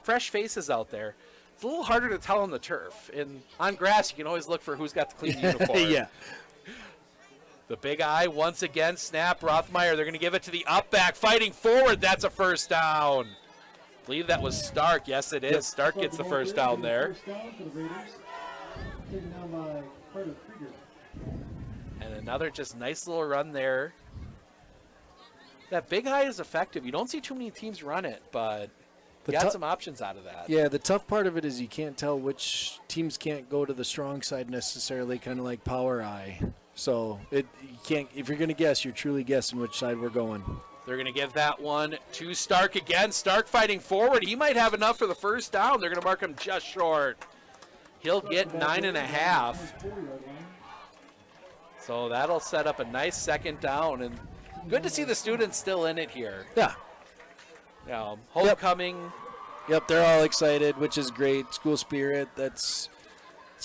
fresh faces out there. It's a little harder to tell on the turf. And on grass, you can always look for who's got the clean uniform. Yeah. The big I once again, snap, Rothmeyer. They're going to give it to the up back, fighting forward. That's a first down. I believe that was Stark. Yes, it is. Yep. Stark gets the first down there. And another just nice little run there. That big I is effective. You don't see too many teams run it, but you got some options out of that. Yeah, the tough part of it is you can't tell which teams can't go to the strong side necessarily, kind of like power I. So you can't. If you're going to guess, you're truly guessing which side we're going. They're going to give that one to Stark again. Stark fighting forward. He might have enough for the first down. They're going to mark him just short. He'll get 9.5. So that'll set up a nice second down. And good to see the students still in it here. Yeah. Homecoming. Yep, they're all excited, which is great. School spirit. It's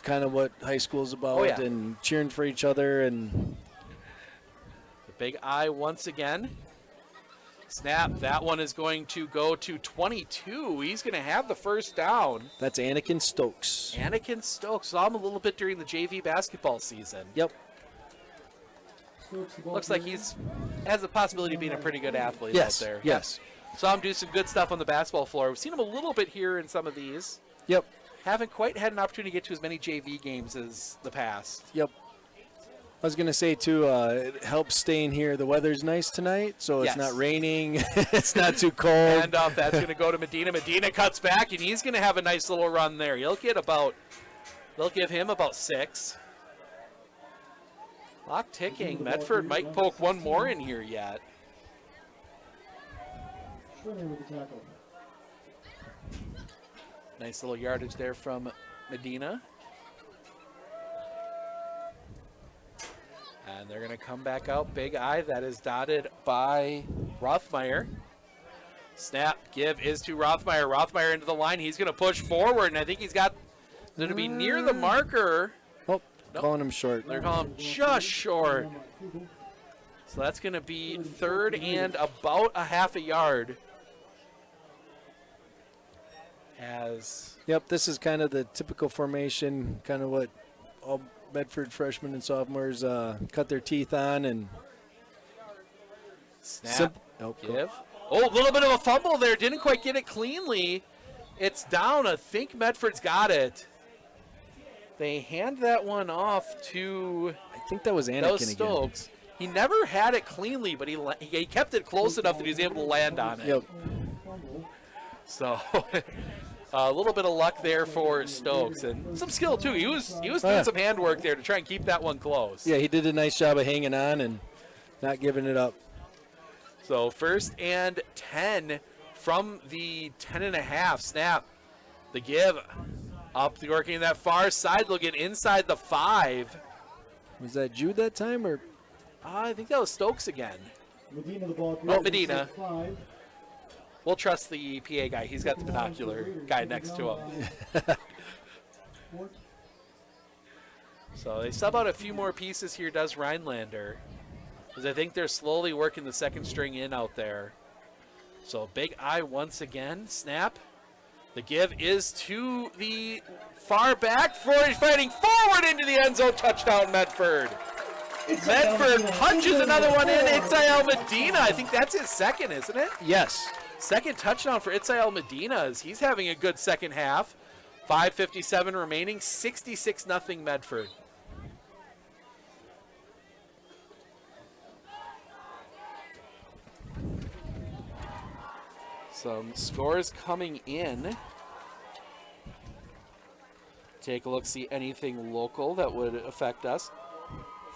kind of what high school is about. Oh, yeah. And cheering for each other. And the big I once again. Snap. That one is going to go to 22. He's going to have the first down. That's Anakin Stokes. Anakin Stokes. Saw him a little bit during the JV basketball season. Yep. Looks like has the possibility of being a pretty good athlete out there. Yes. Saw him do some good stuff on the basketball floor. We've seen him a little bit here in some of these. Yep. Haven't quite had an opportunity to get to as many JV games as the past. Yep. I was going to say, too, it helps staying here. The weather's nice tonight, so it's not raining. It's not too cold. And that's going to go to Medina. Medina cuts back, and he's going to have a nice little run there. They'll give him about 6. Clock ticking. Medford might poke one more in here yet. Nice little yardage there from Medina. And they're going to come back out. Big I, that is dotted by Rothmeyer. Snap, give is to Rothmeyer. Rothmeyer into the line. He's going to push forward, and I think he's going to be near the marker. Oh, nope. Calling him short. They're calling him just short. So that's going to be 3rd and about a half a yard. Yep, this is kind of the typical formation, kind of what all Medford freshmen and sophomores cut their teeth on. And Snap, give. Oh, a little bit of a fumble there. Didn't quite get it cleanly. It's down. I think Medford's got it. They hand that one off to, I think that was Anakin Stokes. Again. He never had it cleanly, but he kept it close enough that he was able to land on it. Yep. So a little bit of luck there for Stokes and some skill too. He was doing some handwork there to try and keep that one close. Yeah, he did a nice job of hanging on and not giving it up. So 1st and 10 from the 10.5. Snap. The give. Up the working that far side. They'll get inside the 5. Was that Jude that time, or? I think that was Stokes again. Medina, the ball. Oh, Medina. We'll trust the PA guy. He's got the binocular guy next to him. So they sub out a few more pieces here, does Rhinelander. Because I think they're slowly working the second string in out there. So big eye once again. Snap. The give is to the far back. Floyd fighting forward into the end zone. Touchdown, Medford. Medford punches another one in. Itzael Medina. I think that's his second, isn't it? Yes. Second touchdown for Itzael Medina as he's having a good second half. 5:57 remaining. 66-0 Medford. Some scores coming in. Take a look, see anything local that would affect us.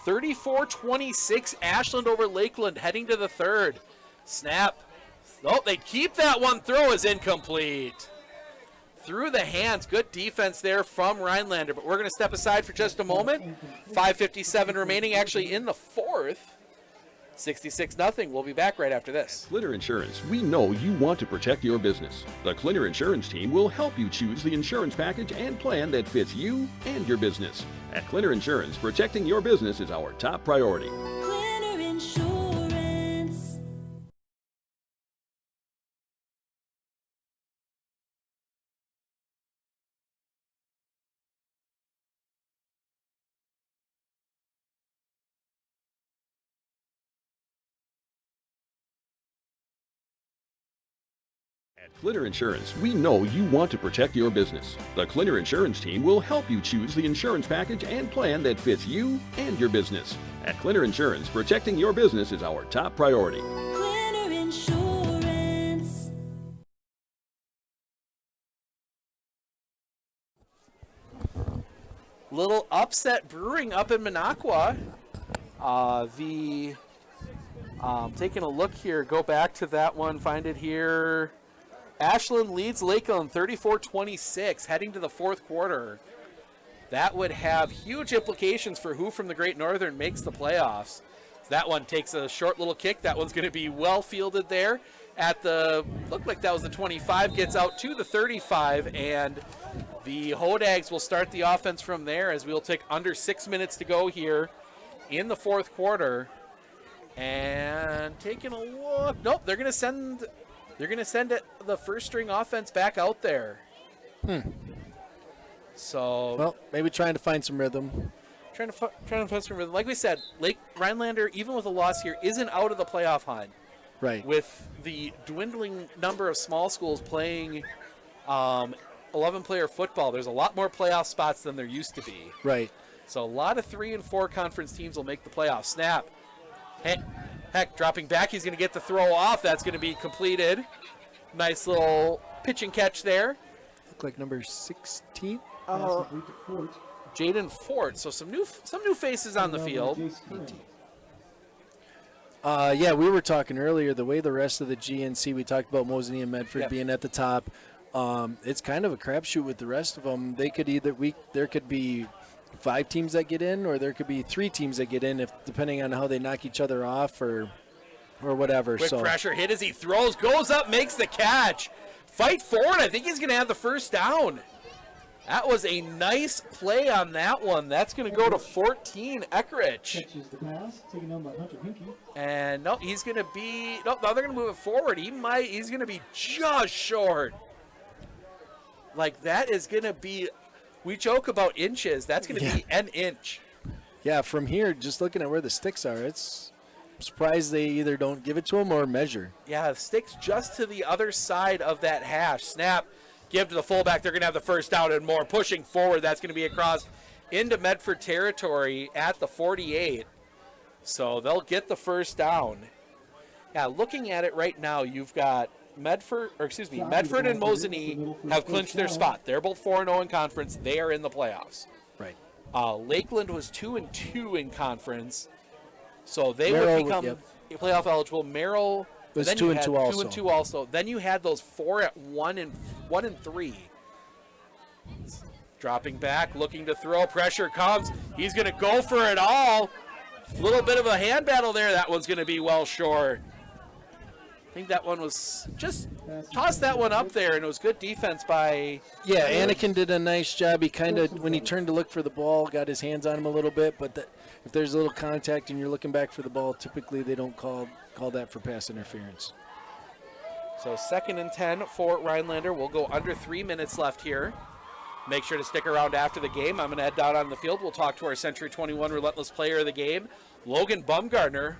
34-26, Ashland over Lakeland, heading to the 3rd. Snap. Oh, they keep that one. Throw is incomplete. Through the hands. Good defense there from Rhinelander, but we're going to step aside for just a moment. 5:57 remaining, actually in the 4th. 66-0. We'll be back right after this. Clitter Insurance, we know you want to protect your business. The Clitter Insurance team will help you choose the insurance package and plan that fits you and your business. At Clitter Insurance, protecting your business is our top priority. Clitter Insurance. At Clitter Insurance, we know you want to protect your business. The Clitter Insurance team will help you choose the insurance package and plan that fits you and your business. At Clitter Insurance, protecting your business is our top priority. Clitter Insurance. Little upset brewing up in Minocqua. Taking a look here, go back to that one, find it here. Ashland leads Lakeland 34-26, heading to the 4th quarter. That would have huge implications for who from the Great Northern makes the playoffs. That one takes a short little kick. That one's going to be well fielded there at the, looked like that was the 25, gets out to the 35, and the Hodags will start the offense from there as we'll take under 6 minutes to go here in the 4th quarter. And taking a look, nope, they're going to send the first string offense back out there. So, well, maybe trying to find some rhythm. Trying to find some rhythm. Like we said, Rhinelander, even with a loss here, isn't out of the playoff hunt. Right. With the dwindling number of small schools playing 11-player football, there's a lot more playoff spots than there used to be. Right. So a lot of 3 and 4 conference teams will make the playoffs. Snap. Heck, dropping back, he's going to get the throw off. That's going to be completed. Nice little pitch and catch there. Look like number 16. Jaden Fort. So some new faces on the field. Yeah, we were talking earlier, the way the rest of the GNC, we talked about Mosinee and Medford being at the top. It's kind of a crapshoot with the rest of them. They could there could be 5 teams that get in, or there could be 3 teams that get in, depending on how they knock each other off or whatever. Quick pressure hit as he throws, goes up, makes the catch. Fight forward. I think he's going to have the first down. That was a nice play on that one. That's going to go to 14, Eckrich. Catches the pass, taken down by Hunter Hinkie. And no, he's going to be, no, they're going to move it forward. He's going to be just short. Like, that is going to be, we joke about inches. That's going to be an inch. Yeah, from here, just looking at where the sticks are, it's surprised they either don't give it to him or measure. Yeah, sticks just to the other side of that hash. Snap, give to the fullback. They're going to have the first down and more. Pushing forward, that's going to be across into Medford territory at the 48. So they'll get the first down. Yeah, looking at it right now, you've got Medford and Mosinee have clinched their spot. They're both 4-0 in conference. They are in the playoffs. Right. Lakeland was 2-2 in conference, so they would become playoff eligible. Merrill was 2-2 also. 2-2 also. Then you had those 4 at 1-3. Dropping back, looking to throw. Pressure comes. He's going to go for it all. A little bit of a hand battle there. That one's going to be well short. I think that one was just tossed that one up there, and it was good defense by. Yeah, Anakin did a nice job. He kind of, when he turned to look for the ball, got his hands on him a little bit. But if there's a little contact and you're looking back for the ball, typically they don't call that for pass interference. So 2nd and 10 for Rhinelander. We'll go under 3 minutes left here. Make sure to stick around after the game. I'm going to head down on the field. We'll talk to our Century 21 Relentless Player of the game, Logan Bumgardner.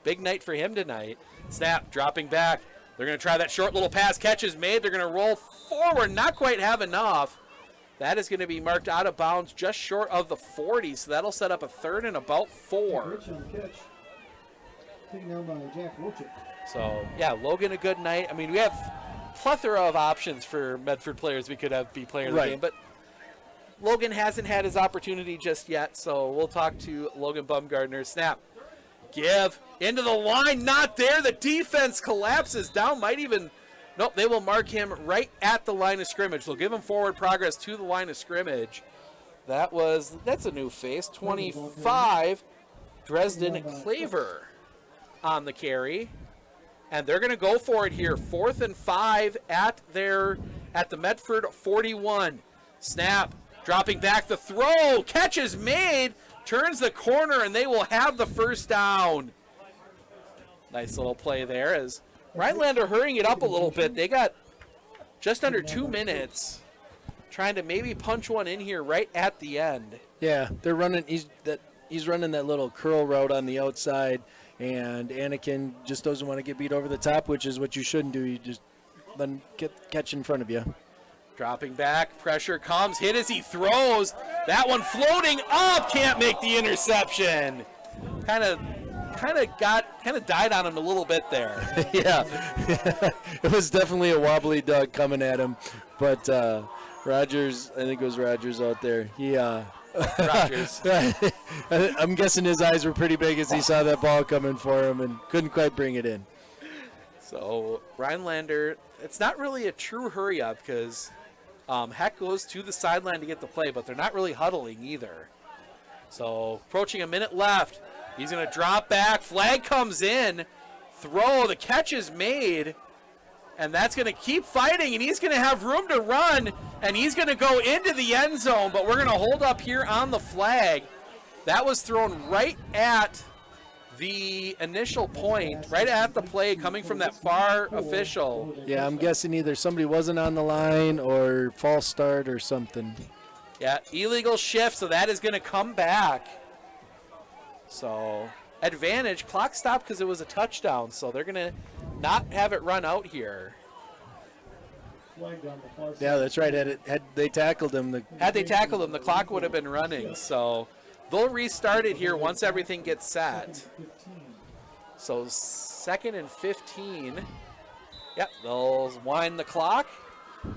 Big night for him tonight. Snap, dropping back. They're going to try that short little pass. Catch is made. They're going to roll forward. Not quite have enough. That is going to be marked out of bounds just short of the 40. So that'll set up a 3rd and about 4. Taken down by Jack Wilczek. So, yeah, Logan, a good night. I mean, we have plethora of options for Medford players we could have be player of the game, but Logan hasn't had his opportunity just yet, so we'll talk to Logan Bumgardner. Snap. Give. Into the line. Not there. The defense collapses down. Might even... Nope, they will mark him right at the line of scrimmage. They'll give him forward progress to the line of scrimmage. That's a new face. 25, Dresden Claver on the carry. And they're going to go for it here. 4th and 5 at the Medford 41. Snap. Dropping back the throw. Catch is made. Turns the corner, and they will have the first down. Nice little play there as Rhinelander hurrying it up a little bit. They got just under 2 minutes trying to maybe punch one in here right at the end. Yeah, they're running. He's running that little curl route on the outside, and Anakin just doesn't want to get beat over the top, which is what you shouldn't do. You just then catch in front of you. Dropping back, pressure comes, hit as he throws. That one floating up, can't make the interception. Kind of died on him a little bit there. Yeah, it was definitely a wobbly duck coming at him, but Rogers, I think it was Rogers out there. Rogers. I'm guessing his eyes were pretty big as he saw that ball coming for him and couldn't quite bring it in. So Rhinelander, it's not really a true hurry up because Heck goes to the sideline to get the play, but they're not really huddling either. So approaching a minute left. He's going to drop back. Flag comes in. Throw. The catch is made. And that's going to keep fighting, and he's going to have room to run, and he's going to go into the end zone, but we're going to hold up here on the flag. That was thrown right at the initial point, right at the play coming from that far official. Yeah, I'm guessing either somebody wasn't on the line or false start or something. Yeah, illegal shift, so that is going to come back. So advantage, clock stopped because it was a touchdown, so they're going to not have it run out here. Yeah, that's right. Had they tackled him, the clock would have been running. So they'll restart it here once everything gets set. So 2nd and 15. Yep, they'll wind the clock.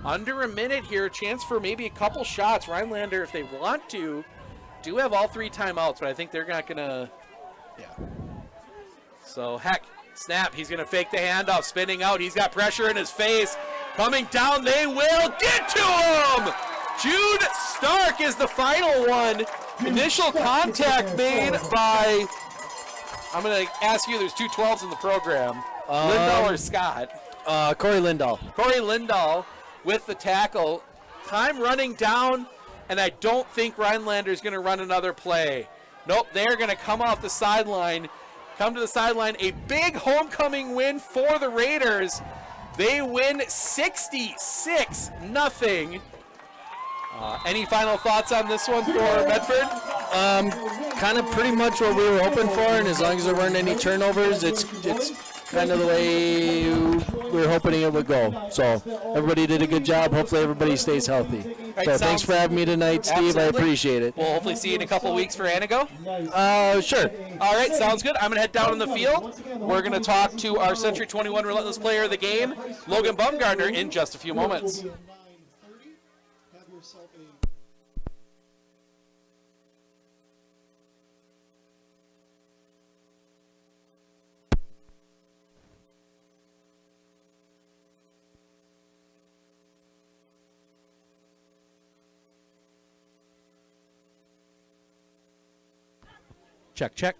Under a minute here, chance for maybe a couple shots. Rhinelander, if they want to, do have all 3 timeouts, but I think they're not going to. Yeah. So Heck. Snap, he's going to fake the handoff, spinning out. He's got pressure in his face. Coming down, they will get to him! Jude Stark is the final one. Initial contact made by, I'm going to ask you, there's 2 12s in the program. Lindahl or Scott? Corey Lindahl. Corey Lindahl with the tackle. Time running down, and I don't think Rhinelander's going to run another play. Nope, they're going to come off the sideline. Come to the sideline, a big homecoming win for the Raiders. They win 66-0 Any final thoughts on this one for Medford? Kind of pretty much what we were hoping for, and as long as there weren't any turnovers, it's kind of the way we were hoping it would go. So everybody did a good job. Hopefully everybody stays healthy. Right, So thanks for having me tonight, Steve. Absolutely. I appreciate it. We'll hopefully see you in a couple weeks for Anago. Sure. All right, sounds good. I'm going to head down in the field. We're going to talk to our Century 21 Relentless Player of the Game, Logan Baumgartner, in just a few moments. Have yourself a Check, check.